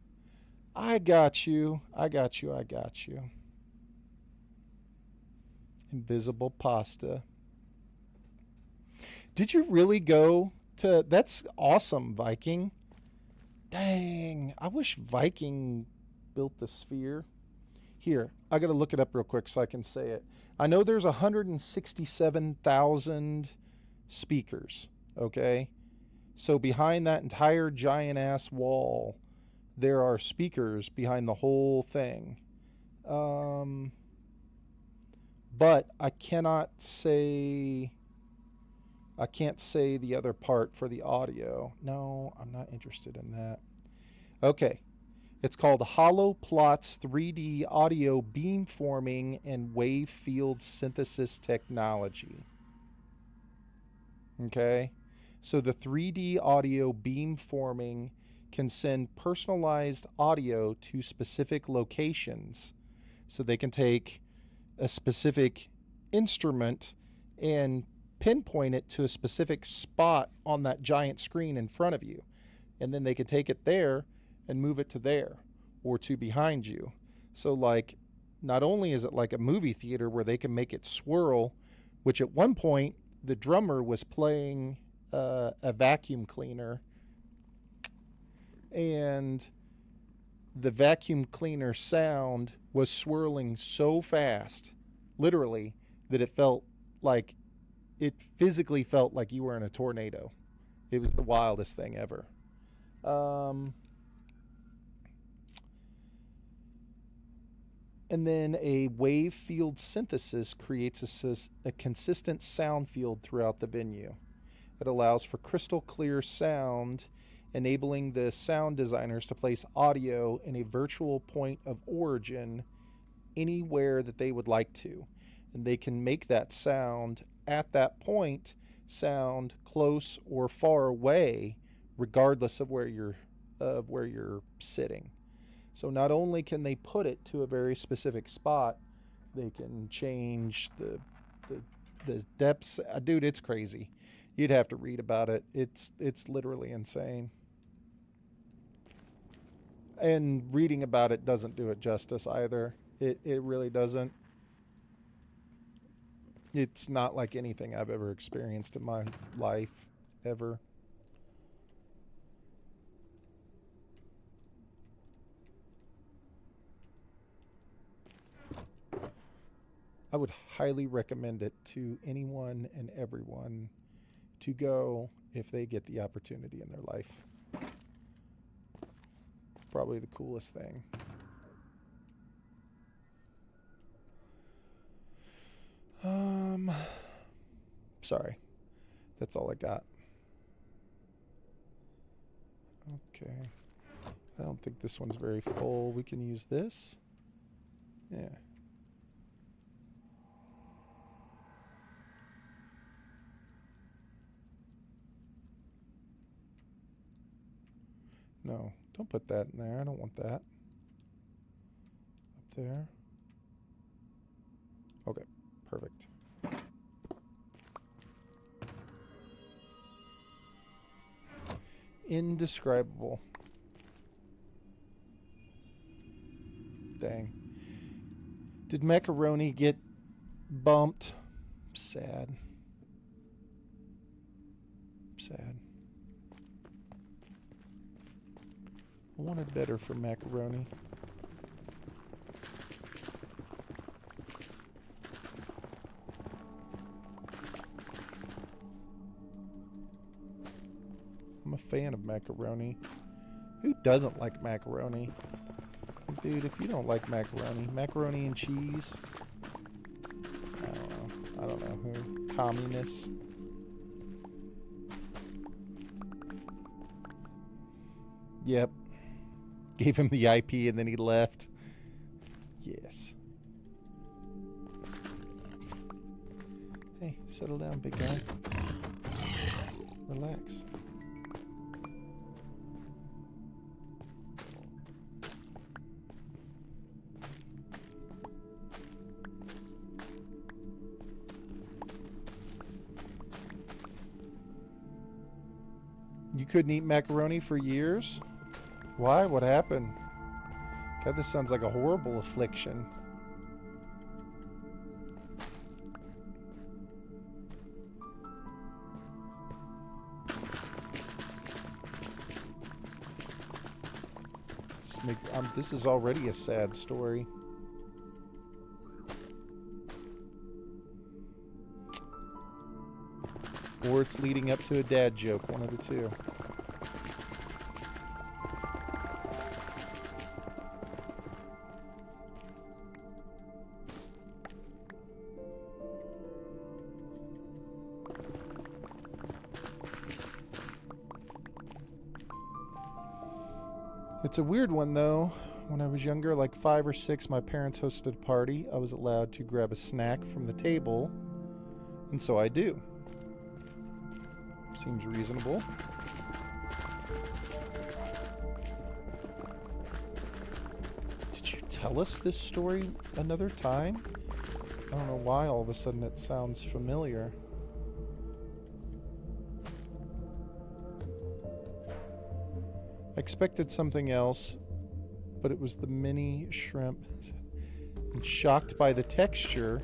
I got you. I got you. I got you. Invisible pasta. Did you really go to... That's awesome, Viking. Dang. I wish Viking built the sphere. Here, I got to look it up real quick so I can say it. I know there's 167,000 speakers, okay? So behind that entire giant-ass wall, there are speakers behind the whole thing. But I cannot say... I can't say the other part for the audio. No, I'm not interested in that. Okay. It's called HoloPlot's 3D Audio Beamforming and Wave Field Synthesis Technology. Okay. So the 3D audio beamforming can send personalized audio to specific locations. So they can take a specific instrument and pinpoint it to a specific spot on that giant screen in front of you. And then they can take it there and move it to there or to behind you. So like, not only is it like a movie theater where they can make it swirl, which at one point the drummer was playing a vacuum cleaner, and the vacuum cleaner sound was swirling so fast, literally, that it physically felt like you were in a tornado. It was the wildest thing ever. And then a wave field synthesis creates a consistent sound field throughout the venue. It allows for crystal clear sound, enabling the sound designers to place audio in a virtual point of origin anywhere that they would like to. And they can make that sound at that point sound close or far away, regardless of where you're sitting. So not only can they put it to a very specific spot, they can change the depths. Dude, it's crazy. You'd have to read about it. It's literally insane. And reading about it doesn't do it justice either. It really doesn't. It's not like anything I've ever experienced in my life, ever. I would highly recommend it to anyone and everyone to go if they get the opportunity in their life. Probably the coolest thing. Sorry. That's all I got. Okay. I don't think this one's very full. We can use this. Yeah. No, don't put that in there. I don't want that. Up there. Okay, perfect. Indescribable. Dang. Did Macaroni get bumped? Sad. Sad. I wanted better for Macaroni. I'm a fan of macaroni. Who doesn't like macaroni? Dude, if you don't like macaroni and cheese, I don't know who. Communists. Yep. Gave him the IP and then he left. Yes. Hey, settle down, big guy. Relax. You couldn't eat macaroni for years? Why? What happened? God, this sounds like a horrible affliction. This is already a sad story. Or it's leading up to a dad joke, one of the two. It's a weird one, though. When I was younger, like 5 or 6, my parents hosted a party. I was allowed to grab a snack from the table, and so I do. Seems reasonable. Did you tell us this story another time? I don't know why all of a sudden it sounds familiar. I expected something else, but it was the mini shrimp. I'm shocked by the texture.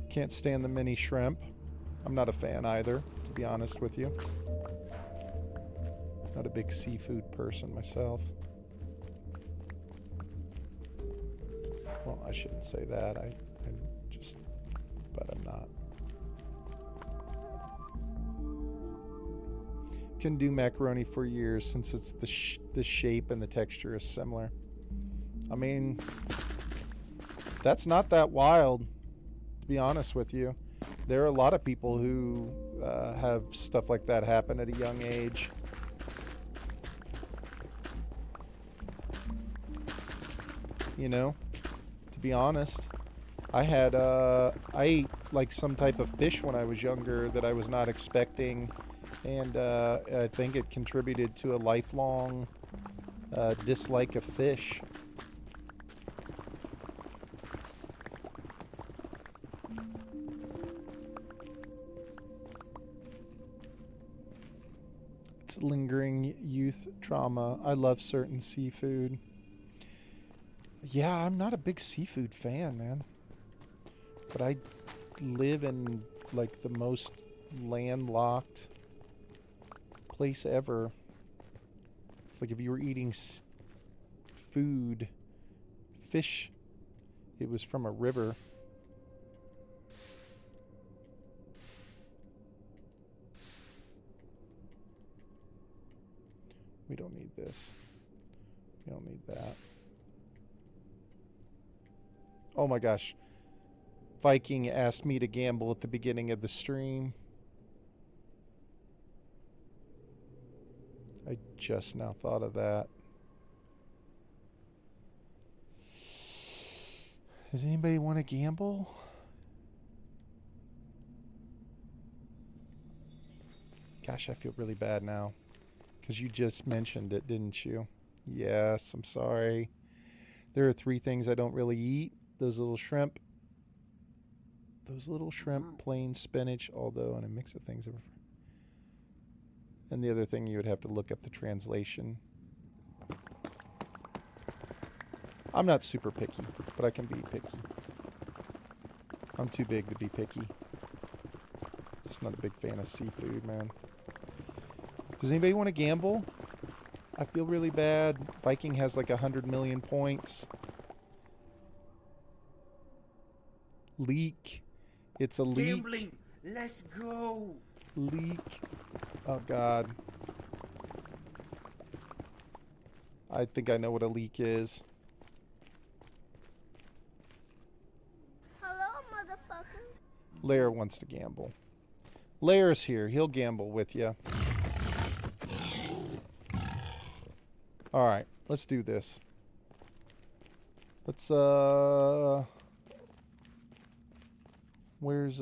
Can't stand the mini shrimp. I'm not a fan either, to be honest with you. Not a big seafood person myself. Well, I shouldn't say that. I'm just, but I'm not. Can do macaroni for years since it's the shape and the texture is similar. I mean, that's not that wild, to be honest with you. There are a lot of people who have stuff like that happen at a young age. You know, to be honest, I ate like some type of fish when I was younger that I was not expecting, and I think it contributed to a lifelong dislike of fish. It's lingering youth trauma. I love certain seafood. Yeah, I'm not a big seafood fan, man. But I live in, like, the most landlocked place ever. It's like if you were eating fish, it was from a river. We don't need this. We don't need that. Oh my gosh. Viking asked me to gamble at the beginning of the stream. I just now thought of that. Does anybody want to gamble? Gosh, I feel really bad now. Because you just mentioned it, didn't you? Yes, I'm sorry. There are 3 things I don't really eat. Those little shrimp, plain spinach, although in a mix of things. And the other thing, you would have to look up the translation. I'm not super picky, but I can be picky. I'm too big to be picky. Just not a big fan of seafood, man. Does anybody want to gamble? I feel really bad. Viking has like 100 million points. Leak. It's a leak. Gambling. Let's go. Leak. Oh, God. I think I know what a leak is. Hello, motherfucker. Lair wants to gamble. Lair's here. He'll gamble with you. Alright, let's do this. Let's, where's,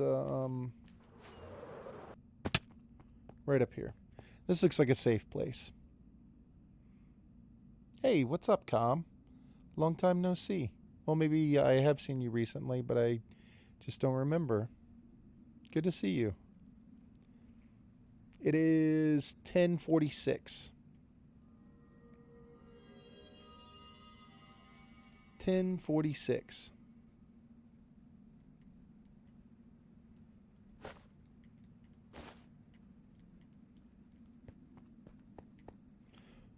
right up here. This looks like a safe place. Hey, what's up, Com? Long time no see. Well, maybe I have seen you recently, but I just don't remember. Good to see you. It is 10:46. 10:46.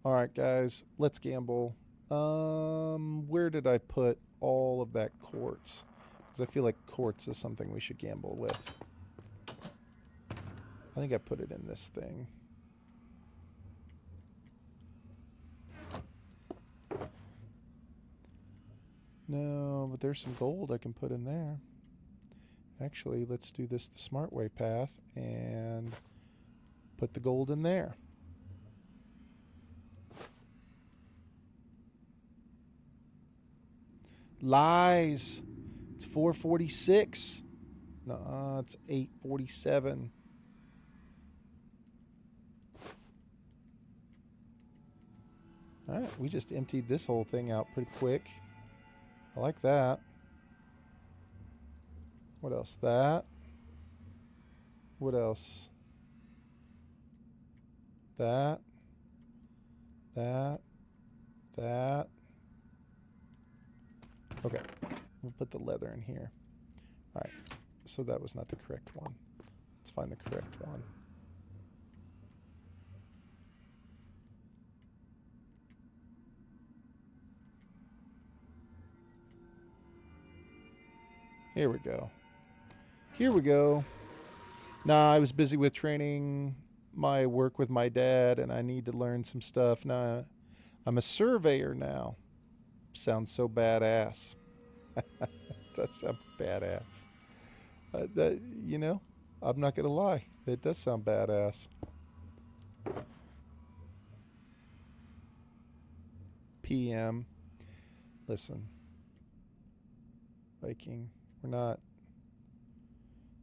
All right, guys, let's gamble. Where did I put all of that quartz? Because I feel like quartz is something we should gamble with. I think I put it in this thing. No, but there's some gold I can put in there. Actually, let's do this the smart way path and put the gold in there. Lies. It's 446. No, it's 847. All right, we just emptied this whole thing out pretty quick. I like that. What else? That. What else? That. That. That. Okay. We'll put the leather in here. All right. So that was not the correct one. Let's find the correct one. Here we go. Here we go. Nah, I was busy with training my work with my dad, and I need to learn some stuff. Nah, I'm a surveyor now. Sounds so badass. That sounds badass. That, you know, I'm not going to lie. It does sound badass. PM. Listen. Viking. We're not.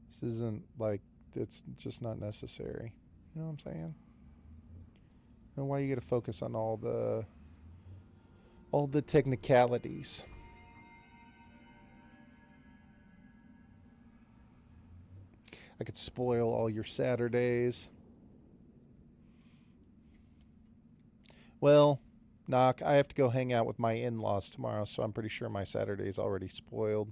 This isn't like, it's just not necessary. You know what I'm saying? I don't know why you got to focus on all the technicalities. I could spoil all your Saturdays. Well, knock. I have to go hang out with my in-laws tomorrow, so I'm pretty sure my Saturday's already spoiled.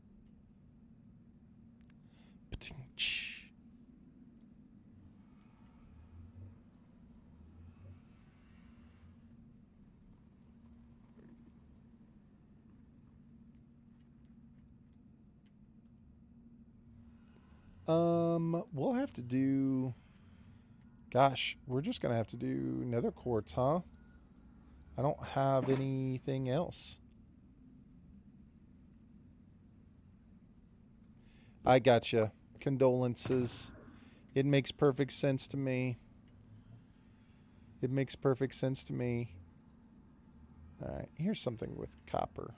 We'll have to do... Gosh, we're just going to have to do nether quartz, huh? I don't have anything else. I gotcha. Condolences. It makes perfect sense to me. It makes perfect sense to me. Alright, here's something with copper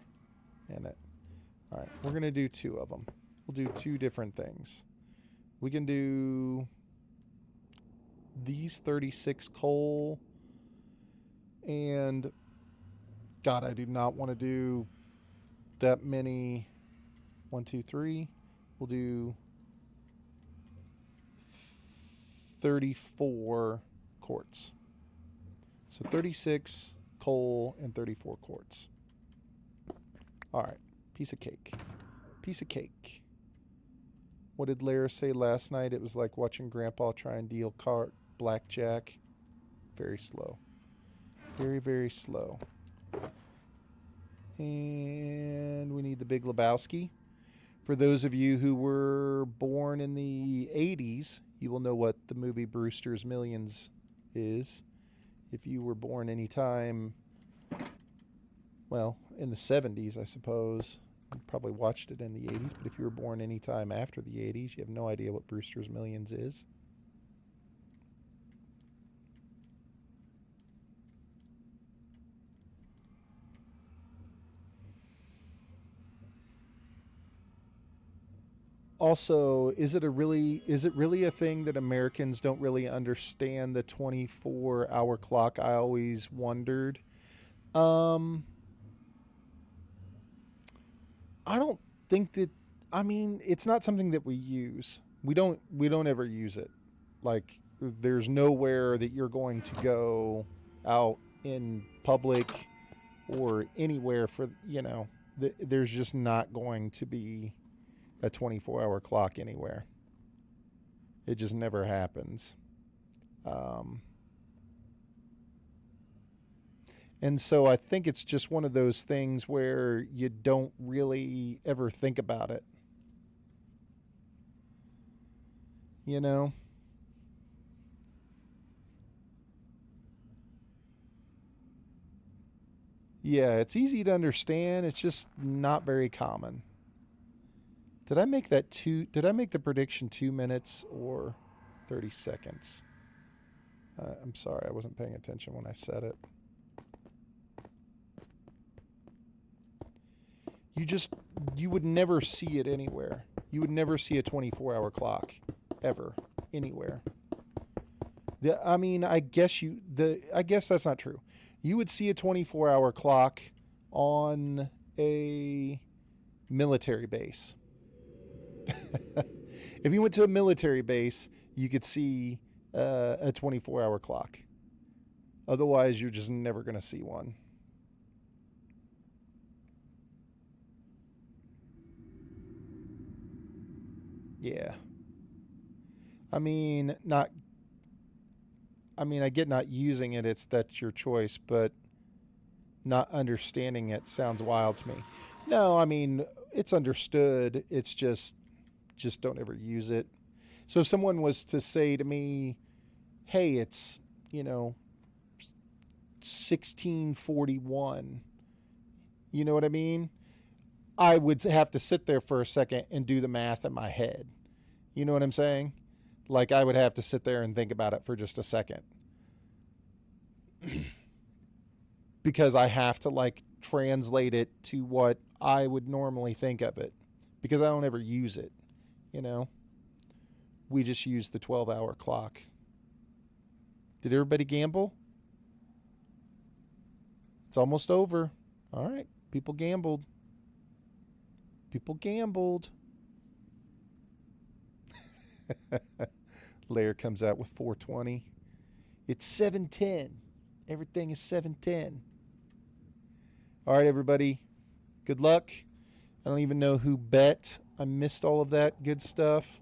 in it. Alright, we're going to do 2 of them. We'll do 2 different things. We can do these 36 coal, and God, I do not want to do that many. 1, 2, 3. We'll do 34 quartz. So 36 coal and 34 quartz. All right, piece of cake. Piece of cake. What did Lara say last night? It was like watching Grandpa try and deal blackjack. Very slow. Very, very slow. And we need the Big Lebowski. For those of you who were born in the 80s, you will know what the movie Brewster's Millions is. If you were born anytime, well, in the 70s, I suppose. You probably watched it in the 80s, but if you were born anytime after the 80s, you have no idea what Brewster's Millions is. Also, is it really a thing that Americans don't really understand the 24-hour clock? I always wondered. I don't think that, I mean, it's not something that we use. We don't ever use it. Like, there's nowhere that you're going to go out in public or anywhere for, you know, there's just not going to be a 24-hour clock anywhere. It just never happens. And so I think it's just one of those things where you don't really ever think about it. You know? Yeah, it's easy to understand. It's just not very common. Did I make that did I make the prediction 2 minutes or 30 seconds? I'm sorry, I wasn't paying attention when I said it. You would never see it anywhere. You would never see a 24-hour clock ever anywhere. I guess that's not true. You would see a 24-hour clock on a military base. If you went to a military base, you could see a 24-hour clock. Otherwise, you're just never going to see one. Yeah. I get not using it, that's your choice, but not understanding it sounds wild to me. No, it's understood. It's just don't ever use it. So if someone was to say to me, hey, it's, 1641, you know what I mean? I would have to sit there for a second and do the math in my head. You know what I'm saying? Like, I would have to sit there and think about it for just a second. Because I have to, translate it to what I would normally think of it. Because I don't ever use it, We just use the 12-hour clock. Did everybody gamble? It's almost over. All right. People gambled. Lair comes out with 420. It's 710. Everything is 710. All right, everybody. Good luck. I don't even know who bet. I missed all of that good stuff.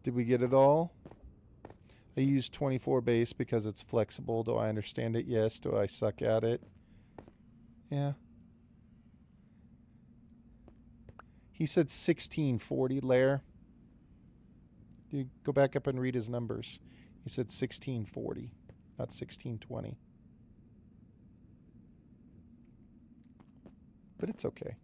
Did we get it all? I use 24 base because it's flexible. Do I understand it? Yes. Do I suck at it? Yeah. He said 1640, Lair. You go back up and read his numbers. He said 1640, not 1620. But it's okay.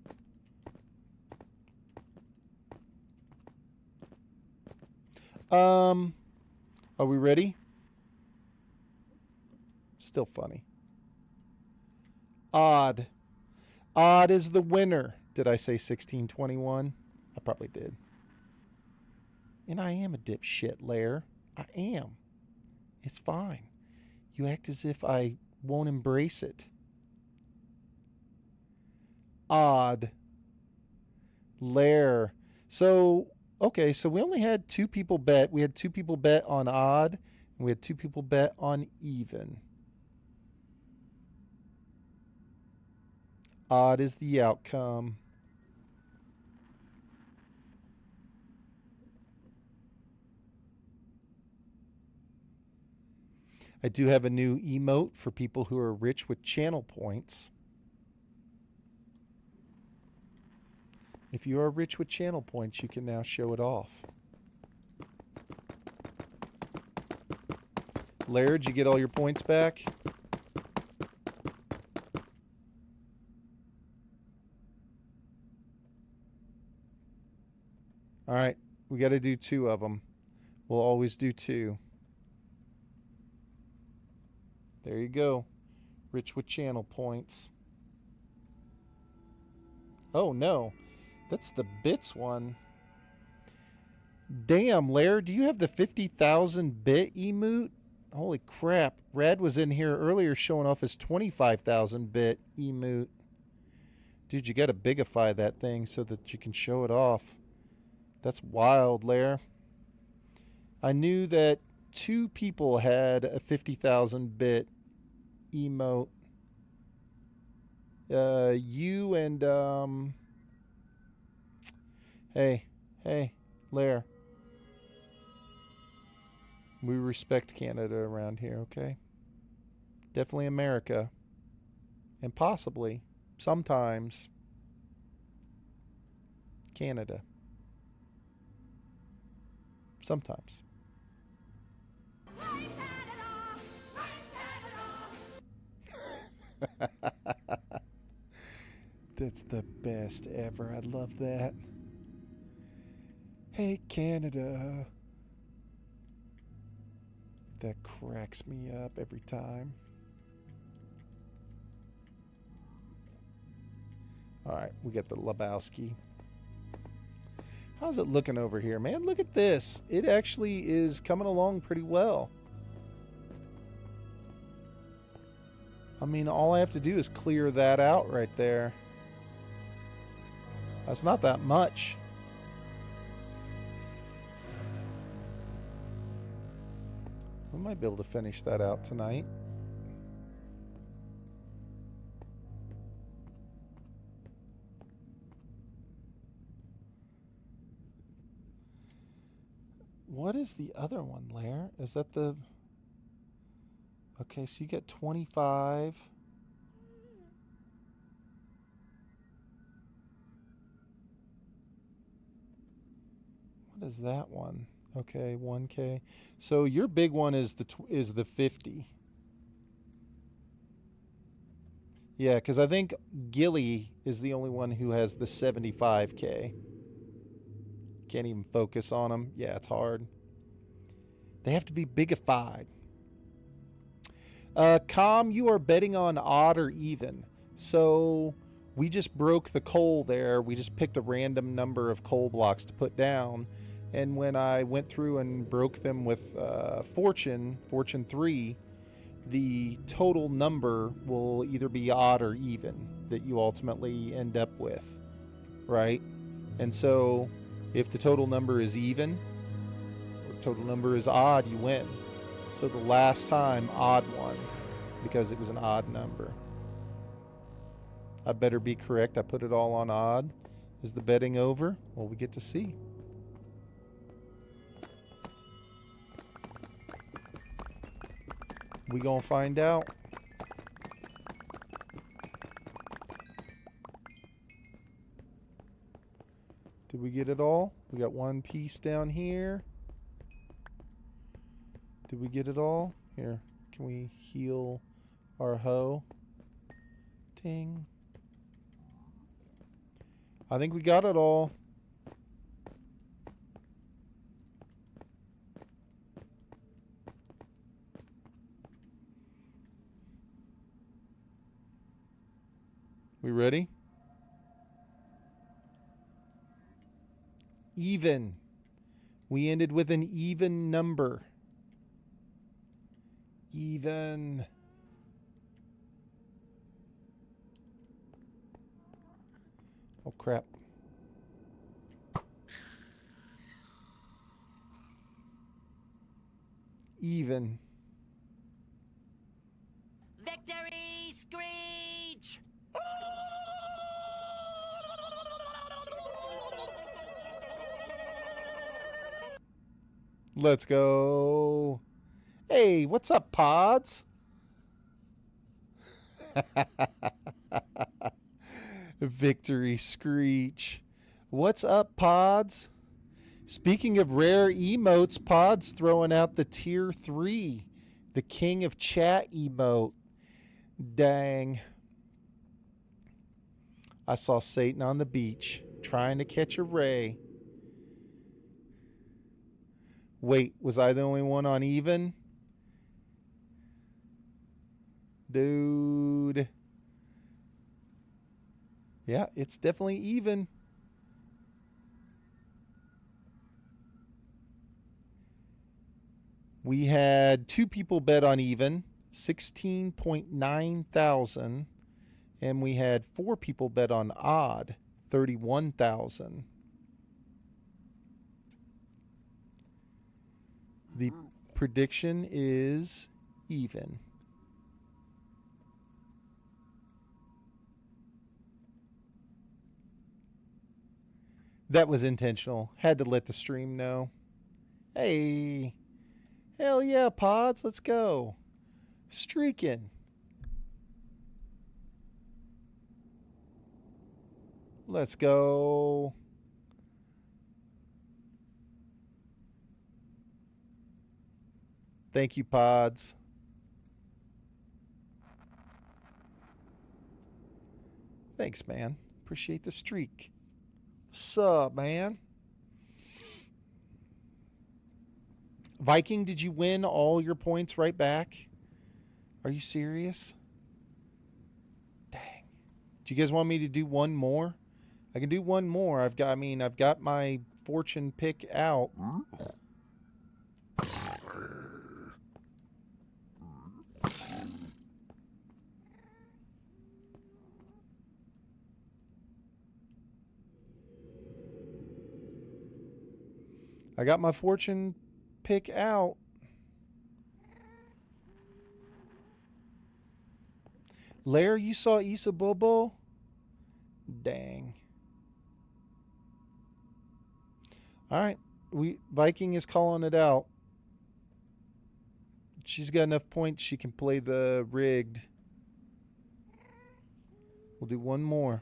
Are we ready? Still funny. Odd. Odd is the winner. Did I say 1621? I probably did. And I am a dipshit, Lair. I am. It's fine. You act as if I won't embrace it. Odd. Lair. So, okay, so we only had 2 people bet. We had 2 people bet on odd, and we had 2 people bet on even. Odd is the outcome. I do have a new emote for people who are rich with channel points. If you are rich with channel points, you can now show it off. Laird, did you get all your points back? All right, we got to do 2 of them. We'll always do 2. There you go. Rich with channel points. Oh, no. That's the bits one. Damn, Lair, do you have the 50,000 bit emote? Holy crap. Rad was in here earlier showing off his 25,000 bit emote. Dude, you got to bigify that thing so that you can show it off. That's wild, Lair. I knew that 2 people had a 50,000 bit emote. You and Hey, Lair. We respect Canada around here, okay? Definitely America. And possibly, sometimes, Canada. Sometimes. That's the best ever. I love that. Hey, Canada. That cracks me up every time. Alright, we got the Lebowski. How's it looking over here, man? Look at this. It actually is coming along pretty well. I mean, all I have to do is clear that out right there. That's not that much. We might be able to finish that out tonight. What is the other one, Lair? Is that the... Okay, so you get 25. What is that one? Okay, 1K. So your big one is the 50. Yeah, because I think Gilly is the only one who has the 75K. Can't even focus on them. Yeah, it's hard. They have to be bigified. Com, you are betting on odd or even. So we just broke the coal there. We just picked a random number of coal blocks to put down. And when I went through and broke them with Fortune 3, the total number will either be odd or even that you ultimately end up with, right? And so if the total number is even or total number is odd, you win. So the last time, odd won because it was an odd number. I better be correct. I put it all on odd. Is the betting over? Well, we get to see. We gonna find out. Did we get it all? We got one piece down here. Did we get it all? Here, can we heal our hoe? Ting. I think we got it all. We ready? Even. We ended with an even number. Even. Oh, crap. Even. Victory screech! Let's go. Hey, what's up, Pods? Victory screech. What's up, Pods? Speaking of rare emotes, Pods throwing out the tier 3, the king of chat emote. Dang. I saw Satan on the beach trying to catch a ray. Wait, was I the only one on even? Dude. Yeah, it's definitely even. We had 2 people bet on even, 16.9 thousand. And we had 4 people bet on odd, 31,000. The prediction is even. That was intentional. Had to let the stream know. Hey. Hell yeah, Pods. Let's go. Streaking. Let's go. Thank you, Pods. Thanks, man. Appreciate the streak. Sup, man? Viking, did you win all your points right back? Are you serious? Dang. Do you guys want me to do one more? I can do one more. I've got my fortune pick out. I got my fortune pick out. Lair, you saw Issa Bobo? Dang. All right. Viking is calling it out. She's got enough points she can play the rigged. We'll do one more.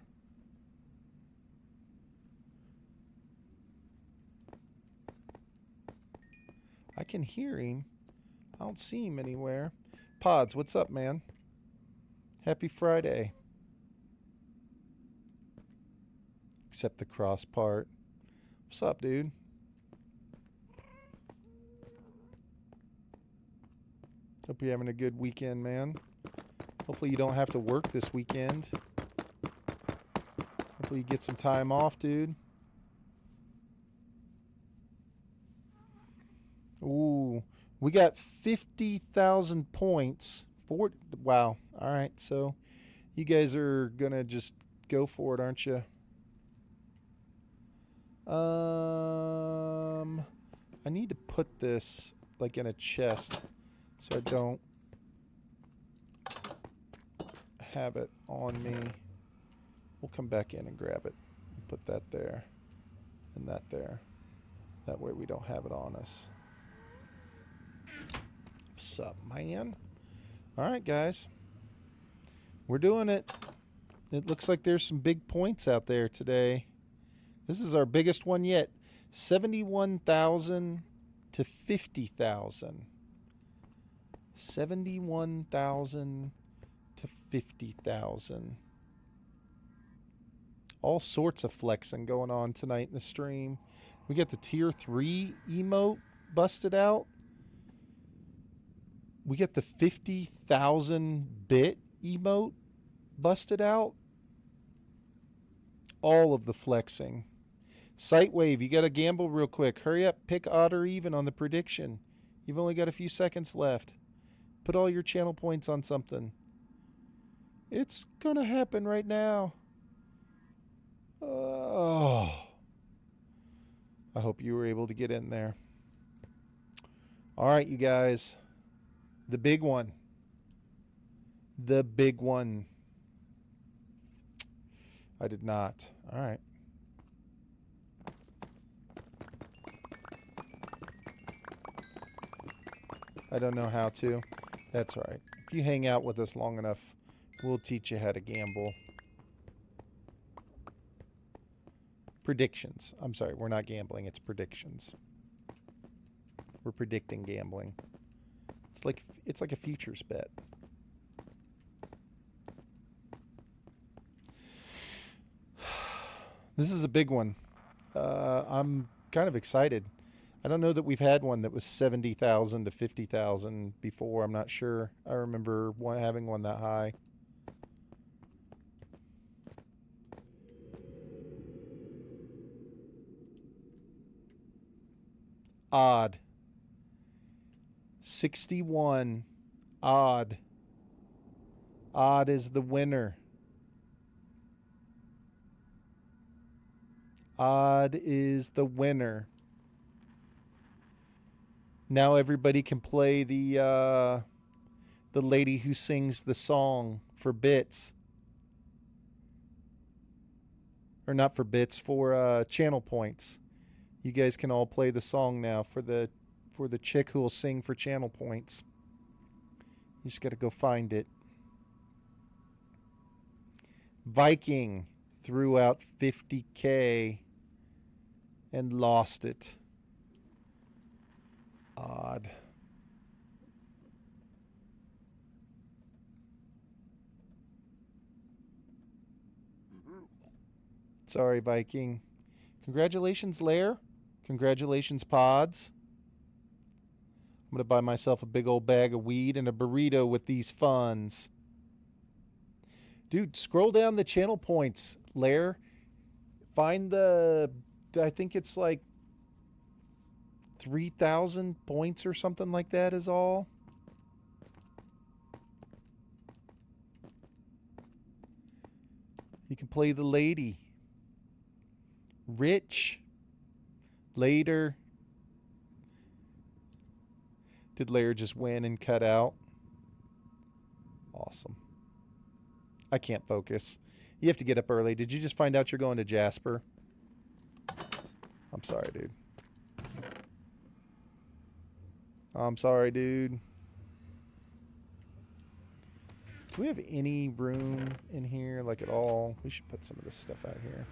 I can hear him. I don't see him anywhere. Pods, what's up, man? Happy Friday. Except the cross part. What's up, dude? Hope you're having a good weekend, man. Hopefully you don't have to work this weekend. Hopefully you get some time off, dude. Ooh, we got 50,000 points. Wow. All right, so you guys are going to just go for it, aren't you? I need to put this like in a chest so I don't have it on me. We'll come back in and grab it. Put that there and that there. That way we don't have it on us. What's up, man? All right, guys. We're doing it. It looks like there's some big points out there today. This is our biggest one yet. 71,000 to 50,000. 71,000 to 50,000. All sorts of flexing going on tonight in the stream. We got the tier 3 emote busted out. We got the 50,000 bit emote busted out. All of the flexing. Sightwave, you got to gamble real quick. Hurry up, pick odd or even on the prediction. You've only got a few seconds left. Put all your channel points on something. It's going to happen right now. Oh. I hope you were able to get in there. All right, you guys. The big one. The big one. I did not. All right. I don't know how to. That's all right. If you hang out with us long enough, we'll teach you how to gamble. Predictions. I'm sorry, we're not gambling. It's predictions. We're predicting gambling. It's like a futures bet. This is a big one. I'm kind of excited. I don't know that we've had one that was 70,000 to 50,000 before. I'm not sure. I remember having one that high. Odd. 61. Odd. Odd is the winner. Odd is the winner. Now everybody can play the lady who sings the song for bits. Or not for bits, for channel points. You guys can all play the song now for the chick who will sing for channel points. You just got to go find it. Viking threw out 50K and lost it. Odd. Sorry, Viking. Congratulations, Lair. Congratulations, Pods. I'm going to buy myself a big old bag of weed and a burrito with these funds. Dude, scroll down the channel points, Lair. Find I think it's like 3,000 points or something like that is all. You can play the lady. Rich. Later. Did Lair just win and cut out? Awesome. I can't focus. You have to get up early. Did you just find out you're going to Jasper? I'm sorry, dude. I'm sorry, dude. Do we have any room in here, like at all? We should put some of this stuff out here.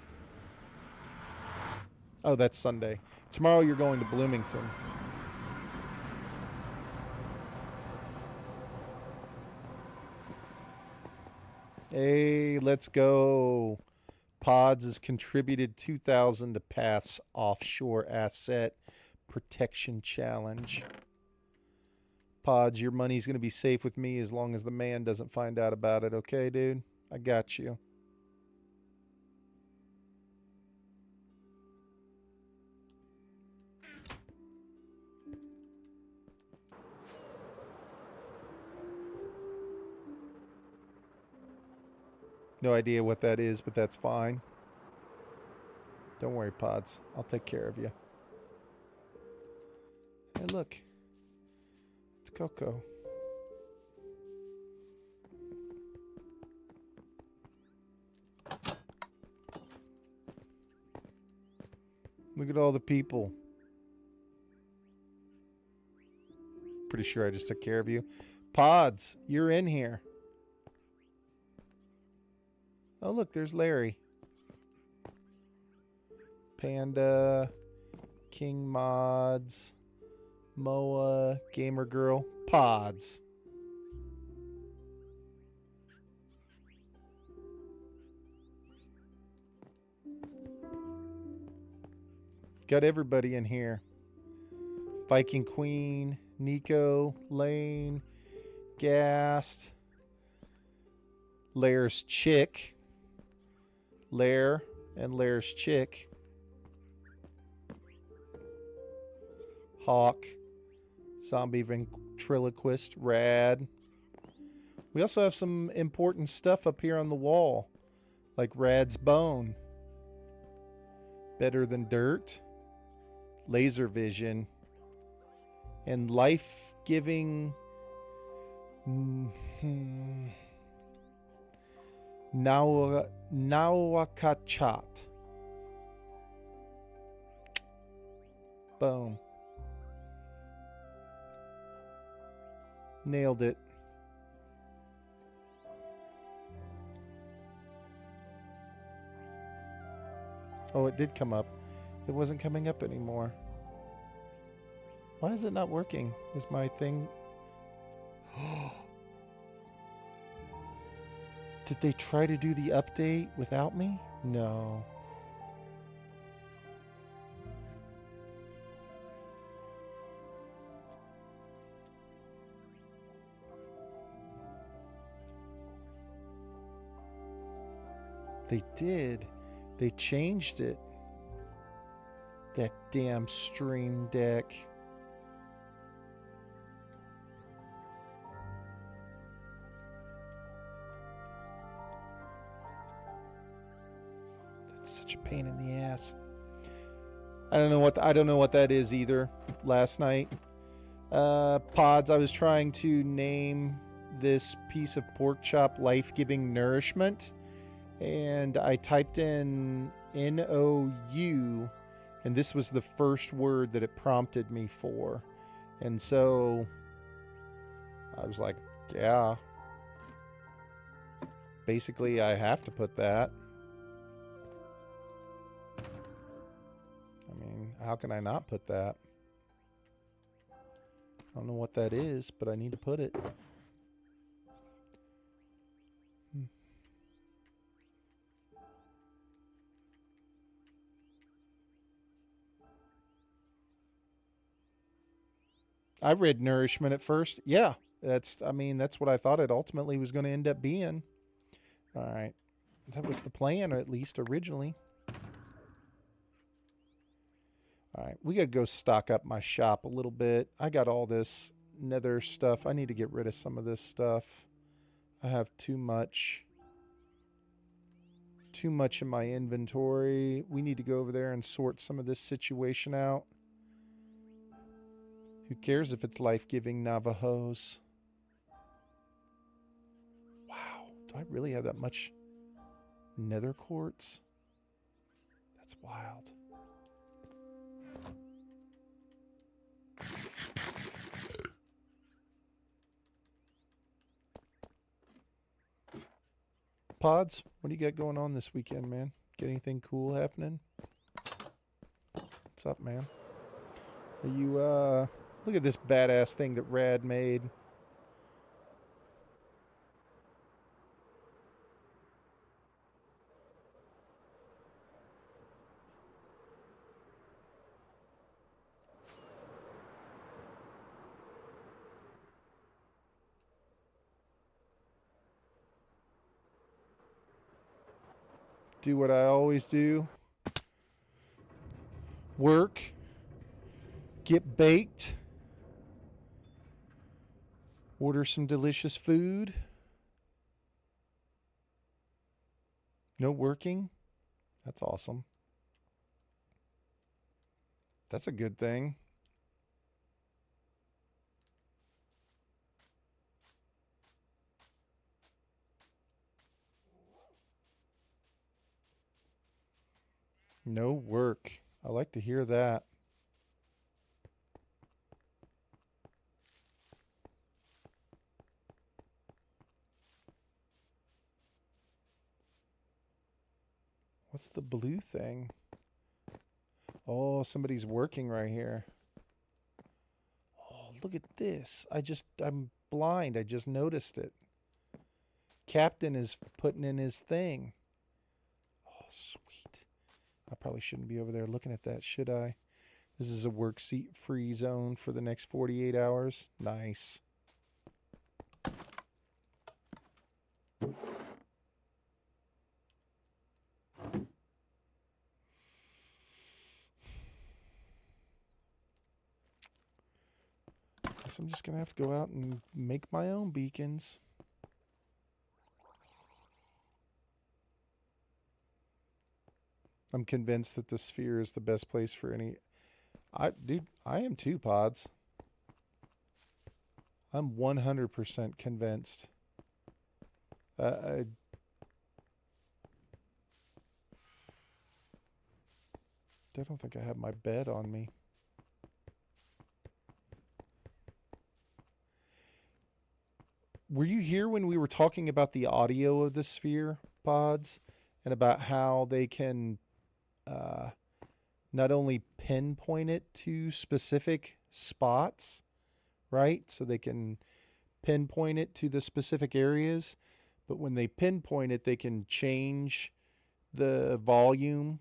Oh, that's Sunday. Tomorrow you're going to Bloomington. Hey, let's go. Pods has contributed 2,000 to Path's offshore asset protection challenge. Pods, your money's going to be safe with me as long as the man doesn't find out about it. Okay, dude? I got you. No idea what that is, but that's fine. Don't worry, Pods. I'll take care of you. Hey, look. It's Coco. Look at all the people. Pretty sure I just took care of you. Pods, you're in here. Oh, look, there's Larry. Panda, King Mods, Moa, Gamer Girl, Pods. Got everybody in here. Viking Queen, Nico, Lane, Gast, Lair's Chick, Lair and Lair's Chick, Hawk, Zombie Ventriloquist, Rad. We also have some important stuff up here on the wall, like Rad's Bone, Better Than Dirt, Laser Vision, and Life-Giving Nawakachat. Boom. Nailed it. Oh, it did come up. It wasn't coming up anymore. Why is it not working? Is my thing... Did they try to do the update without me? No. They did. They changed it. That damn Stream Deck. That's such a pain in the ass. I don't know what that is either. Last night, Pods, I was trying to name this piece of pork chop Life-Giving Nourishment, and I typed in NOU, and this was the first word that it prompted me for. And so I was like, yeah. Basically, I have to put that. I mean, how can I not put that? I don't know what that is, but I need to put it. I read nourishment at first. Yeah, that's what I thought it ultimately was going to end up being. All right. That was the plan, or at least originally. All right, we got to go stock up my shop a little bit. I got all this nether stuff. I need to get rid of some of this stuff. I have too much in my inventory. We need to go over there and sort some of this situation out. Who cares if it's life-giving Navajos? Wow, do I really have that much nether quartz? That's wild. Pods, what do you got going on this weekend, man? Get anything cool happening? What's up, man? Are you, look at this badass thing that Rad made. Do what I always do. Work. Get baked. Order some delicious food. No working. That's awesome. That's a good thing. No work. I like to hear that. What's the blue thing? Oh, somebody's working right here. Oh, look at this. I'm blind. I just noticed it. Captain is putting in his thing. Oh, sweet. I probably shouldn't be over there looking at that, should I? This is a work seat free zone for the next 48 hours. Nice. Guess I'm just going to have to go out and make my own beacons. I'm convinced that the sphere is the best place for any... Dude, I am too, Pods. I'm 100% convinced. I don't think I have my bed on me. Were you here when we were talking about the audio of the sphere, Pods? And about how they can not only pinpoint it to specific spots, right? So they can pinpoint it to the specific areas, but when they pinpoint it, they can change the volume,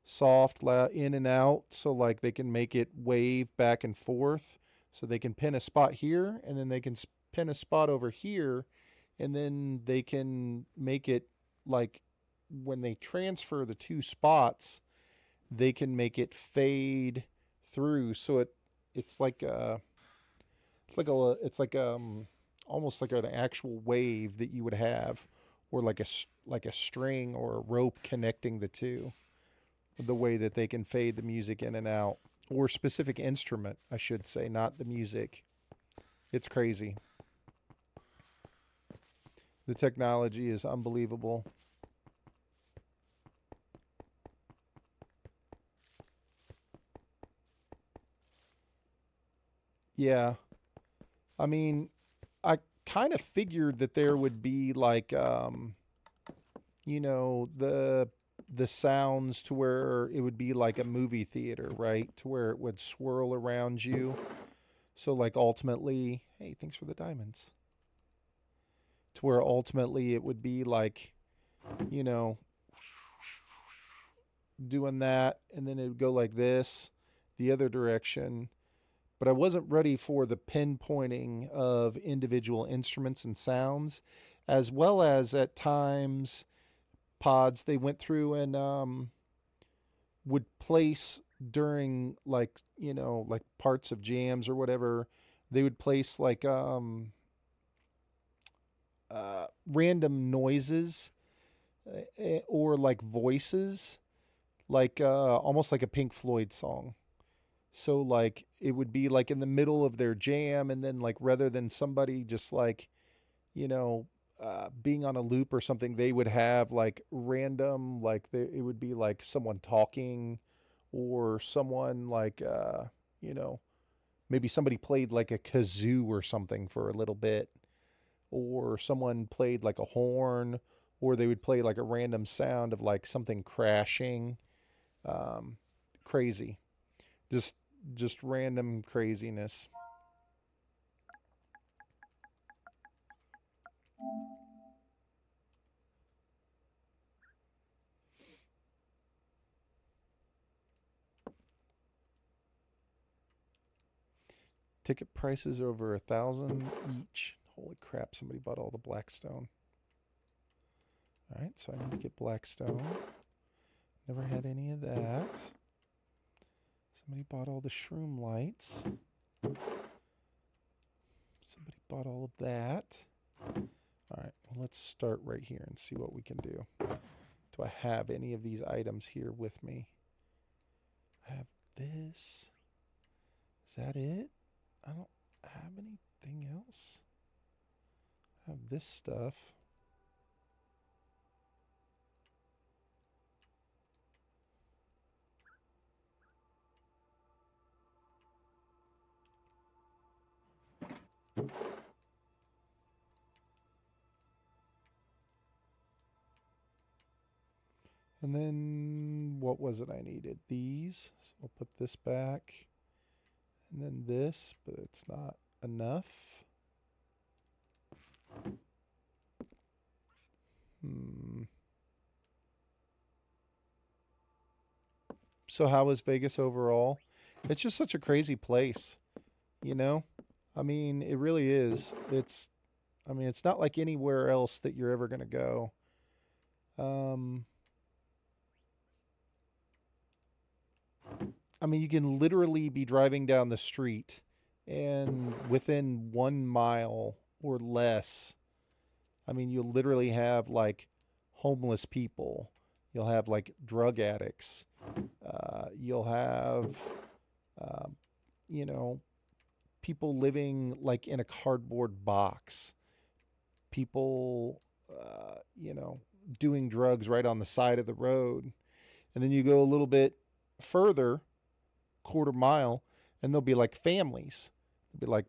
soft, loud, in and out. So like they can make it wave back and forth. So they can pin a spot here, and then they can pin a spot over here, and then they can make it like when they transfer the two spots, they can make it fade through. So it's like almost like an actual wave that you would have, or like a string or a rope connecting the two. The way that they can fade the music in and out, or specific instrument, I should say, not the music. It's crazy. The technology is unbelievable. Yeah. I mean, I kind of figured that there would be like, the sounds to where it would be like a movie theater, right? To where it would swirl around you. So like ultimately, hey, thanks for the diamonds. To where ultimately it would be like, doing that, and then it would go like this, the other direction. but I wasn't ready for the pinpointing of individual instruments and sounds, as well as at times pods they went through and would place during like like parts of jams or whatever. They would place like random noises or like voices, like almost like a Pink Floyd song. So like it would be like in the middle of their jam, and then like rather than somebody just like being on a loop or something, they would have like random it would be like someone talking, or someone like you know maybe somebody played like a kazoo or something for a little bit, or someone played like a horn, or they would play like a random sound of like something crashing. Crazy, just random craziness. Ticket prices over 1,000 each. Holy crap, somebody bought all the Blackstone. Alright, so I need to get Blackstone. Never had any of that. Somebody bought all the shroom lights. Somebody bought all of that. Alright, well, let's start right here and see what we can do. Do I have any of these items here with me? I have this. Is that it? I don't have anything else. I have this stuff. And then what was it I needed? These. So I'll put this back. And then this, but it's not enough. So how was Vegas overall? It's just such a crazy place, you know? I mean, it really is. It's not like anywhere else that you're ever going to go. I mean, you can literally be driving down the street, and within 1 mile or less, I mean, you'll literally have like homeless people. You'll have like drug addicts. You'll have, you know, people living like in a cardboard box. People, doing drugs right on the side of the road. And then you go a little bit further, quarter mile, and there'll be like families. There'll be like,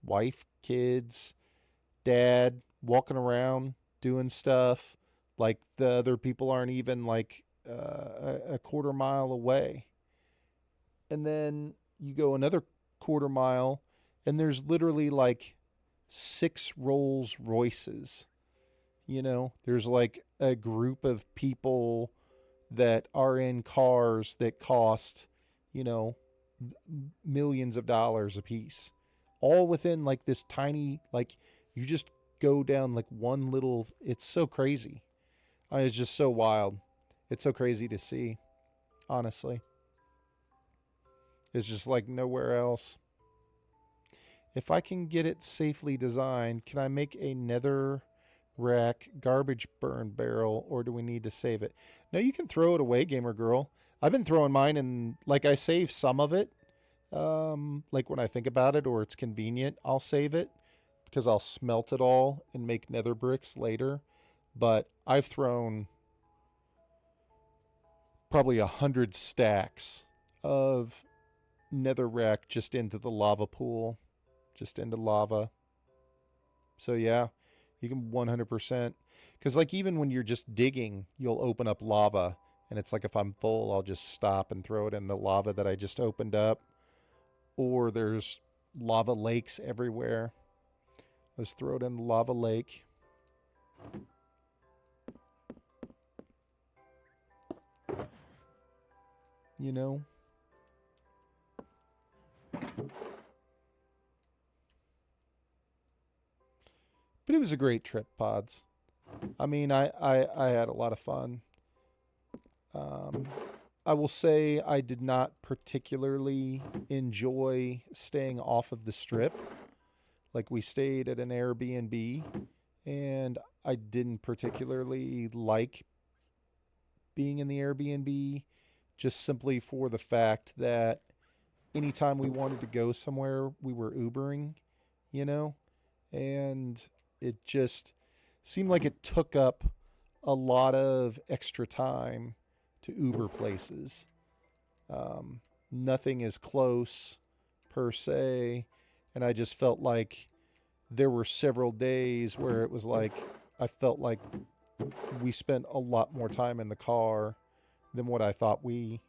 wife, kids, dad walking around doing stuff. Like the other people aren't even like a quarter mile away. And then you go another quarter mile, and there's literally like 6 Rolls Royces. There's like a group of people that are in cars that cost, millions of dollars a piece, all within like this tiny, like you just go down like one little, it's so crazy. It's just so wild. It's so crazy to see, honestly. It's just like nowhere else. If I can get it safely designed, can I make a nether rack garbage burn barrel, or do we need to save it? No, you can throw it away, gamer girl. I've been throwing mine, and like I save some of it. Like when I think about it or it's convenient, I'll save it because I'll smelt it all and make nether bricks later. But I've thrown probably 100 stacks of netherrack just into the lava pool, just into lava. So yeah, you can 100%. Because like even when you're just digging, you'll open up lava. And it's like if I'm full, I'll just stop and throw it in the lava that I just opened up. Or there's lava lakes everywhere. Just throw it in the lava lake. But it was a great trip, Pods. I mean, I had a lot of fun. I will say I did not particularly enjoy staying off of the strip. Like, we stayed at an Airbnb, and I didn't particularly like being in the Airbnb, just simply for the fact that anytime we wanted to go somewhere, we were Ubering, you know? And it just seemed like it took up a lot of extra time to Uber places. Nothing is close per se, and I just felt like there were several days where it was like I felt like we spent a lot more time in the car than what I thought we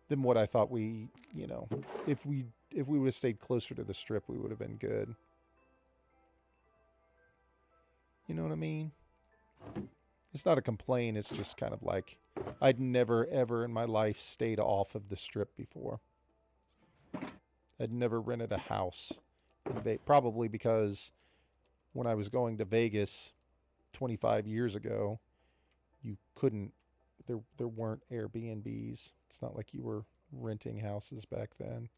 you know, if we would have stayed closer to the strip, we would have been good. You know what I mean? It's not a complaint, it's just kind of like I'd never ever in my life stayed off of the strip before. I'd never rented a house in probably because when I was going to Vegas 25 years ago, you couldn't there weren't Airbnbs. It's not like you were renting houses back then.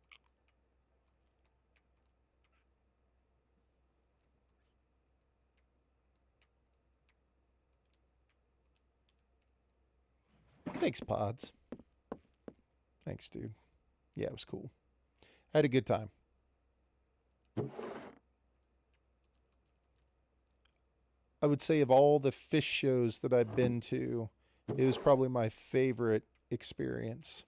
Thanks, Pods. Thanks, dude. Yeah, it was cool. I had a good time. I would say of all the fish shows that I've been to, it was probably my favorite experience.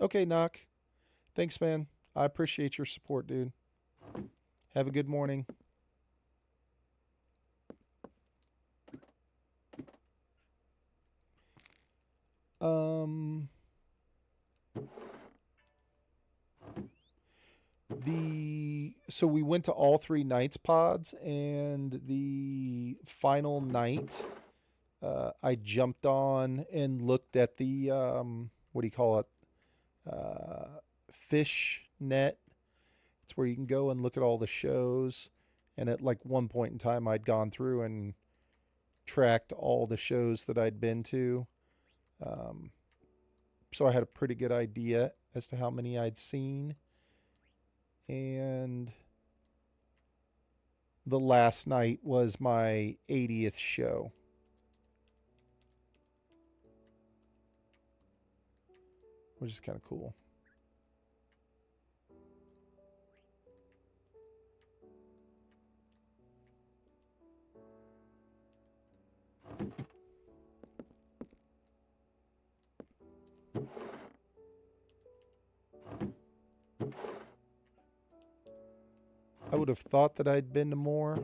Okay, Knock. Thanks, man. I appreciate your support, dude. Have a good morning. So we went to all 3 nights, Pods, and the final night, I jumped on and looked at the what do you call it? Fish net. It's where you can go and look at all the shows. And at like one point in time, I'd gone through and tracked all the shows that I'd been to. So I had a pretty good idea as to how many I'd seen. And the last night was my 80th show. Which is kind of cool. I would have thought that I'd been to more,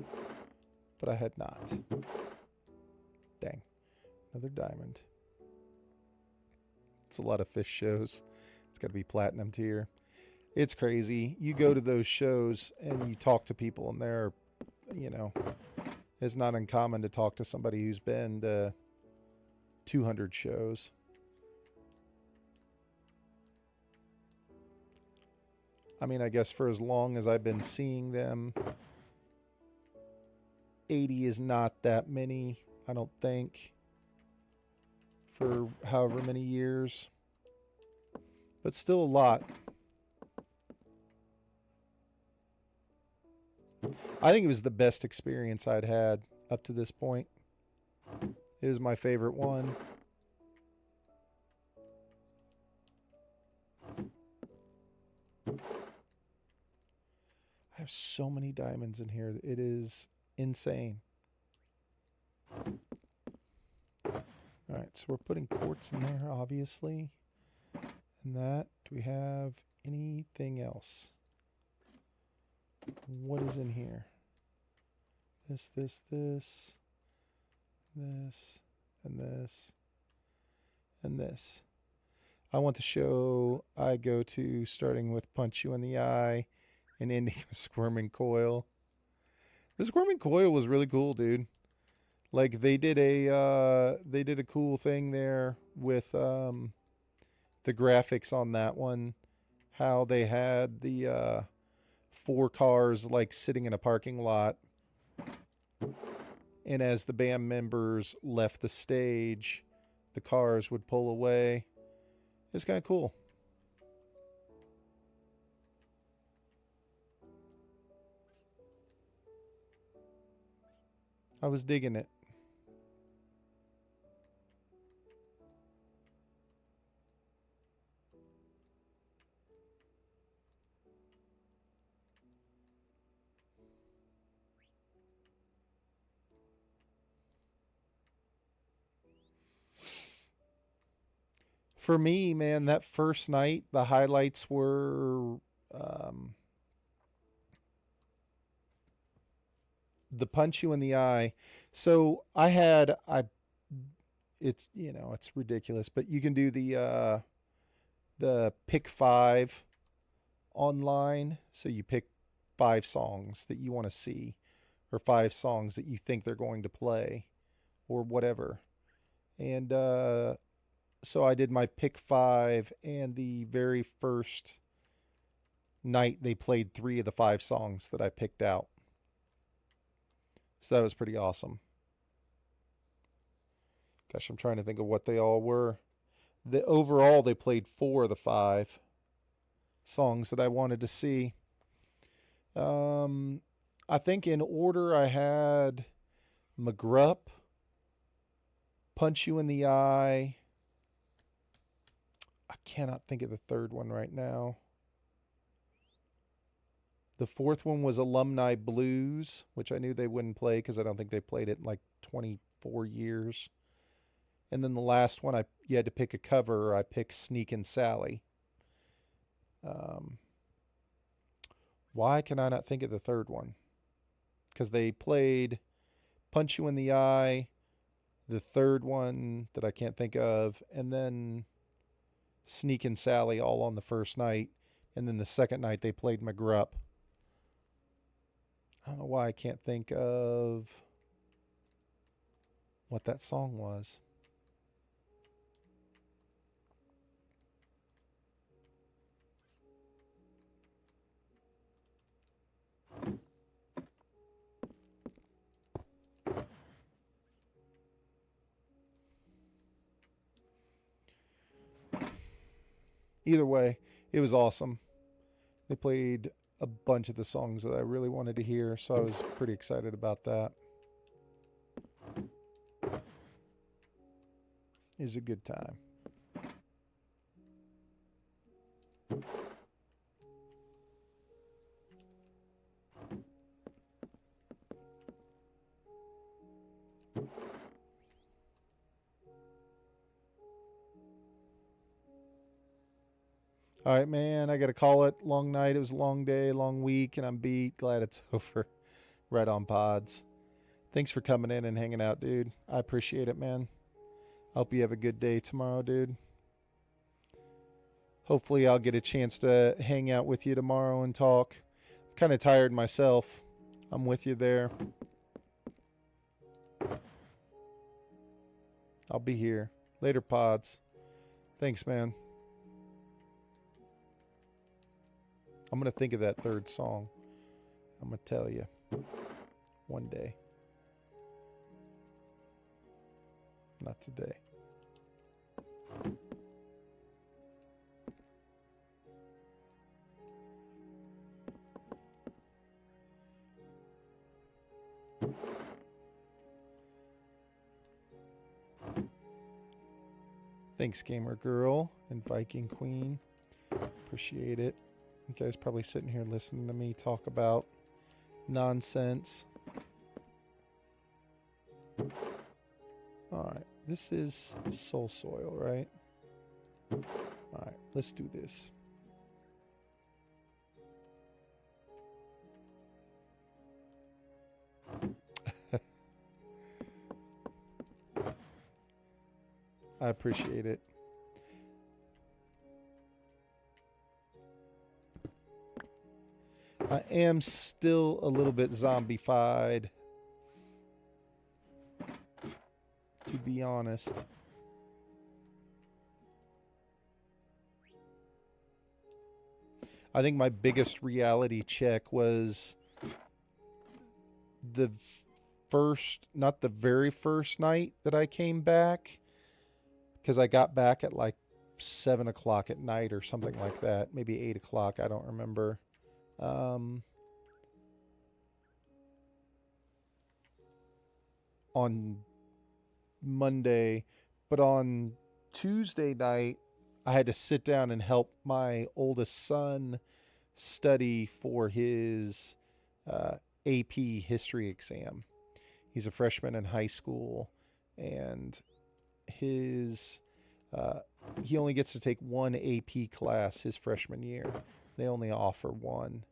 but I had not. Dang. Another diamond. It's a lot of fish shows. It's got to be platinum tier. It's crazy. You go to those shows and you talk to people, and they're, you know, it's not uncommon to talk to somebody who's been to 200 shows. I mean, I guess for as long as I've been seeing them, 80 is not that many, I don't think, for however many years. But still a lot. I think it was the best experience I'd had up to this point. It was my favorite one. I have so many diamonds in here. It is insane. Alright, so we're putting quartz in there, obviously. And that. Do we have anything else? What is in here? This, and this. I want the show I go to starting with Punch You in the Eye and ending with Squirming Coil. The Squirming Coil was really cool, dude. Like they did a cool thing there with the graphics on that one. How they had the 4 cars like sitting in a parking lot, and as the band members left the stage, the cars would pull away. It's kind of cool. I was digging it. For me, man, that first night, the highlights were the punch you in the eye. So it's it's ridiculous, but you can do the pick 5 online. So you pick 5 songs that you want to see, or 5 songs that you think they're going to play, or whatever. And so I did my pick 5, and the very first night they played 3 of the 5 songs that I picked out. So that was pretty awesome. Gosh, I'm trying to think of what they all were. Overall, they played 4 of the 5 songs that I wanted to see. I think in order I had McGrupp, Punch You in the Eye. I cannot think of the third one right now. The fourth one was Alumni Blues, which I knew they wouldn't play because I don't think they played it in like 24 years. And then the last one, you had to pick a cover. I picked Sneakin' Sally. Why can I not think of the third one? Because they played Punch You in the Eye, the third one that I can't think of, and then Sneakin' Sally all on the first night. And then the second night they played McGrupp. I don't know why I can't think of what that song was. Either way, it was awesome. They played a bunch of the songs that I really wanted to hear, so I was pretty excited about that. It was a good time. All right, man, I got to call it. Long night. It was a long day, long week, and I'm beat. Glad it's over. Right on, Pods. Thanks for coming in and hanging out, dude. I appreciate it, man. Hope you have a good day tomorrow, dude. Hopefully I'll get a chance to hang out with you tomorrow and talk. I'm kind of tired myself. I'm with you there. I'll be here. Later, Pods. Thanks, man. I'm going to think of that third song. I'm going to tell you one day. Not today. Thanks, Gamer Girl and Viking Queen. Appreciate it. You guys probably sitting here listening to me talk about nonsense. Alright, this is Soul Soil, right? Alright, let's do this. I appreciate it. I am still a little bit zombified. to be honest. I think my biggest reality check was the first, not the very first night that I came back, because I got back at like 7 o'clock at night or something like that, maybe 8 o'clock, I don't remember. On Monday, but on Tuesday night, I had to sit down and help my oldest son study for his AP history exam. He's a freshman in high school, and his he only gets to take one AP class his freshman year. They only offer one,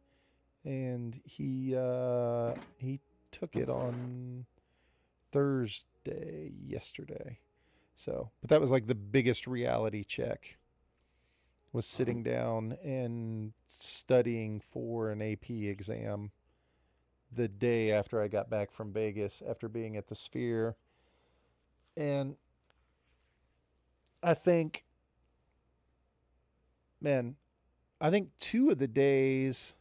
and he took it on Thursday, yesterday. So, but that was like the biggest reality check, was sitting down and studying for an AP exam the day after I got back from Vegas after being at the Sphere. And I think, man, I think two of the days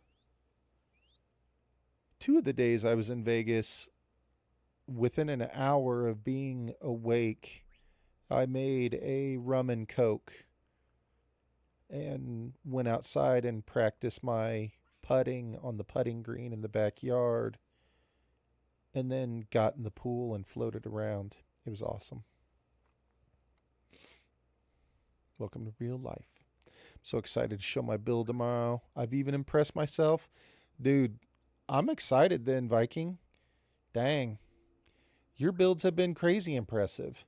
I was in Vegas, within an hour of being awake, I made a rum and coke and went outside and practiced my putting on the putting green in the backyard, and then got in the pool and floated around. It was awesome. Welcome to real life. I'm so excited to show my build tomorrow. I've even impressed myself. Dude, I'm excited then, Viking. Dang. Your builds have been crazy impressive.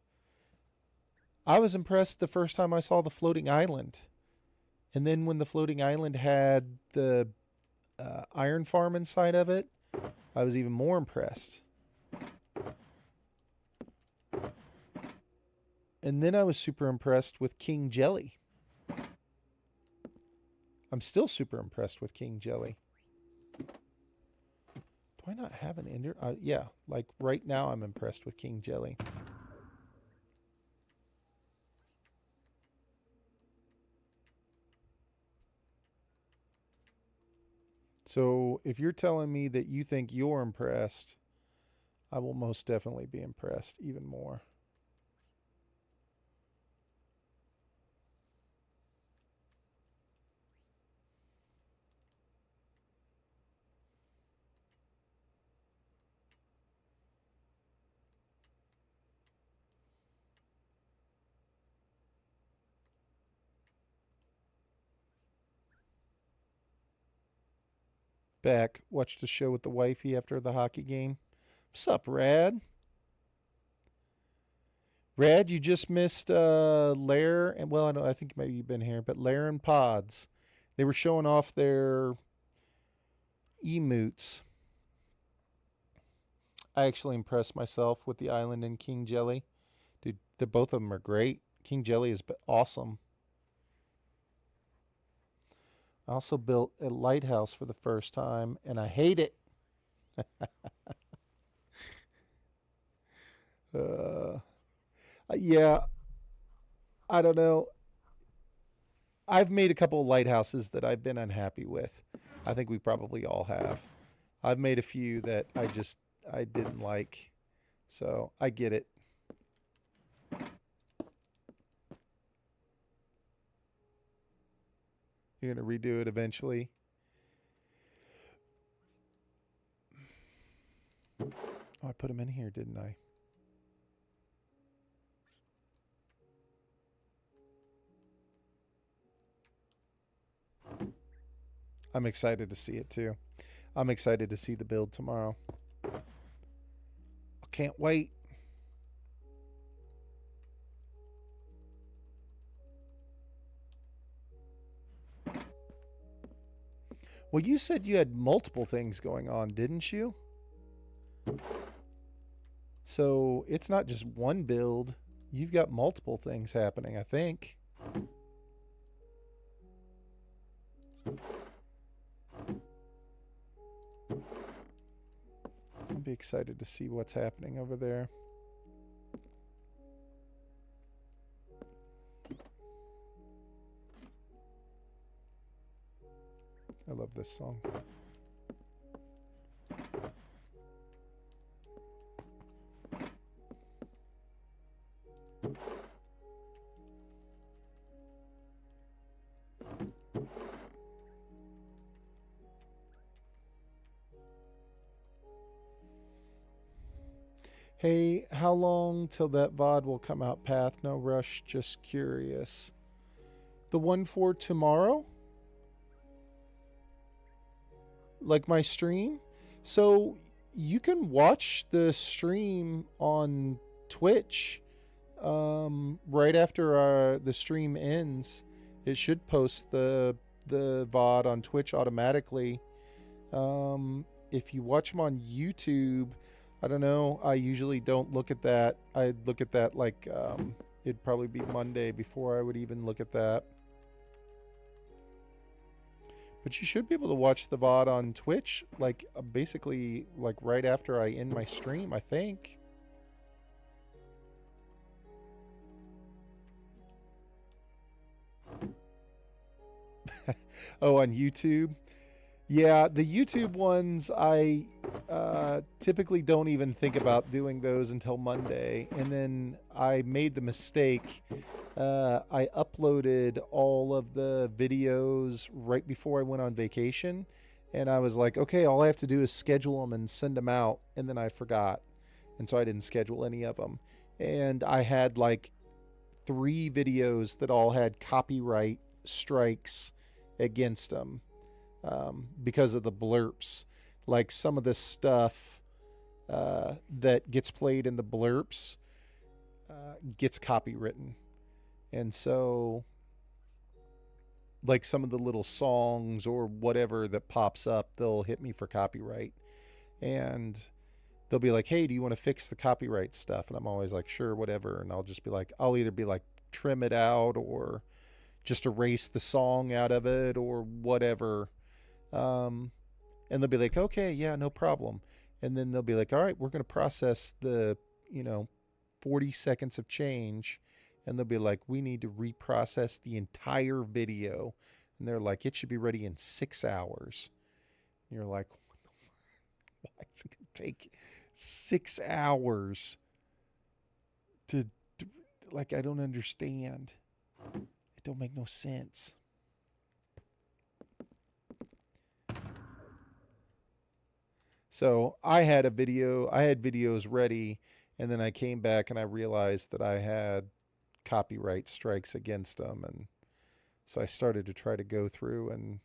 I was impressed the first time I saw the floating island. And then when the floating island had the iron farm inside of it, I was even more impressed. And then I was super impressed with King Jelly. I'm still super impressed with King Jelly. Do I not have an ender? Yeah, like right now I'm impressed with King Jelly. So if you're telling me that you think you're impressed, I will most definitely be impressed even more. Back, watched the show with the wifey after the hockey game. What's up, Rad? Rad, you just missed Lair, and well, I think maybe you've been here, but Lair and Pods. They were showing off their emotes. I actually impressed myself with the island and King Jelly. Dude, both of them are great. King Jelly is awesome. I also built a lighthouse for the first time, and I hate it. Yeah, I don't know. I've made a couple of lighthouses that I've been unhappy with. I think we probably all have. I've made a few that I didn't like. So I get it. You're going to redo it eventually. Oh, I put them in here, didn't I? I'm excited to see it too. I'm excited to see the build tomorrow. I can't wait. Well, you said you had multiple things going on, didn't you? So it's not just one build. You've got multiple things happening, I think. I'll be excited to see what's happening over there. I love this song. Hey, how long till that VOD will come out, Path? No rush, just curious. The one for tomorrow? Like my stream? So you can watch the stream on Twitch right after the stream ends. It should post the VOD on Twitch automatically. If you watch them on YouTube, I don't know. I usually don't look at that. I look at that like it'd probably be Monday before I would even look at that. But you should be able to watch the VOD on Twitch, like basically like right after I end my stream, I think. Oh, on YouTube? Yeah, the YouTube ones, I typically don't even think about doing those until Monday. And then I made the mistake. I uploaded all of the videos right before I went on vacation. And I was like, okay, all I have to do is schedule them and send them out. And then I forgot. And so I didn't schedule any of them. And I had like 3 videos that all had copyright strikes against them. Because of the blurps. Like some of this stuff that gets played in the blurps gets copywritten. And so like some of the little songs or whatever that pops up, they'll hit me for copyright. And they'll be like, hey, do you want to fix the copyright stuff? And I'm always like, sure, whatever. And I'll just be like, I'll either be like, trim it out or just erase the song out of it or whatever. And they'll be like, okay, yeah, no problem. And then they'll be like, all right, we're going to process the, 40 seconds of change. And they'll be like, we need to reprocess the entire video. And they're like, it should be ready in 6 hours. And you're like, why is it going to take 6 hours to, like, I don't understand. It don't make no sense. So I had videos ready, and then I came back and I realized that I had copyright strikes against them. And so I started to try to go through and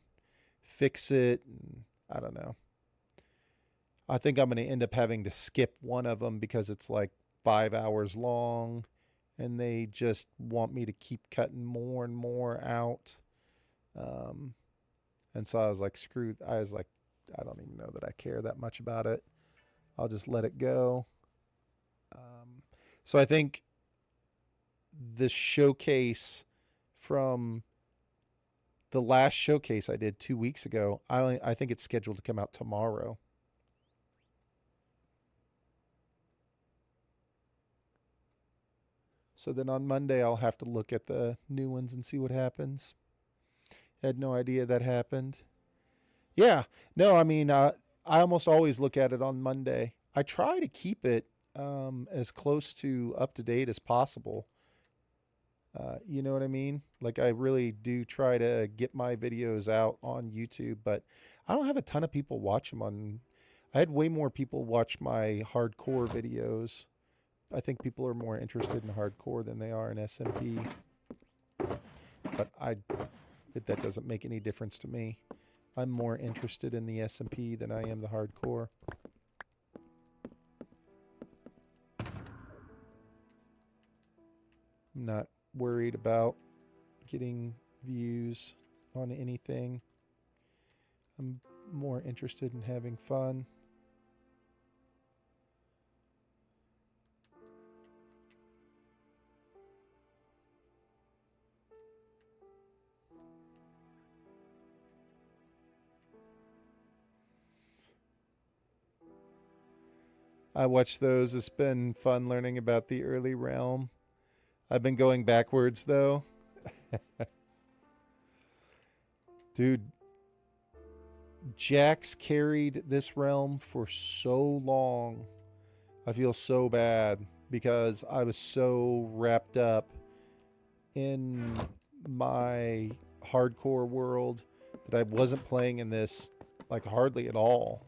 fix it. And I don't know. I think I'm going to end up having to skip one of them because it's like 5 hours long and they just want me to keep cutting more and more out. And so I was like, screw, I was like, I don't even know that I care that much about it. I'll just let it go. So I think the showcase from the last showcase I did 2 weeks ago, I think it's scheduled to come out tomorrow. So then on Monday, I'll have to look at the new ones and see what happens. Had no idea that happened. Yeah. No, I mean, I almost always look at it on Monday. I try to keep it as close to up to date as possible. You know what I mean? Like, I really do try to get my videos out on YouTube, but I don't have a ton of people watch them on. I had way more people watch my hardcore videos. I think people are more interested in hardcore than they are in SMP. But that doesn't make any difference to me. I'm more interested in the SMP than I am the hardcore. I'm not worried about getting views on anything. I'm more interested in having fun. I watched those. It's been fun learning about the early realm. I've been going backwards, though. Dude, Jax carried this realm for so long. I feel so bad because I was so wrapped up in my hardcore world that I wasn't playing in this like hardly at all.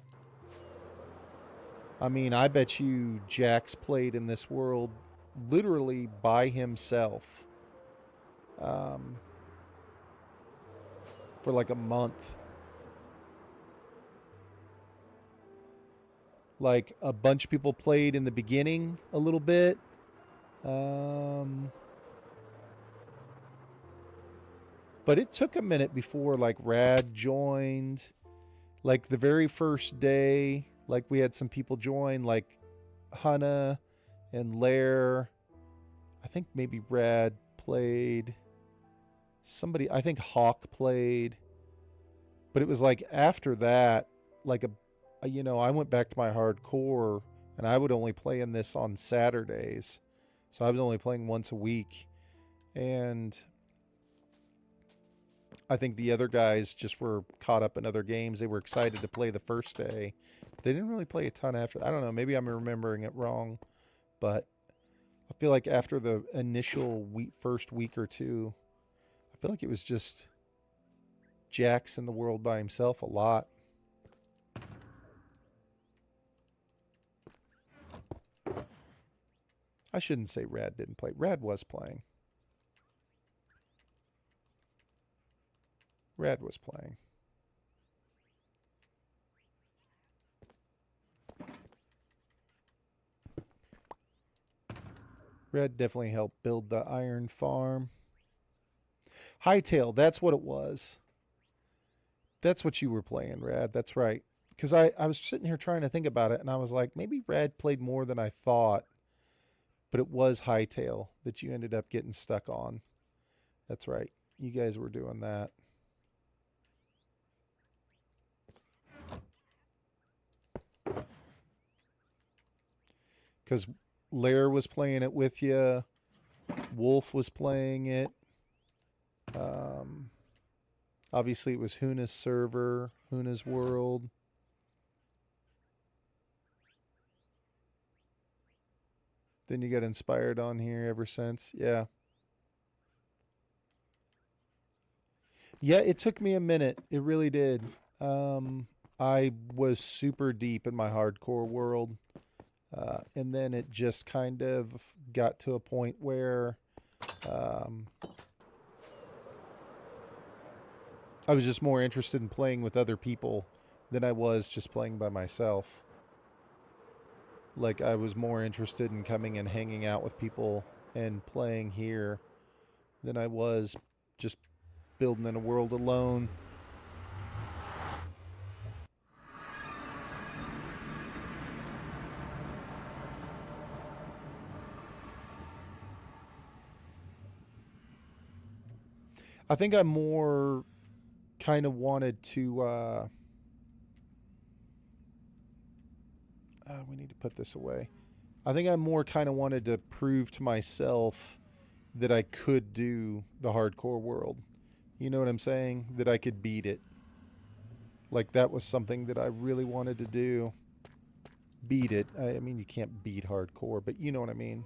I mean, I bet you Jax played in this world literally by himself for like a month. Like a bunch of people played in the beginning a little bit. But it took a minute before like Rad joined. Like the very first day, like we had some people join, like Hannah and Lair. I think maybe Rad played. Somebody, I think Hawk played. But it was like after that, like I went back to my hardcore and I would only play in this on Saturdays. So I was only playing once a week. And I think the other guys just were caught up in other games. They were excited to play the first day. But they didn't really play a ton after. I don't know. Maybe I'm remembering it wrong. But I feel like after the initial first week or two, I feel like it was just Jax in the world by himself a lot. I shouldn't say Rad didn't play. Rad was playing. Rad was playing. Rad definitely helped build the iron farm. Hightail, that's what it was. That's what you were playing, Rad. That's right. Because I was sitting here trying to think about it, and I was like, maybe Rad played more than I thought. But it was Hightail that you ended up getting stuck on. That's right. You guys were doing that. Because Lair was playing it with you. Wolf was playing it. Obviously, it was Huna's server, Huna's world. Then you got inspired on here ever since. Yeah. Yeah, it took me a minute. It really did. I was super deep in my hardcore world. And then it just kind of got to a point where I was just more interested in playing with other people than I was just playing by myself. Like, I was more interested in coming and hanging out with people and playing here than I was just building in a world alone. I think I more kind of wanted to we need to put this away. I think I more kind of wanted to prove to myself that I could do the hardcore world. You know what I'm saying? That I could beat it. Like, that was something that I really wanted to do. Beat it. I mean, you can't beat hardcore, but you know what I mean.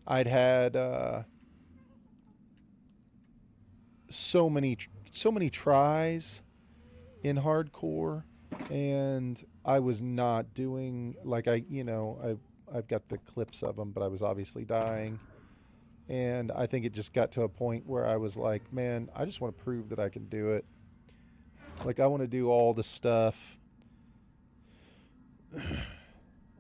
I'd had so many tries in hardcore, and I was not doing like I've got the clips of them, but I was obviously dying. And I think it just got to a point where I was like, man, I just want to prove that I can do it. Like, I want to do all the stuff. I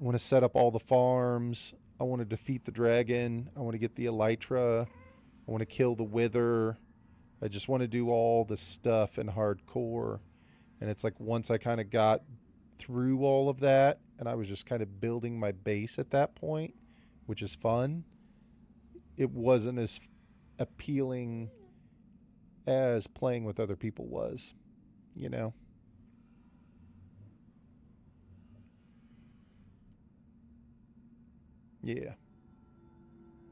want to set up all the farms. I want to defeat the dragon. I want to get the elytra. I want to kill the wither. I just want to do all the stuff in hardcore. And it's like once I kind of got through all of that, and I was just kind of building my base at that point, which is fun, it wasn't as appealing as playing with other people was, you know? Yeah.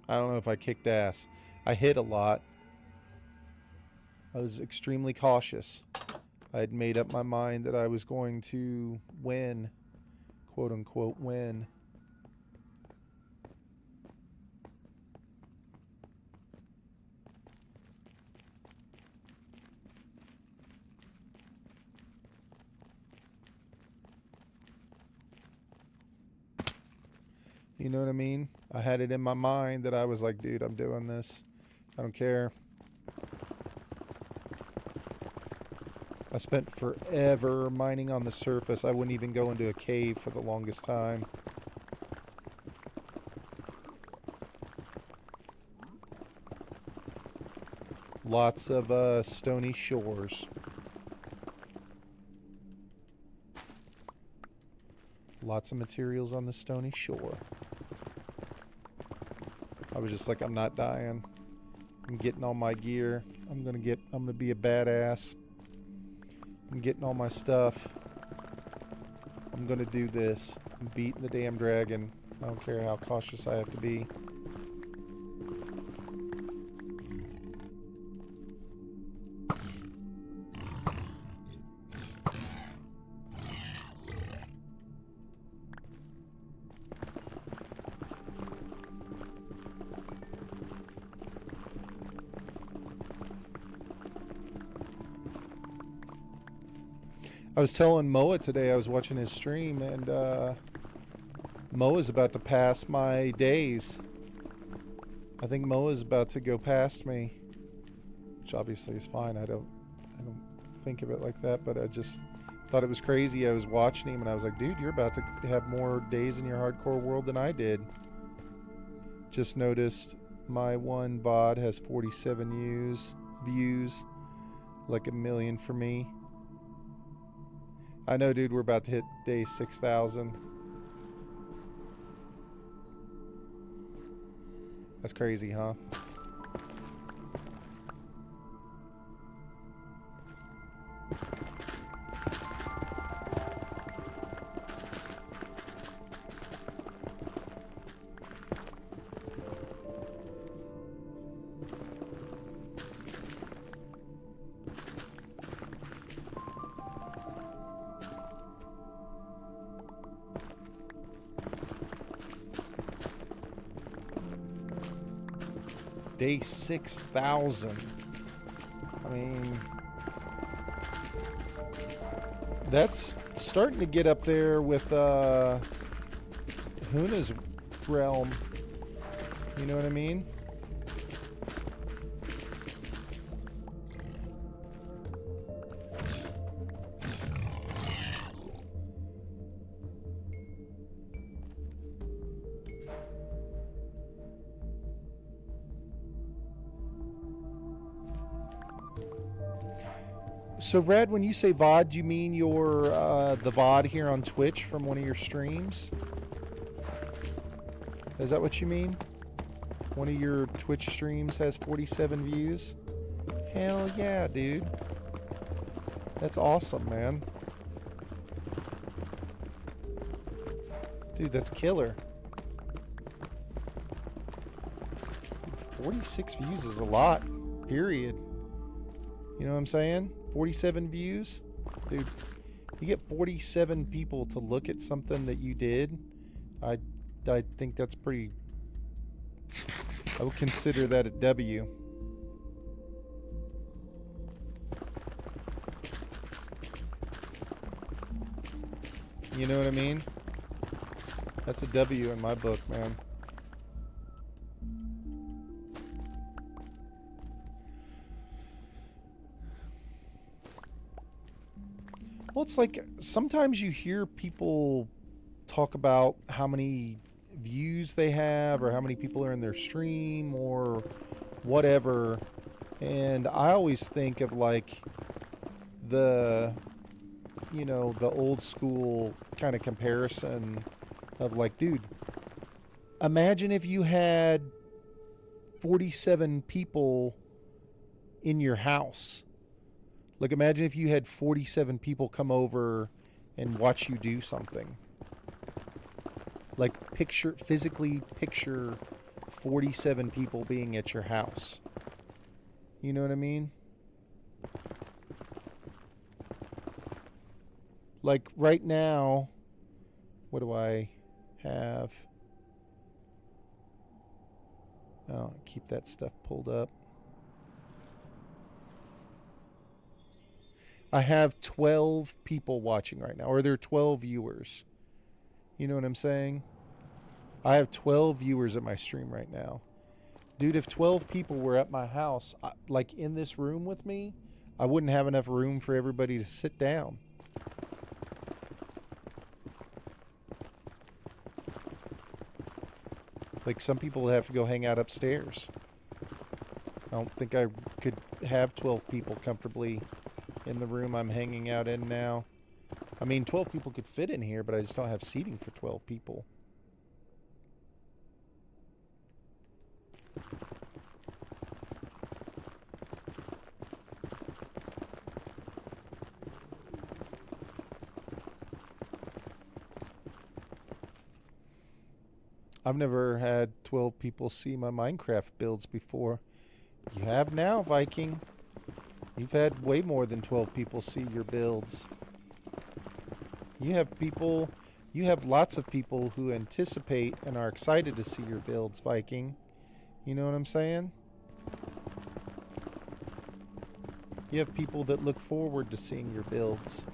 I don't know if I kicked ass. I hit a lot. I was extremely cautious. I had made up my mind that I was going to win. Quote unquote win. You know what I mean? I had it in my mind that I was like, dude, I'm doing this. I don't care. I spent forever mining on the surface. I wouldn't even go into a cave for the longest time. Lots of stony shores. Lots of materials on the stony shore. I was just like, I'm not dying. I'm getting all my gear. I'm gonna be a badass. I'm getting all my stuff. I'm gonna do this. I'm beating the damn dragon. I don't care how cautious I have to be. I was telling Moa today, I was watching his stream, and Moa's about to pass my days. I think Moa's about to go past me, which obviously is fine. I don't think of it like that, but I just thought it was crazy. I was watching him, and I was like, dude, you're about to have more days in your hardcore world than I did. Just noticed my one VOD has 47 views, like 1 million for me. I know, dude, we're about to hit day 6,000. That's crazy, huh? Day 6,000. I mean, that's starting to get up there with Huna's realm. You know what I mean? So, Brad, when you say VOD, do you mean your the VOD here on Twitch from one of your streams? Is that what you mean? One of your Twitch streams has 47 views? Hell yeah, dude. That's awesome, man. Dude, that's killer. 46 views is a lot, period. You know what I'm saying? 47 views? Dude, you get 47 people to look at something that you did, I think that's pretty... I would consider that a W. You know what I mean? That's a W in my book, man. Well, it's like sometimes you hear people talk about how many views they have or how many people are in their stream or whatever, and I always think of like the, you know, the old school kind of comparison of like, dude, imagine if you had 47 people in your house. Like, imagine if you had 47 people come over and watch you do something. Like, physically picture 47 people being at your house. You know what I mean? Like right now, what do I have? Oh, keep that stuff pulled up. I have 12 people watching right now, or there are 12 viewers. You know what I'm saying? I have 12 viewers at my stream right now. Dude, if 12 people were at my house, like in this room with me, I wouldn't have enough room for everybody to sit down. Like, some people would have to go hang out upstairs. I don't think I could have 12 people comfortably in the room I'm hanging out in now. I mean, 12 people could fit in here, but I just don't have seating for 12 people. I've never had 12 people see my Minecraft builds before. You have now, Viking. You've had way more than 12 people see your builds. You have lots of people who anticipate and are excited to see your builds, Viking. You know what I'm saying? You have people that look forward to seeing your builds.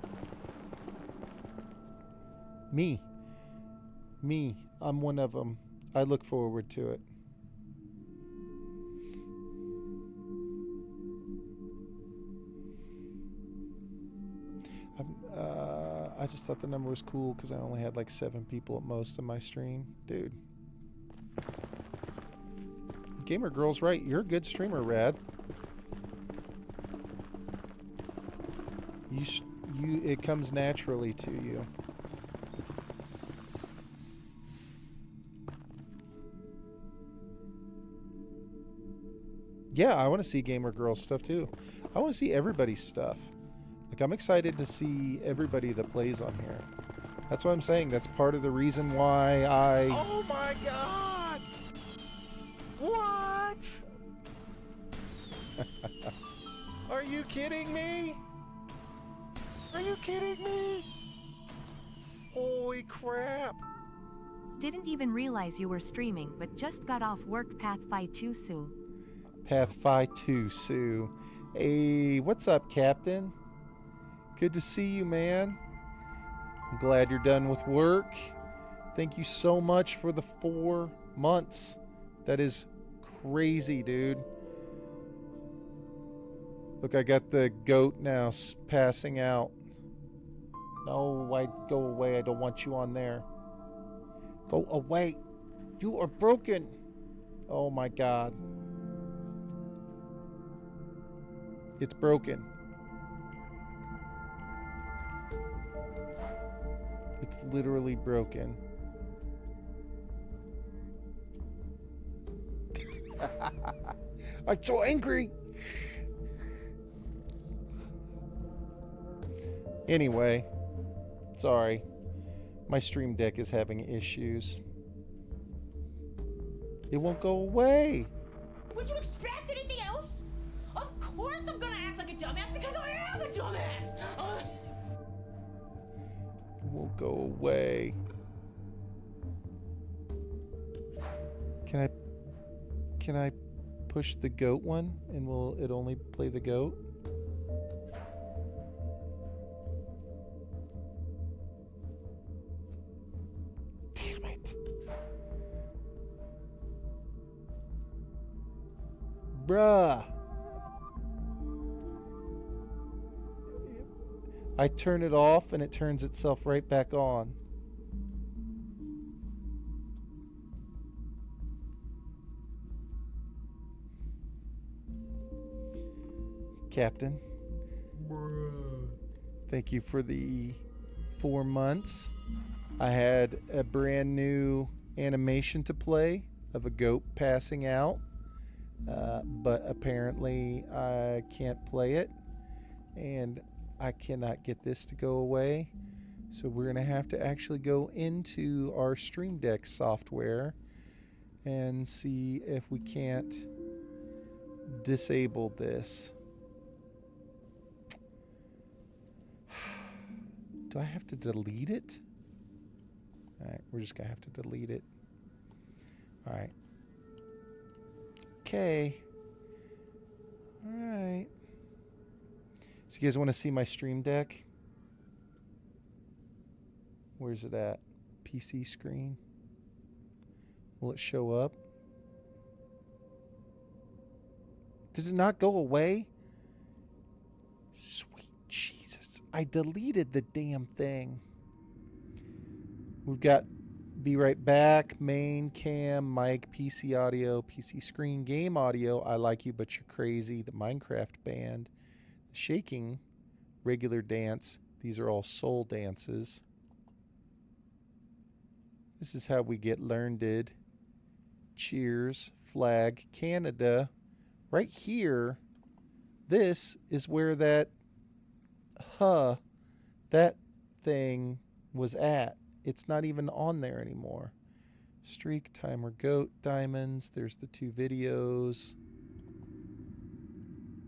Me, I'm one of them. I look forward to it. I just thought the number was cool because I only had like 7 people at most in my stream. Dude. Gamer Girl's right. You're a good streamer, Rad. It comes naturally to you. Yeah, I want to see Gamer Girl's stuff too. I want to see everybody's stuff. Like, I'm excited to see everybody that plays on here. That's what I'm saying. That's part of the reason why I... Oh my god! What? Are you kidding me? Are you kidding me? Holy crap. Didn't even realize you were streaming, but just got off work. Pathfinder 2 Sue. Pathfinder 2 Sue. Hey, what's up, Captain? Good to see you, man. I'm glad you're done with work. Thank you so much for the 4 months. That is crazy, dude. Look, I got the goat now passing out. No, go away. I don't want you on there. Go away. You are broken. Oh my god. It's broken. It's literally broken. I'm so angry. Anyway, sorry. My stream deck is having issues. It won't go away. Would you expect anything else? Of course I'm gonna act like a dumbass because I am a dumbass! It won't go away. Can I push the goat one and will it only play the goat? Damn it. Bruh. I turn it off and it turns itself right back on. Captain. Thank you for the 4 months. I had a brand new animation to play of a goat passing out. But apparently I can't play it. And I cannot get this to go away. So we're going to have to actually go into our Stream Deck software and see if we can't disable this. Do I have to delete it? Alright, we're just gonna have to delete it. Alright. Okay. Alright. So you guys want to see my stream deck? Where's it at? PC screen? Will it show up? Did it not go away? Sweet Jesus. I deleted the damn thing. We've got Be Right Back, main cam, mic, PC audio, PC screen, game audio, I Like You But You're Crazy, the Minecraft band, the shaking, regular dance. These are all soul dances. This is how we get learned. Cheers, flag, Canada. Right here, this is where that that thing was at. It's not even on there anymore. Streak, timer, goat, diamonds. There's the 2 videos.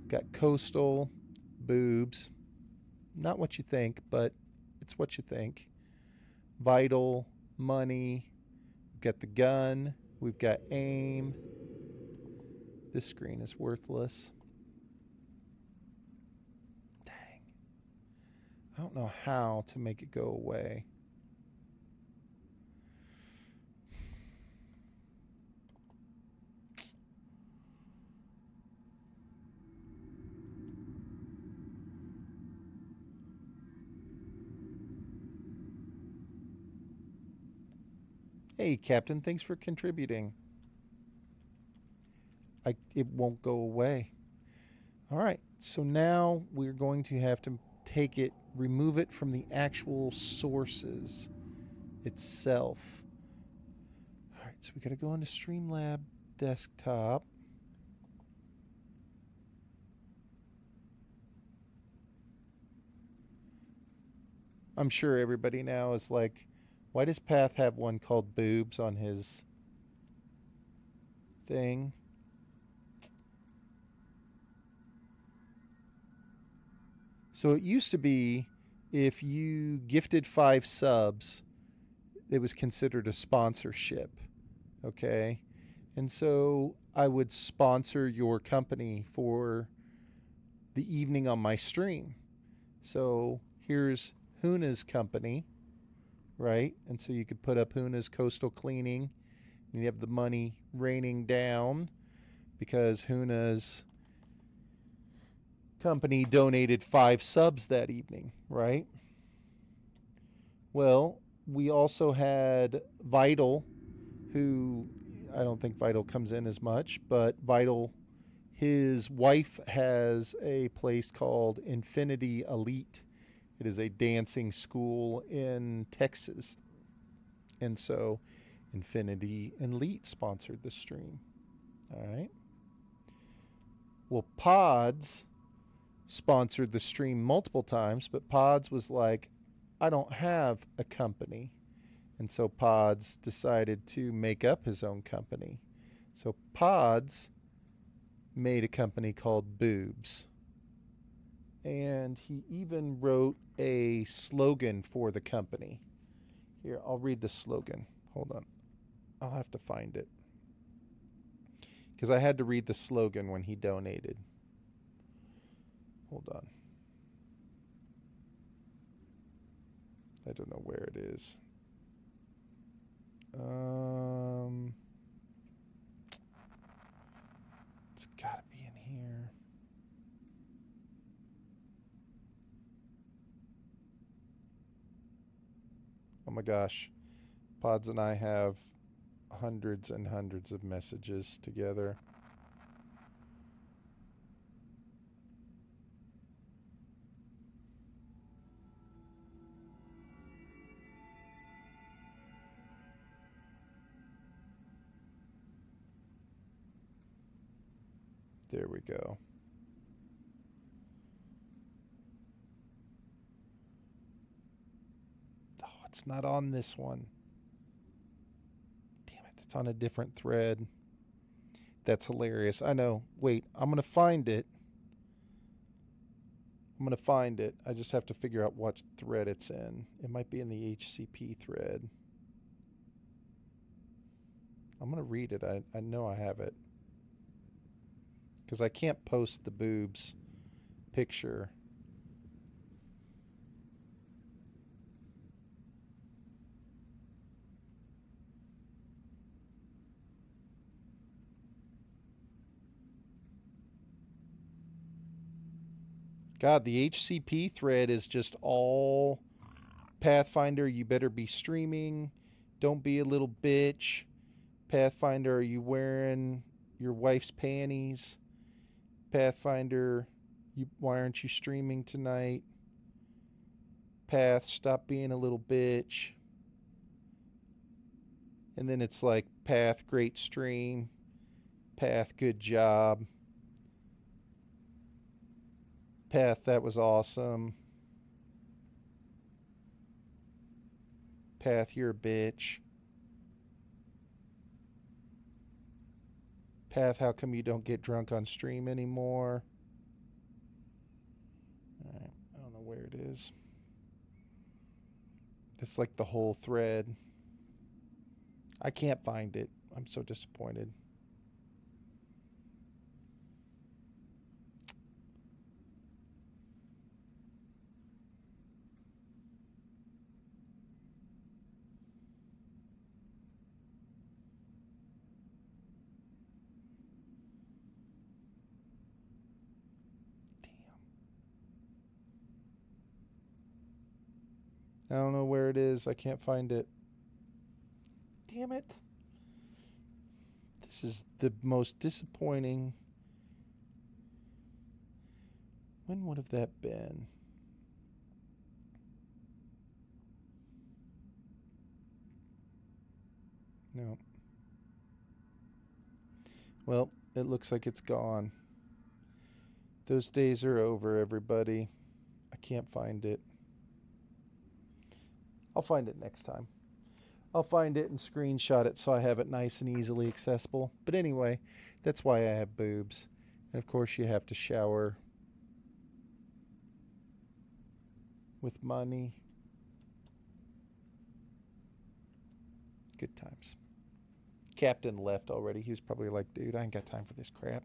Got coastal, boobs. Not what you think, but it's what you think. Vital, money. We've got the gun. We've got aim. This screen is worthless. Dang. I don't know how to make it go away. Hey, Captain, thanks for contributing. It won't go away. All right, so now we're going to have to take it, remove it from the actual sources itself. All right, so we got to go into Streamlab desktop. I'm sure everybody now is like, why does Path have one called boobs on his thing? So it used to be if you gifted 5 subs, it was considered a sponsorship. Okay? And so I would sponsor your company for the evening on my stream. So here's Huna's company, right? And so you could put up Huna's Coastal Cleaning, and you have the money raining down because Huna's company donated 5 subs that evening, right? Well, we also had Vital, who I don't think Vital comes in as much, but Vital, his wife has a place called Infinity Elite. It is a dancing school in Texas. And so Infinity Elite sponsored the stream. All right. Well, Pods sponsored the stream multiple times, but Pods was like, I don't have a company. And so Pods decided to make up his own company. So Pods made a company called Boobs. And he even wrote a slogan for the company. Here, I'll read the slogan. Hold on. I'll have to find it. Because I had to read the slogan when he donated. Hold on. I don't know where it is. It's gotta be in here. Oh my gosh. Pods and I have hundreds and hundreds of messages together. There we go. Oh, it's not on this one. Damn it, It's on a different thread. That's hilarious. I know. Wait, I'm going to find it. I just have to figure out what thread it's in. It might be in the HCP thread. I'm going to read it. I know I have it. Because I can't post the boobs picture. God, the HCP thread is just all Pathfinder, you better be streaming. Don't be a little bitch. Pathfinder, are you wearing your wife's panties? Pathfinder, why aren't you streaming tonight? Path, stop being a little bitch. And then it's like, Path, great stream. Path, good job. Path, that was awesome. Path, you're a bitch. Path, how come you don't get drunk on stream anymore? Alright, I don't know where it is. It's like the whole thread. I can't find it. I'm so disappointed. I don't know where it is. I can't find it. Damn it. This is the most disappointing. When would have that been? No. Well, it looks like it's gone. Those days are over, everybody. I can't find it. I'll find it next time. I'll find it and screenshot it so I have it nice and easily accessible. But anyway, that's why I have boobs. And of course you have to shower with money. Good times. Captain left already. He was probably like, dude, I ain't got time for this crap.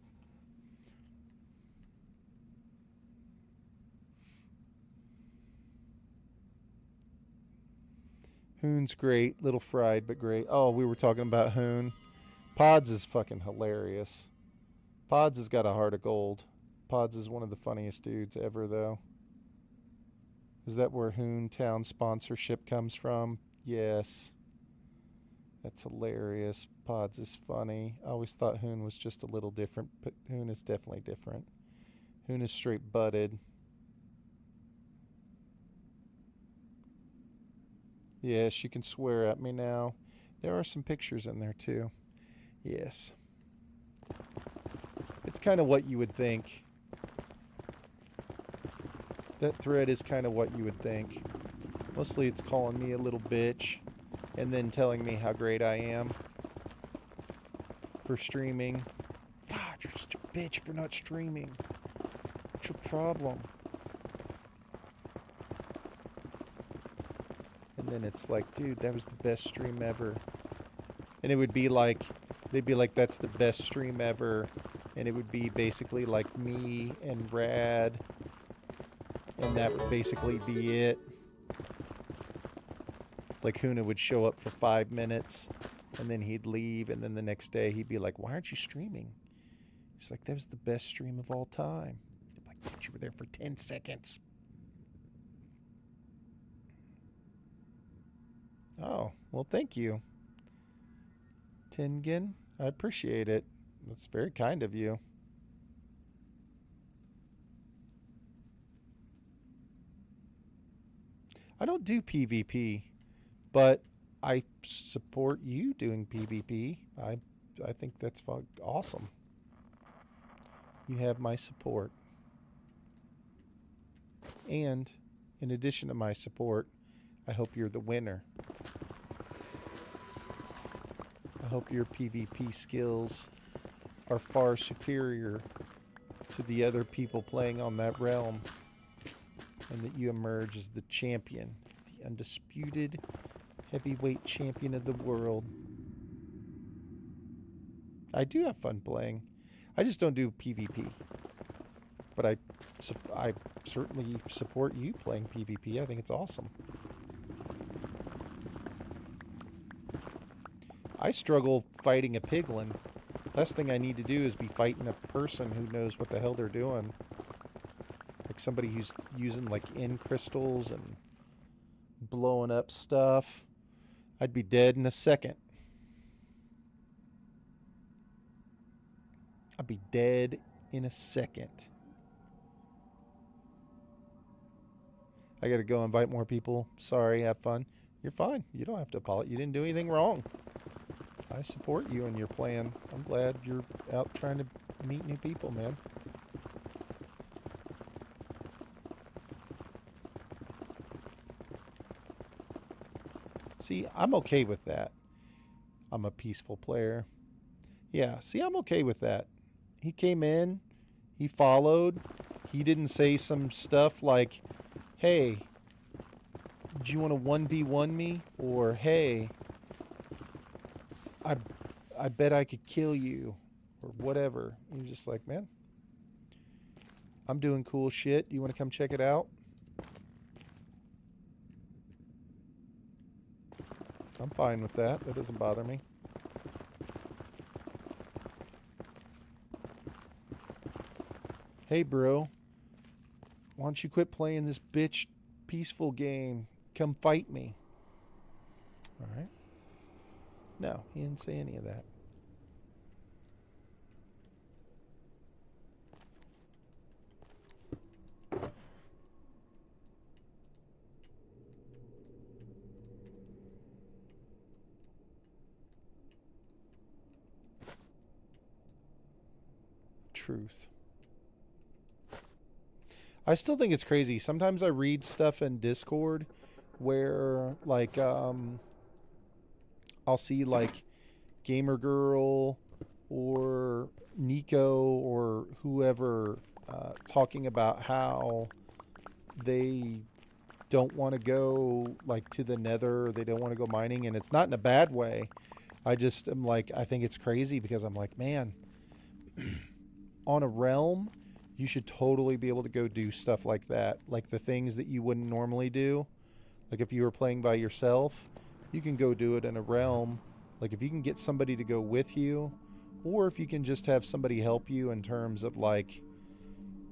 Hoon's great. Little fried, but great. Oh, we were talking about Hoon. Pods is fucking hilarious. Pods has got a heart of gold. Pods is one of the funniest dudes ever, though. Is that where Hoon Town sponsorship comes from? Yes. That's hilarious. Pods is funny. I always thought Hoon was just a little different, but Hoon is definitely different. Hoon is straight butted. Yes, you can swear at me now. There are some pictures in there, too. Yes. It's kind of what you would think. That thread is kind of what you would think. Mostly it's calling me a little bitch and then telling me how great I am for streaming. God, you're such a bitch for not streaming. What's your problem? And then it's like, dude, that was the best stream ever. And it would be like, they'd be like, that's the best stream ever. And it would be basically like me and Rad. And that would basically be it. Like Huna would show up for 5 minutes. And then he'd leave. And then the next day he'd be like, why aren't you streaming? He's like, that was the best stream of all time. I'm like, dude, you were there for 10 seconds. Oh, well, thank you, Tingen. I appreciate it. That's very kind of you. I don't do PvP, but I support you doing PvP. I think that's awesome. You have my support. And in addition to my support, I hope you're the winner. I hope your PvP skills are far superior to the other people playing on that realm, and that you emerge as the champion, the undisputed heavyweight champion of the world. I do have fun playing. I just don't do PvP. But I certainly support you playing PvP. I think it's awesome. I struggle fighting a piglin. Last thing I need to do is be fighting a person who knows what the hell they're doing. Like somebody who's using like end crystals and blowing up stuff. I'd be dead in a second. I'd be dead in a second. I gotta go invite more people. Sorry, have fun. You're fine. You don't have to apologize. You didn't do anything wrong. I support you and your plan. I'm glad you're out trying to meet new people, man. See, I'm okay with that. I'm a peaceful player. Yeah, see, I'm okay with that. He came in, he followed, he didn't say some stuff like, hey, do you want to 1v1 me? Or, hey, I bet I could kill you. Or whatever. He was just like, man, I'm doing cool shit. You want to come check it out? I'm fine with that. That doesn't bother me. Hey, bro. Why don't you quit playing this bitch peaceful game? Come fight me. All right. No, he didn't say any of that. Truth. I still think it's crazy. Sometimes I read stuff in Discord where, like, I'll see, like, Gamer Girl or Nico or whoever talking about how they don't want to go, like, to the Nether. They don't want to go mining, and it's not in a bad way. I just am like, I think it's crazy because I'm like, man, on a realm, you should totally be able to go do stuff like that. Like the things that you wouldn't normally do. Like if you were playing by yourself, you can go do it in a realm. Like if you can get somebody to go with you, or if you can just have somebody help you in terms of like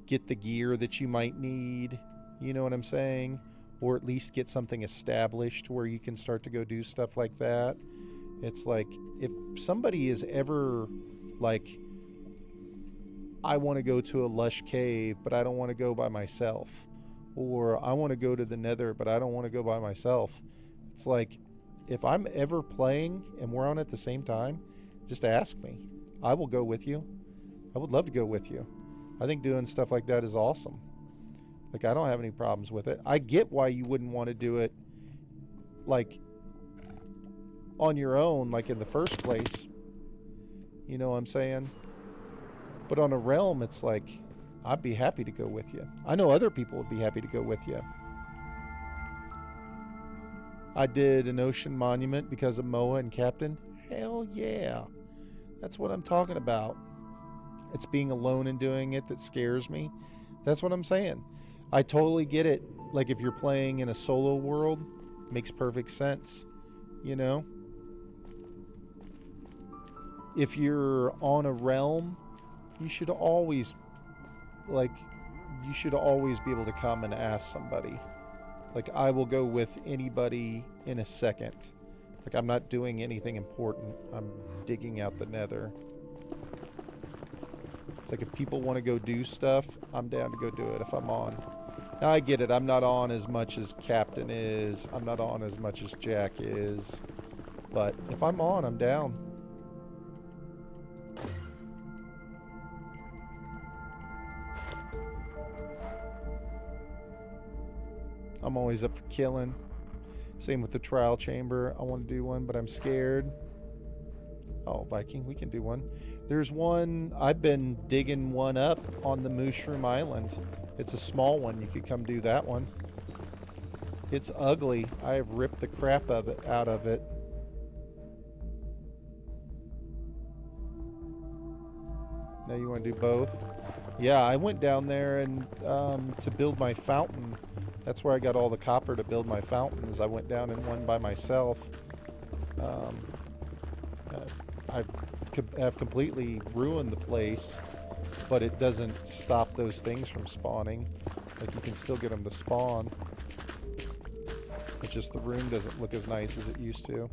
get the gear that you might need, you know what I'm saying? Or at least get something established where you can start to go do stuff like that. It's like if somebody is ever like, I want to go to a lush cave, but I don't want to go by myself. Or I want to go to the Nether, but I don't want to go by myself. It's like, if I'm ever playing and we're on at the same time, just ask me. I will go with you. I would love to go with you. I think doing stuff like that is awesome. Like, I don't have any problems with it. I get why you wouldn't want to do it, like, on your own, like in the first place. You know what I'm saying? But on a realm, it's like, I'd be happy to go with you. I know other people would be happy to go with you. I did an ocean monument because of Moa and Captain. Hell yeah. That's what I'm talking about. It's being alone and doing it that scares me. That's what I'm saying. I totally get it. Like if you're playing in a solo world, makes perfect sense. You know? If you're on a realm, you should always, like, you should always be able to come and ask somebody. Like, I will go with anybody in a second. Like, I'm not doing anything important. I'm digging out the Nether. It's like if people want to go do stuff, I'm down to go do it if I'm on. Now, I get it. I'm not on as much as Captain is. I'm not on as much as Jack is. But if I'm on, I'm down. I'm always up for killing. Same with the trial chamber. I want to do one, but I'm scared. Oh, Viking, we can do one. There's one, I've been digging one up on the Mushroom Island. It's a small one. You could come do that one. It's ugly. I have ripped the crap of it out of it. Now you want to do both? Yeah, I went down there and to build my fountain. That's where I got all the copper to build my fountain. Is I went down in one by myself. I have completely ruined the place, but it doesn't stop those things from spawning. Like, you can still get them to spawn. It's just the room doesn't look as nice as it used to.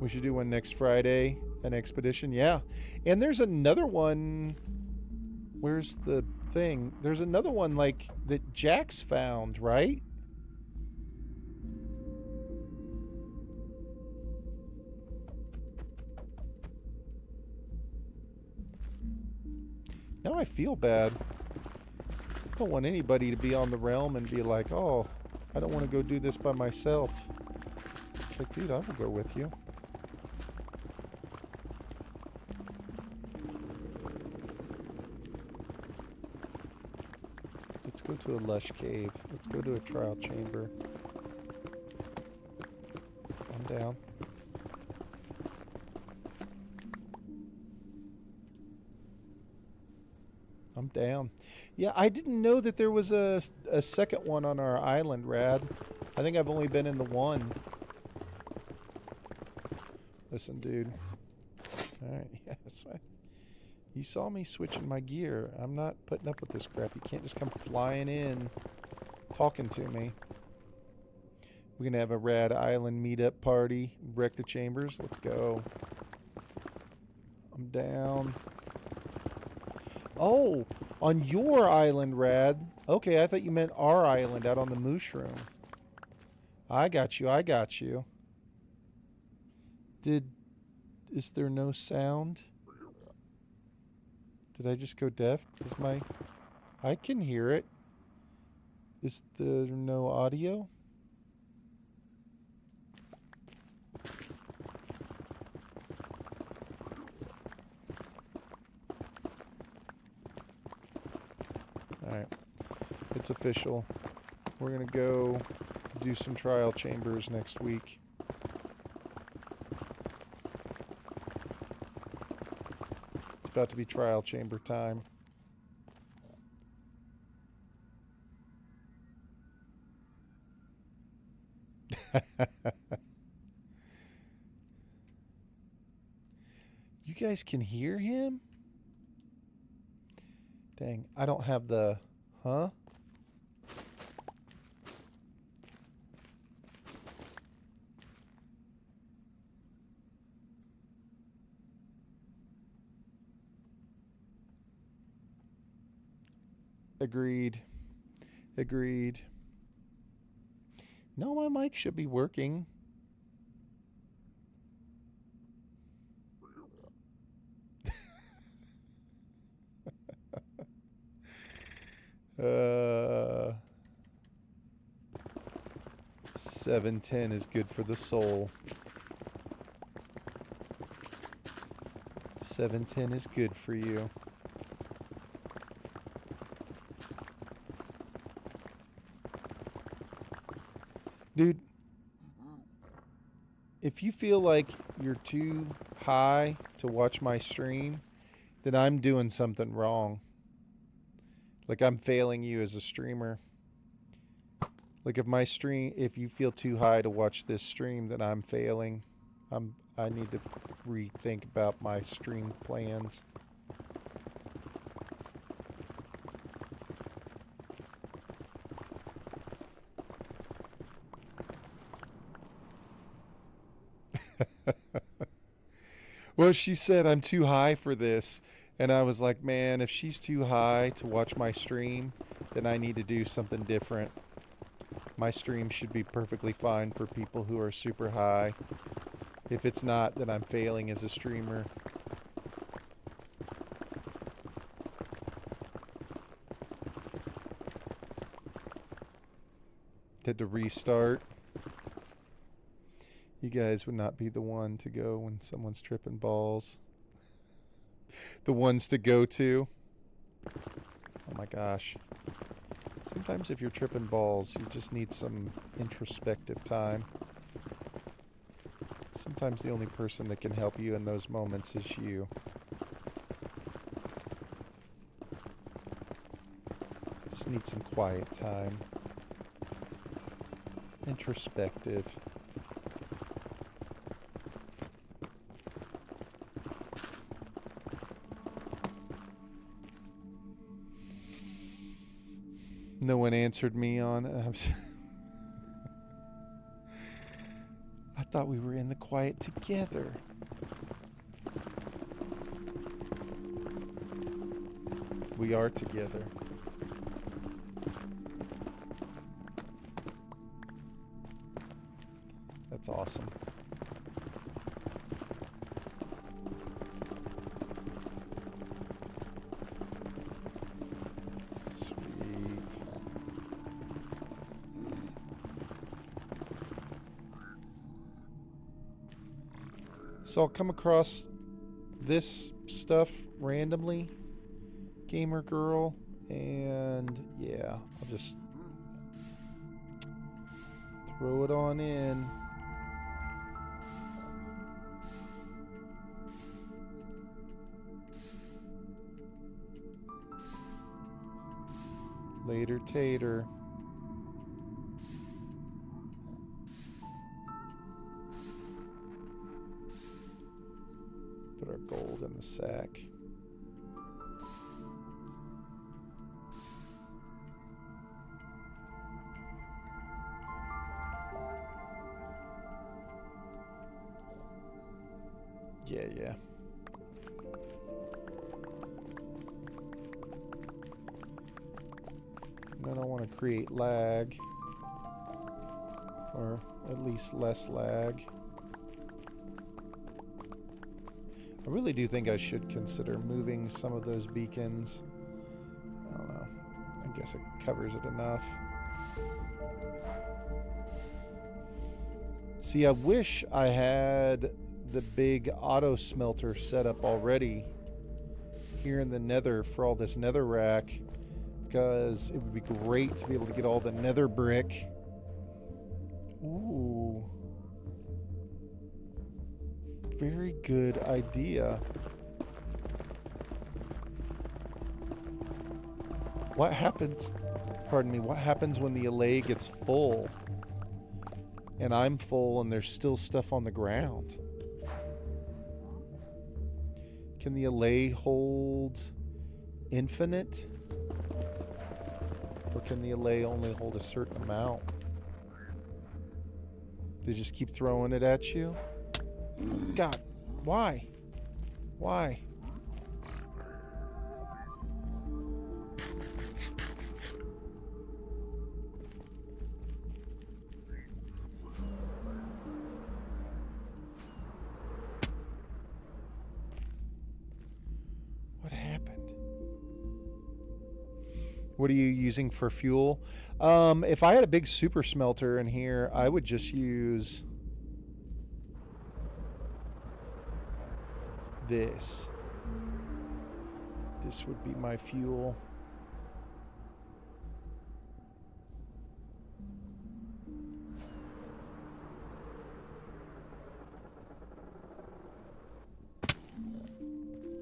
We should do one next Friday, an expedition. Yeah. And there's another one. Where's the thing? There's another one like that Jax found, right? Now I feel bad. I don't want anybody to be on the realm and be like, oh, I don't want to go do this by myself. It's like, dude, I will go with you. Let's go to a lush cave. Let's go to a trial chamber. I'm down. I'm down. Yeah, I didn't know that there was a second one on our island, Rad. I think I've only been in the one. Listen, dude. Alright, yeah, that's fine. You saw me switching my gear. I'm not putting up with this crap. You can't just come flying in talking to me. We're going to have a Rad Island meetup party. Wreck the chambers. Let's go. I'm down. Oh, on your island, Rad. Okay, I thought you meant our island out on the Mushroom. I got you. I got you. Is there no sound? Did I just go deaf? I can hear it. Is there no audio? Alright. It's official. We're gonna go do some trial chambers next week. It's about to be trial chamber time. You guys can hear him? Dang, I don't have the... Huh? Agreed. Agreed. No, my mic should be working. uh, 710 is good for the soul. 710 is good for you. Dude, if you feel like you're too high to watch my stream, then I'm doing something wrong. Like, I'm failing you as a streamer. Like, if you feel too high to watch this stream, then I'm failing. I need to rethink about my stream plans. Well, she said I'm too high for this. And I was like, man, if she's too high to watch my stream, then I need to do something different. My stream should be perfectly fine for people who are super high. If it's not, then I'm failing as a streamer. Had to restart. You guys would not be the one to go when someone's tripping balls. The ones to go to. Oh my gosh. Sometimes if you're tripping balls, you just need some introspective time. Sometimes the only person that can help you in those moments is you. Just need some quiet time. Introspective. No one answered me on. I thought we were in the quiet together. We are together. That's awesome. So I'll come across this stuff randomly, gamer girl, and yeah, I'll just throw it on in. Later, tater. Put our gold in the sack. Yeah. And then I want to create lag. Or at least less lag. I really do think I should consider moving some of those beacons. I don't know. I guess it covers it enough. See, I wish I had the big auto smelter set up already here in the nether for all this nether rack, because it would be great to be able to get all the nether brick. Ooh. Very good idea. What happens, pardon me, what happens when the allay gets full? And I'm full and there's still stuff on the ground? Can the allay hold infinite? Or can the allay only hold a certain amount? They just keep throwing it at you? God, why? Why? What happened? What are you using for fuel? If I had a big super smelter in here, I would just use this. This would be my fuel.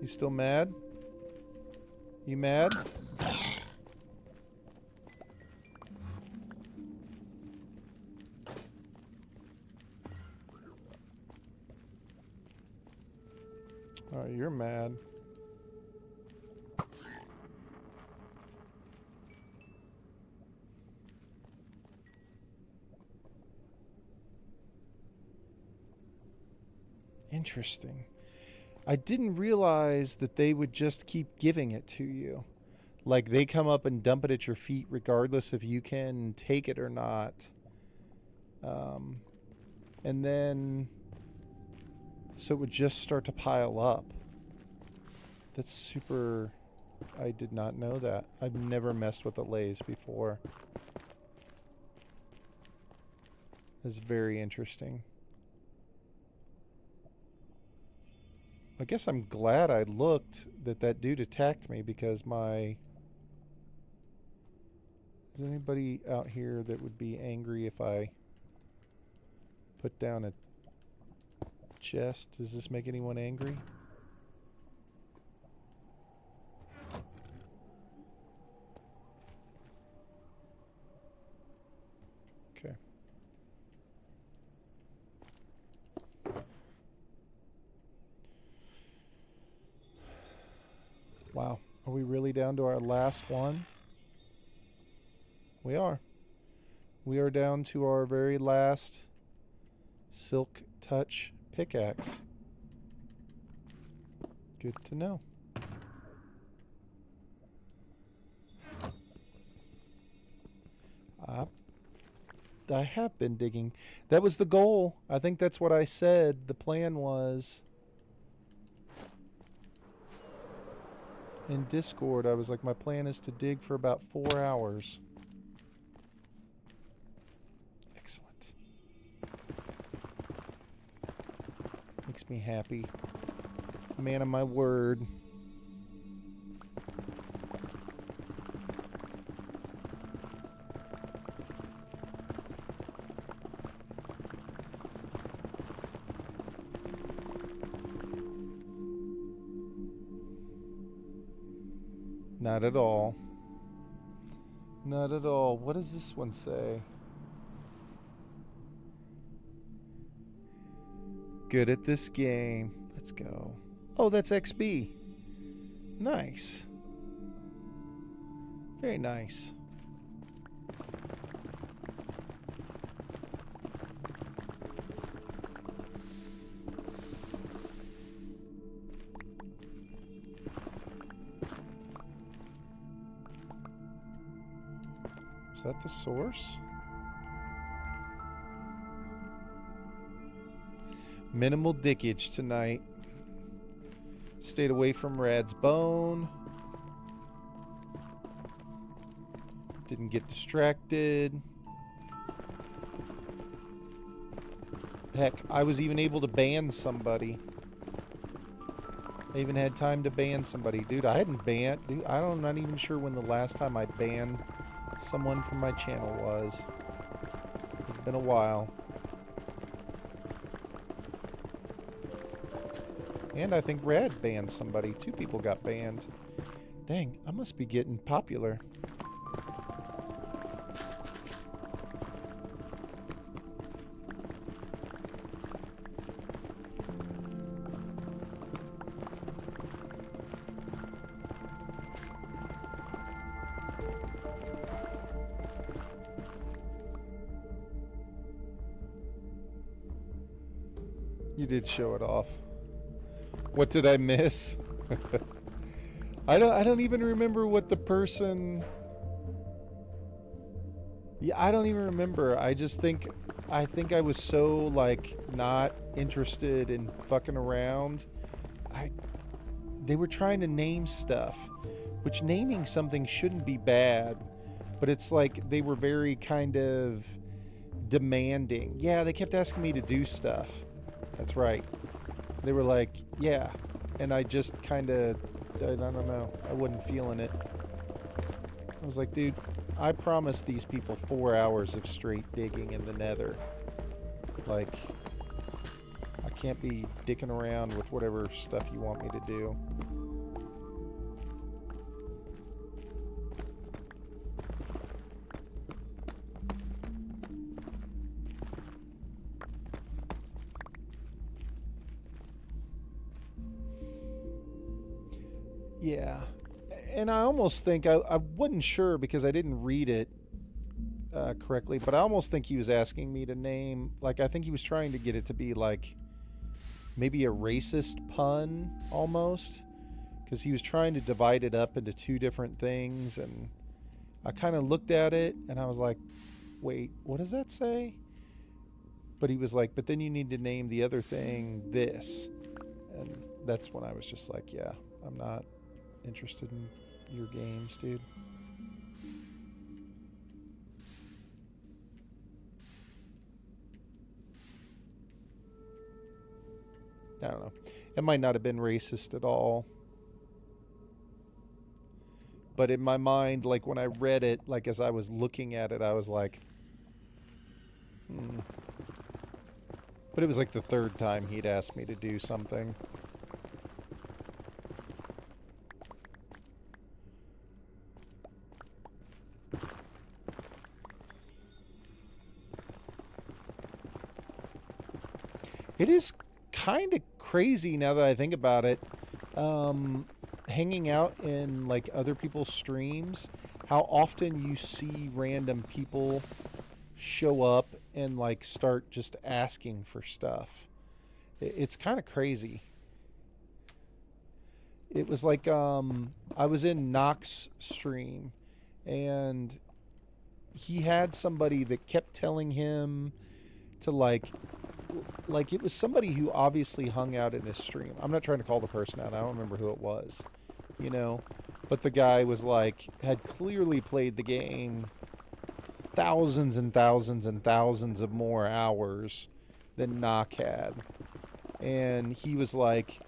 You still mad? You mad? Oh, you're mad. Interesting. I didn't realize that they would just keep giving it to you. Like, they come up and dump it at your feet regardless if you can take it or not. And then... so it would just start to pile up. That's super... I did not know that. I've never messed with allays before. That's very interesting. I guess I'm glad I looked that dude attacked me because my... Is anybody out here that would be angry if I put down a chest? Does this make anyone angry? Okay. Wow. Are we really down to our last one? We are. We are down to our very last Silk Touch pickaxe. Good to know. I have been digging. That was the goal. I think that's what I said. The plan was... In Discord, I was like, my plan is to dig for about 4 hours. Excellent. Makes me happy. Man of my word. Not at all. Not at all. What does this one say? Good at this game. Let's go. Oh, that's XB. Nice. Very nice. Is that the source? Minimal dickage tonight. Stayed away from Rad's bone. Didn't get distracted. Heck, I was even able to ban somebody. I even had time to ban somebody. Dude, I hadn't banned... Dude, I'm not even sure when the last time I banned someone from my channel was. It's been a while. And I think Rad banned somebody. 2 people got banned. Dang, I must be getting popular. You did show it off. What did I miss? I don't even remember what the person... Yeah, I don't even remember. I think I was so like not interested in fucking around. They were trying to name stuff, which naming something shouldn't be bad, but it's like they were very kind of demanding. Yeah, they kept asking me to do stuff. That's right. They were like, yeah. And I just kind of, I don't know. I wasn't feeling it. I was like, dude, I promised these people 4 hours of straight digging in the Nether. Like, I can't be dicking around with whatever stuff you want me to do. Yeah, and I almost think, I wasn't sure because I didn't read it correctly, but I almost think he was asking me to name, like, I think he was trying to get it to be like maybe a racist pun almost, because he was trying to divide it up into 2 different things, and I kind of looked at it and I was like, wait, what does that say? But he was like, but then you need to name the other thing this, and that's when I was just like, yeah, I'm not interested in your games, dude. I don't know. It might not have been racist at all. But in my mind, like when I read it, like as I was looking at it, I was like, But it was like the third time he'd asked me to do something. It is kind of crazy now that I think about it. Hanging out in like other people's streams, how often you see random people show up and like start just asking for stuff. It's kind of crazy. It was like I was in Nox's stream and he had somebody that kept telling him to like it was somebody who obviously hung out in his stream. I'm not trying to call the person out. I don't remember who it was, you know, but the guy was like, had clearly played the game thousands and thousands and thousands of more hours than Nock had. And he was like,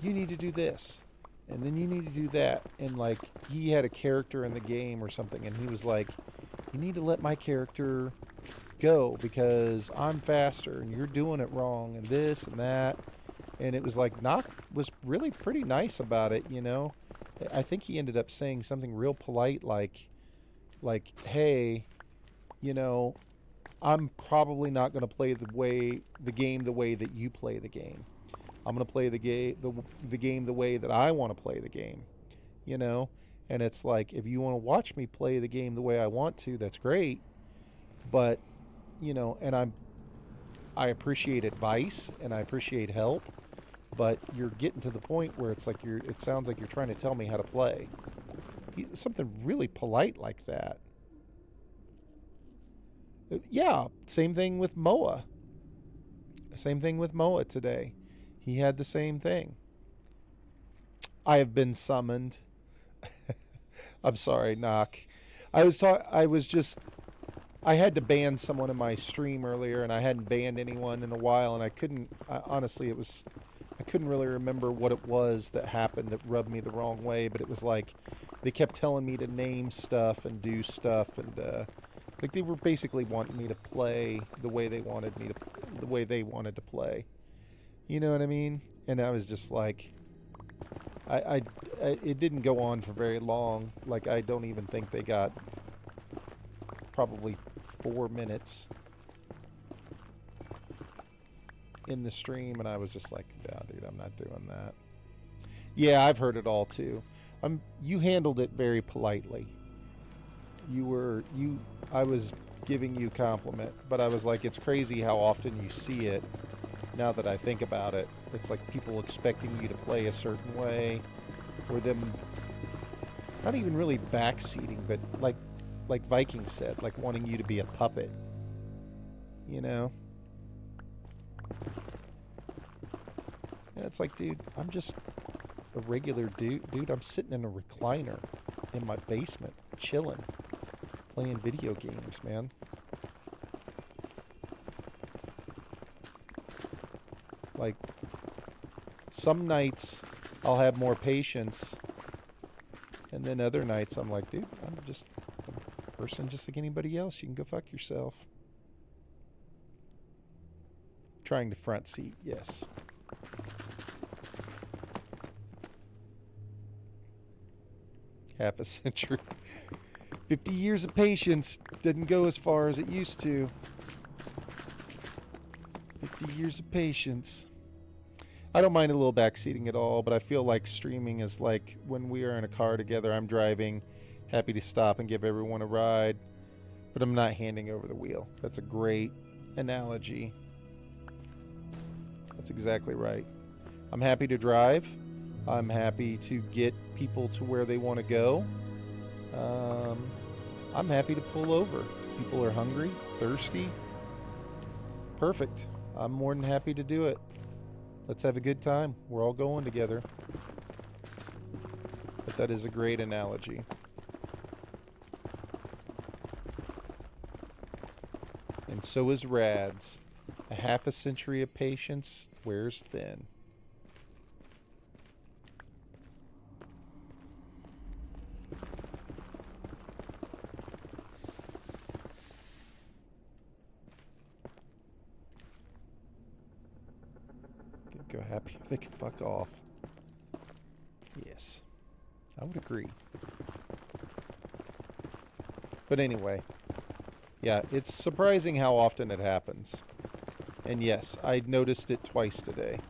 you need to do this. And then you need to do that. And like, he had a character in the game or something. And he was like, you need to let my character go because I'm faster and you're doing it wrong and this and that. And it was like, Nock was really pretty nice about it, you know. I think he ended up saying something real polite like, hey, you know, I'm probably not going to play the game the way that you play the game. I'm going to play the game the way that I want to play the game, you know. And it's like, if you want to watch me play the game the way I want to, that's great. But, you know, and I appreciate advice and I appreciate help, but you're getting to the point where it's like it sounds like you're trying to tell me how to play. Something really polite like that. Yeah, same thing with Moa. Same thing with Moa today. He had the same thing. I have been summoned. I'm sorry, Nock. I had to ban someone in my stream earlier, and I hadn't banned anyone in a while, and I couldn't really remember what it was that happened that rubbed me the wrong way, but it was like they kept telling me to name stuff and do stuff, and like they were basically wanting me to play the way they wanted to play. You know what I mean? And I was just like, it didn't go on for very long. Like, I don't even think they got probably 4 minutes in the stream, and I was just like, nah, dude, I'm not doing that. Yeah, I've heard it all too. You handled it very politely. I was giving you a compliment, but I was like, it's crazy how often you see it. Now that I think about it, it's like people expecting you to play a certain way, or them not even really backseating, but like Viking said, like wanting you to be a puppet, you know? And it's like, dude, I'm just a regular dude. Dude, I'm sitting in a recliner in my basement, chilling, playing video games, man. Like, some nights I'll have more patience, and then other nights I'm like, dude, I'm just a person just like anybody else. You can go fuck yourself. Trying to front seat, yes. Half a century. 50 years of patience didn't go as far as it used to. 50 years of patience. I don't mind a little backseating at all, but I feel like streaming is like when we are in a car together, I'm driving, happy to stop and give everyone a ride, but I'm not handing over the wheel. That's a great analogy. That's exactly right. I'm happy to drive. I'm happy to get people to where they want to go. I'm happy to pull over. People are hungry, thirsty. Perfect. I'm more than happy to do it. Let's have a good time. We're all going together. But that is a great analogy. And so is Rad's. A half a century of patience wears thin. so happy they can fuck off. Yes, I would agree. But anyway, yeah, it's surprising how often it happens. And yes, I noticed it twice today.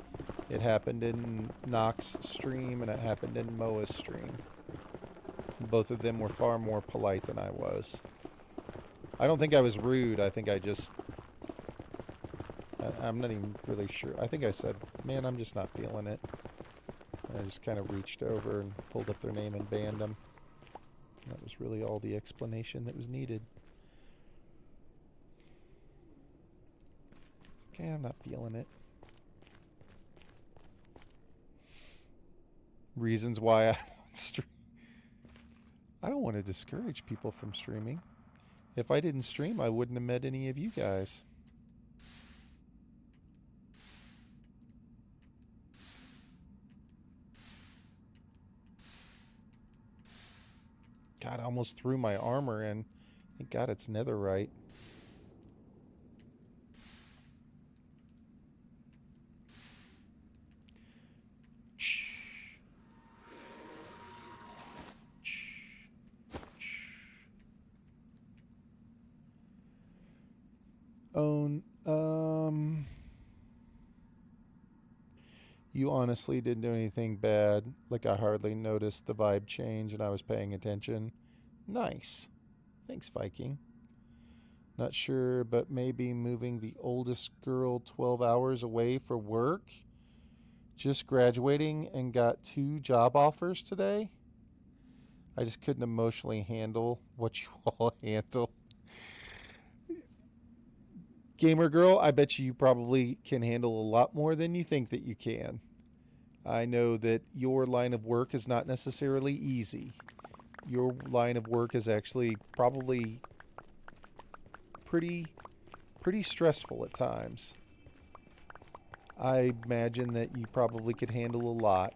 It happened in Nox's stream and it happened in Moa's stream. Both of them were far more polite than I was. I don't think I was rude. I think I just... I'm not even really sure. I think I said, man, I'm just not feeling it. And I just kind of reached over and pulled up their name and banned them. And that was really all the explanation that was needed. It's okay, I'm not feeling it. Reasons why I don't stream. I don't want to discourage people from streaming. If I didn't stream, I wouldn't have met any of you guys. God, I almost threw my armor in. Thank God it's netherite. You honestly didn't do anything bad. Like, I hardly noticed the vibe change and I was paying attention. Nice. Thanks, Viking. Not sure, but maybe moving the oldest girl 12 hours away for work. Just graduating and got 2 job offers today. I just couldn't emotionally handle what you all handle. Gamer girl, I bet you probably can handle a lot more than you think that you can. I know that your line of work is not necessarily easy. Your line of work is actually probably pretty stressful at times. I imagine that you probably could handle a lot.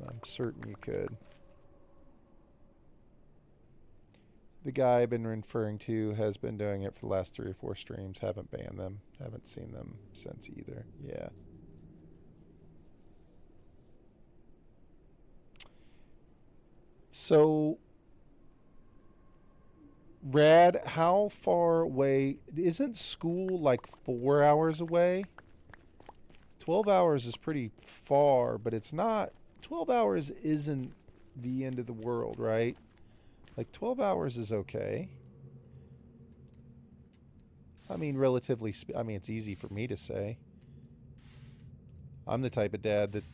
I'm certain you could. The guy I've been referring to has been doing it for the last 3 or 4 streams. Haven't banned them. Haven't seen them since either. Yeah. So, Rad, how far away? Isn't school like 4 hours away? 12 hours is pretty far, but it's not. 12 hours isn't the end of the world, right? Like, 12 hours is okay. I mean, relatively, I mean, it's easy for me to say. I'm the type of dad that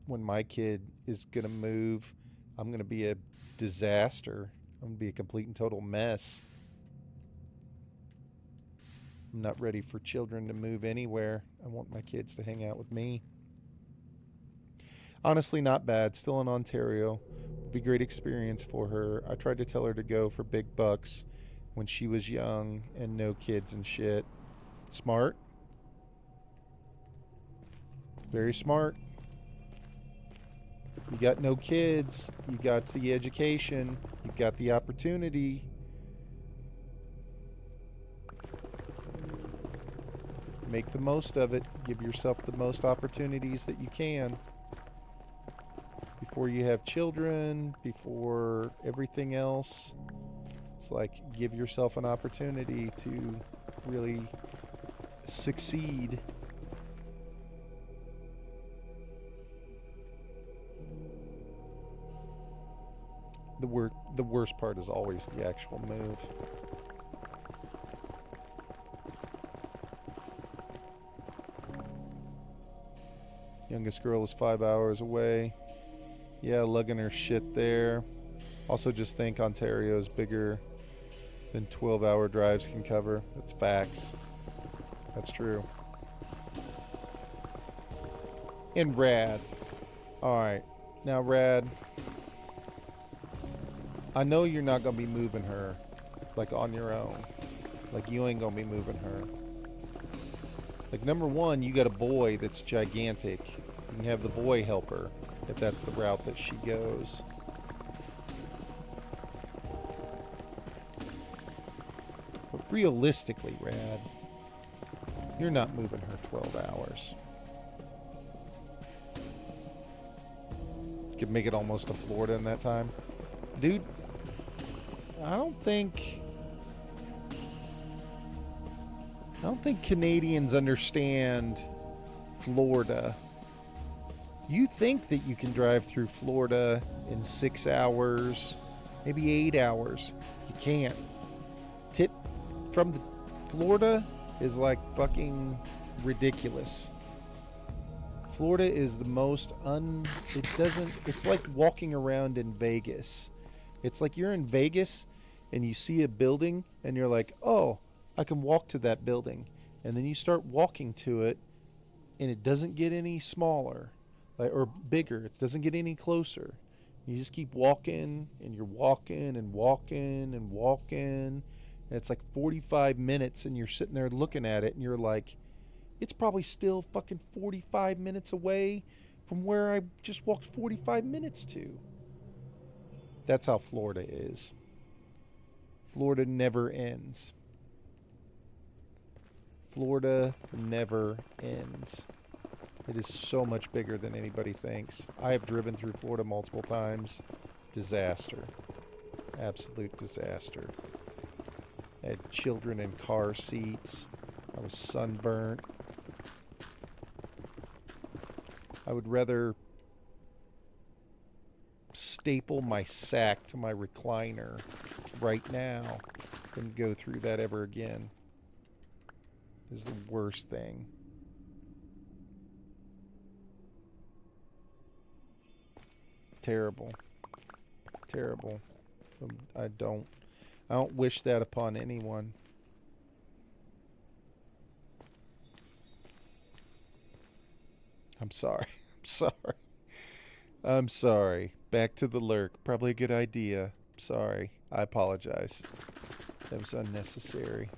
when my kid is going to move, I'm going to be a disaster. I'm going to be a complete and total mess. I'm not ready for children to move anywhere. I want my kids to hang out with me. Honestly, not bad. Still in Ontario. Be a great experience for her. I tried to tell her to go for big bucks when she was young and no kids and shit. Smart. Very smart. You got no kids. You got the education. You've got the opportunity. Make the most of it. Give yourself the most opportunities that you can. Before you have children, before everything else, it's like give yourself an opportunity to really succeed. The worst part is always the actual move. Youngest girl is 5 hours away. Yeah, lugging her shit there. Also, just think Ontario's bigger than 12-hour drives can cover. That's facts. That's true. And Rad. Alright. Now, Rad, I know you're not going to be moving her, like, on your own. Like, you ain't going to be moving her. Like, number one, you got a boy that's gigantic. You can have the boy help her, if that's the route that she goes. But realistically, Rad, you're not moving her 12 hours. could make it almost to Florida in that time. Dude, I don't think Canadians understand Florida. You think that you can drive through Florida in 6 hours, maybe 8 hours. You can't. Tip from the Florida is like fucking ridiculous. Florida is the most it's like walking around in Vegas. It's like you're in Vegas and you see a building and you're like, oh, I can walk to that building. And then you start walking to it and it doesn't get any smaller or bigger. It doesn't get any closer. You just keep walking and you're walking and walking and walking. And it's like 45 minutes and you're sitting there looking at it and you're like, it's probably still fucking 45 minutes away from where I just walked 45 minutes to. That's how Florida is. Florida never ends. Florida never ends. It is so much bigger than anybody thinks. I have driven through Florida multiple times. Disaster. Absolute disaster. I had children in car seats. I was sunburnt. I would rather staple my sack to my recliner right now than go through that ever again. This is the worst thing. Terrible. Terrible. I don't wish that upon anyone. I'm sorry. I'm sorry. I'm sorry. Back to the lurk. Probably a good idea. Sorry. I apologize. That was unnecessary.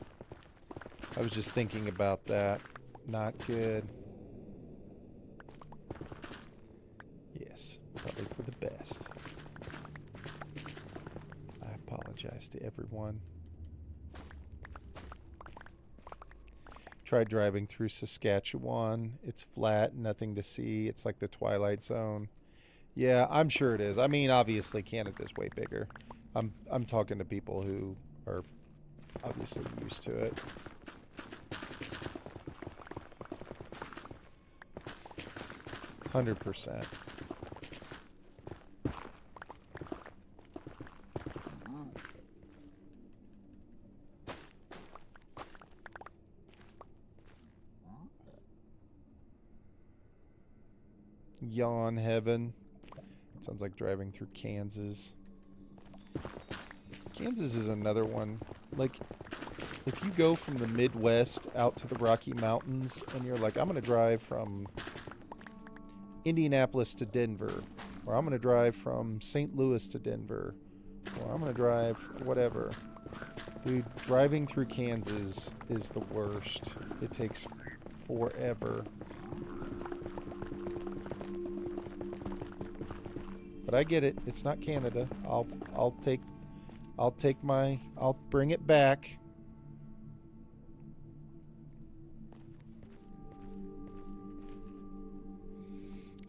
I was just thinking about that. Not good. Yes. Probably for the best. I apologize to everyone. Tried driving through Saskatchewan. It's flat, nothing to see. It's like the Twilight Zone. Yeah, I'm sure it is. I mean, obviously Canada's way bigger. I'm talking to people who are obviously used to it. %. Yawn heaven. Sounds like driving through Kansas. Kansas is another one. Like, if you go from the Midwest out to the Rocky Mountains and you're like, I'm going to drive from Indianapolis to Denver, or I'm going to drive from St. Louis to Denver, or I'm going to drive whatever. Dude, driving through Kansas is the worst. It takes forever. But I get it. It's not Canada. I'll bring it back.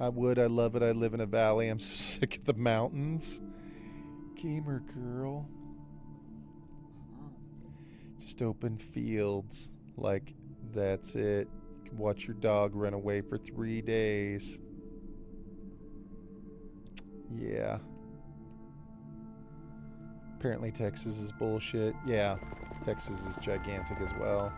I would. I love it. I live in a valley. I'm so sick of the mountains. Gamer girl. Just open fields. Like, that's it. You can watch your dog run away for 3 days. Yeah. Apparently Texas is bullshit. Yeah, Texas is gigantic as well.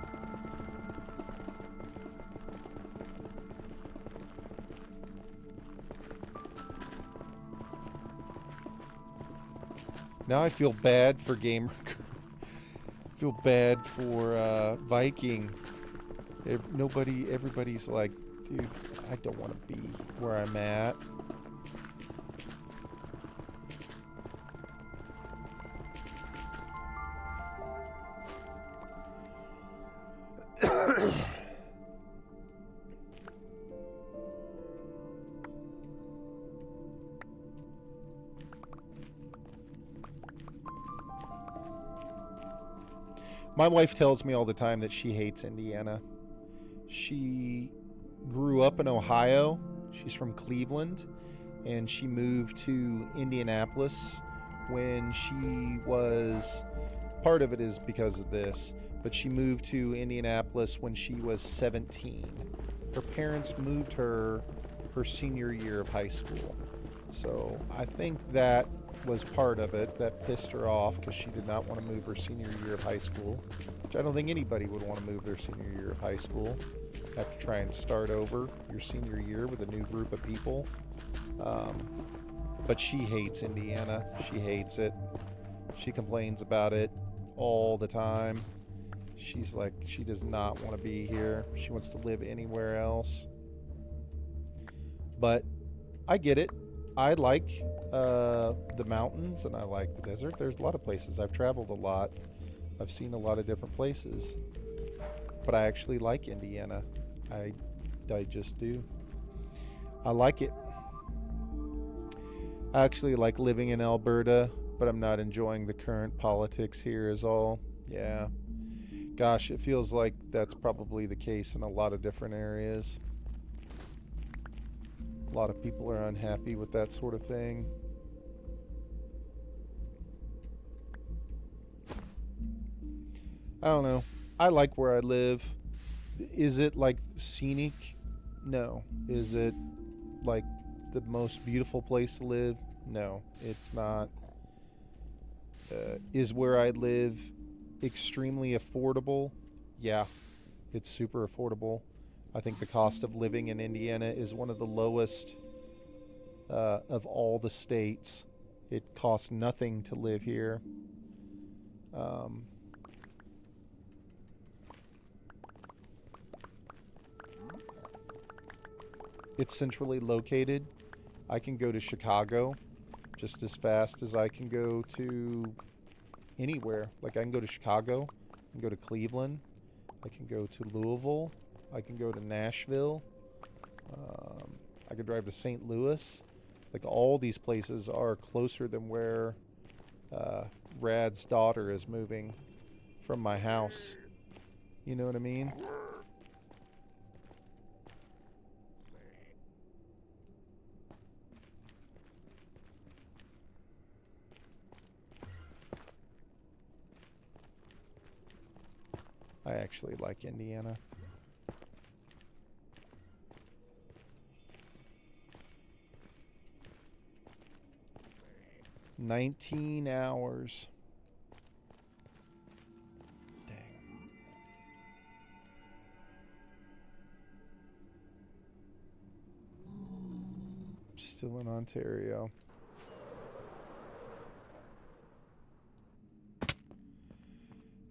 Now I feel bad for Gamer. I feel bad for Viking. Everybody's like, dude, I don't want to be where I'm at. My wife tells me all the time that she hates Indiana. She grew up in Ohio. She's from Cleveland. and she moved to Indianapolis when she was, part of it is because of this, but she moved to Indianapolis when she was 17. Her parents moved her senior year of high school. So I think that was part of it that pissed her off, because she did not want to move her senior year of high school, which I don't think anybody would want to move their senior year of high school. Have to try and start over your senior year with a new group of people. But she hates Indiana. She hates it. She complains about it all the time. She's like, she does not want to be here. She wants to live anywhere else. But I get it. I like the mountains and I like the desert. There's a lot of places. I've traveled a lot. I've seen a lot of different places. But I actually like Indiana. I just do. I like it. I actually like living in Alberta, but I'm not enjoying the current politics here is all. Yeah. Gosh, it feels like that's probably the case in a lot of different areas. A lot of people are unhappy with that sort of thing. I don't know. I like where I live. Is it like scenic? No. Is it like the most beautiful place to live? No, it's not. Is where I live extremely affordable? Yeah, it's super affordable. I think the cost of living in Indiana is one of the lowest of all the states. It costs nothing to live here. It's centrally located. I can go to Chicago just as fast as I can go to anywhere. Like, I can go to Chicago, I can go to Cleveland, I can go to Louisville, I can go to Nashville, I could drive to St. Louis. Like, all these places are closer than where Rad's daughter is moving from my house. You know what I mean? I actually like Indiana. $19 hours. Dang. Still in Ontario.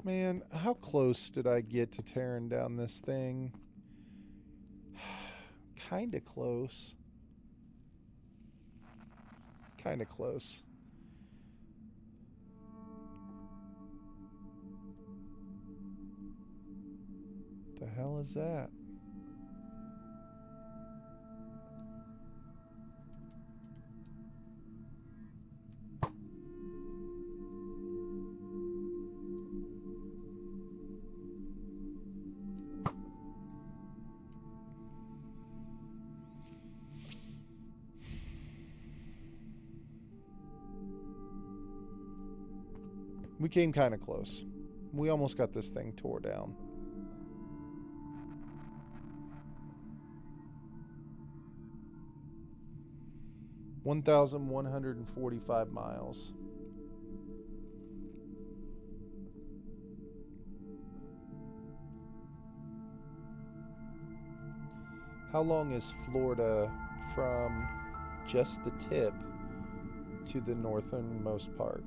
Man, how close did I get to tearing down this thing? Kinda close. Kinda close. The hell is that? We came kind of close. We almost got this thing tore down. (1,145 miles). How long is Florida from just the tip to the northernmost part?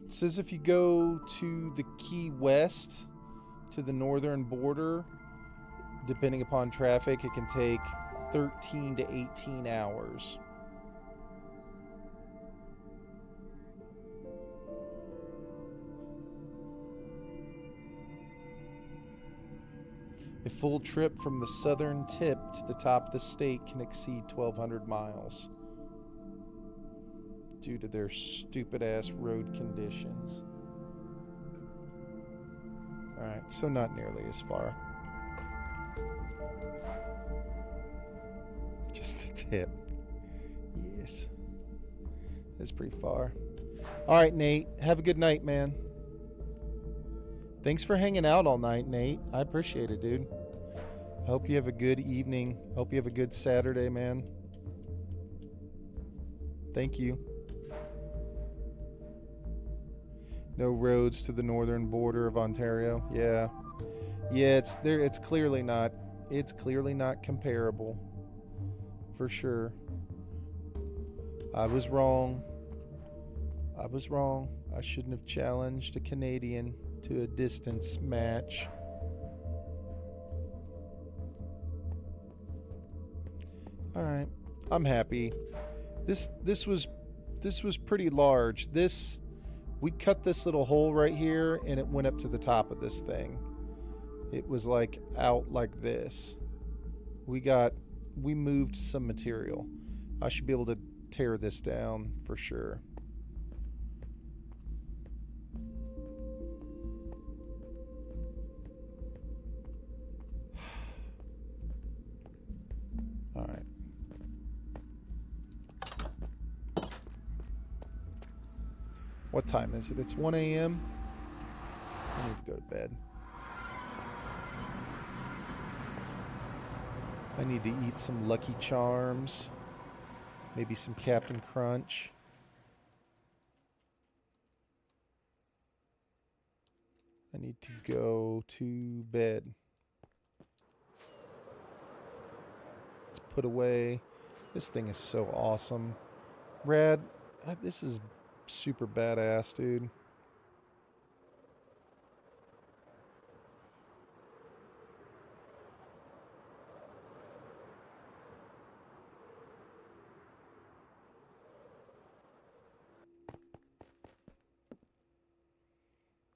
It says if you go to the Key West, to the northern border, depending upon traffic, it can take 13 to 18 hours. A full trip from the southern tip to the top of the state can exceed 1,200 miles. due to their stupid ass road conditions. Alright, so not nearly as far. Just a tip. Yes. That's pretty far. Alright, Nate. Have a good night, man. Thanks for hanging out all night, Nate. I appreciate it, dude. I hope you have a good evening. Hope you have a good Saturday, man. Thank you. No roads to the northern border of Ontario. Yeah. Yeah, it's there. It's clearly not. It's clearly not comparable. For sure. I was wrong. I was wrong. I shouldn't have challenged a Canadian to a distance match. All right. I'm happy. This was pretty large. We cut this little hole right here and it went up to the top of this thing. It was like out like this. We moved some material. I should be able to tear this down for sure. All right. What time is it? It's 1 a.m. I need to go to bed. I need to eat some Lucky Charms. Maybe some Captain Crunch. I need to go to bed. Let's put away. This thing is so awesome. Rad, this is super badass, dude.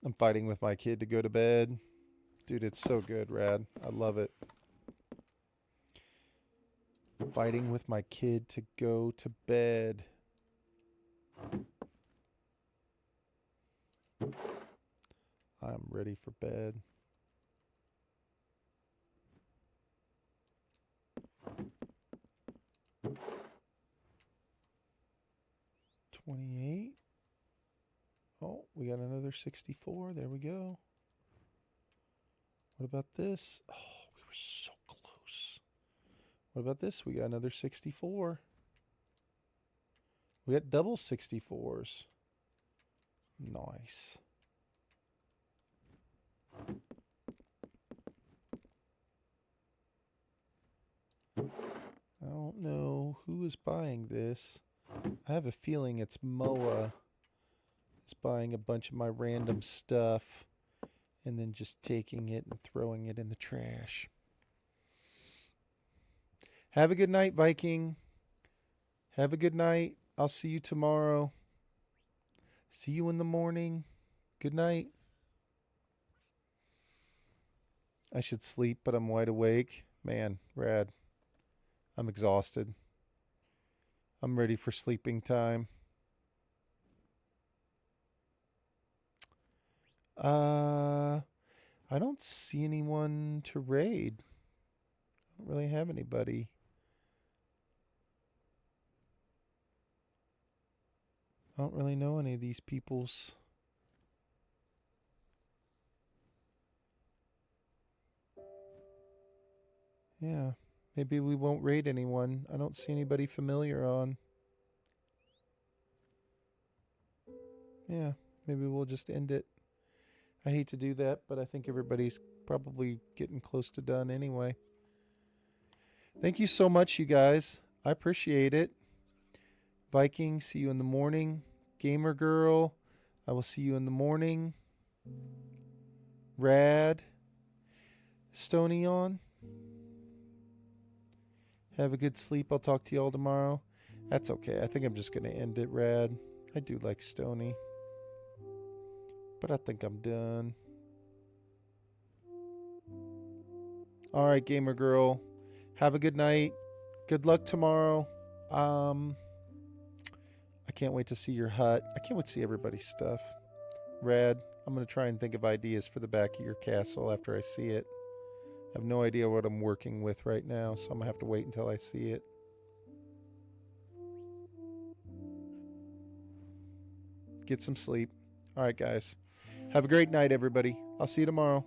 I'm fighting with my kid to go to bed. Dude, it's so good, Rad. I love it. Fighting with my kid to go to bed. I'm ready for bed. $28. Oh, we got another 64. There we go. What about this? Oh, we were so close. What about this? We got another 64. We got double 64s. Nice. I don't know who is buying this. I have a feeling it's Moa is buying a bunch of my random stuff and then just taking it and throwing it in the trash. Have a good night, Viking. Have a good night. I'll see you tomorrow. See you in the morning. Good night. I should sleep, but I'm wide awake. Man, Rad. I'm exhausted. I'm ready for sleeping time. I don't see anyone to raid. I don't really have anybody. I don't really know any of these peoples. Yeah, maybe we won't raid anyone. I don't see anybody familiar on. Yeah, maybe we'll just end it. I hate to do that, but I think everybody's probably getting close to done anyway. Thank you so much, you guys. I appreciate it. Viking, see you in the morning. Gamer Girl, I will see you in the morning. Rad, Stony on. Have a good sleep. I'll talk to you all tomorrow. That's okay. I think I'm just going to end it, Rad. I do like Stony. But I think I'm done. All right, Gamer Girl. Have a good night. Good luck tomorrow. I I can't wait to see your hut. I can't wait to see everybody's stuff. Rad, I'm going to try and think of ideas for the back of your castle after I see it. I have no idea what I'm working with right now, so I'm going to have to wait until I see it. Get some sleep. All right, guys. Have a great night, everybody. I'll see you tomorrow.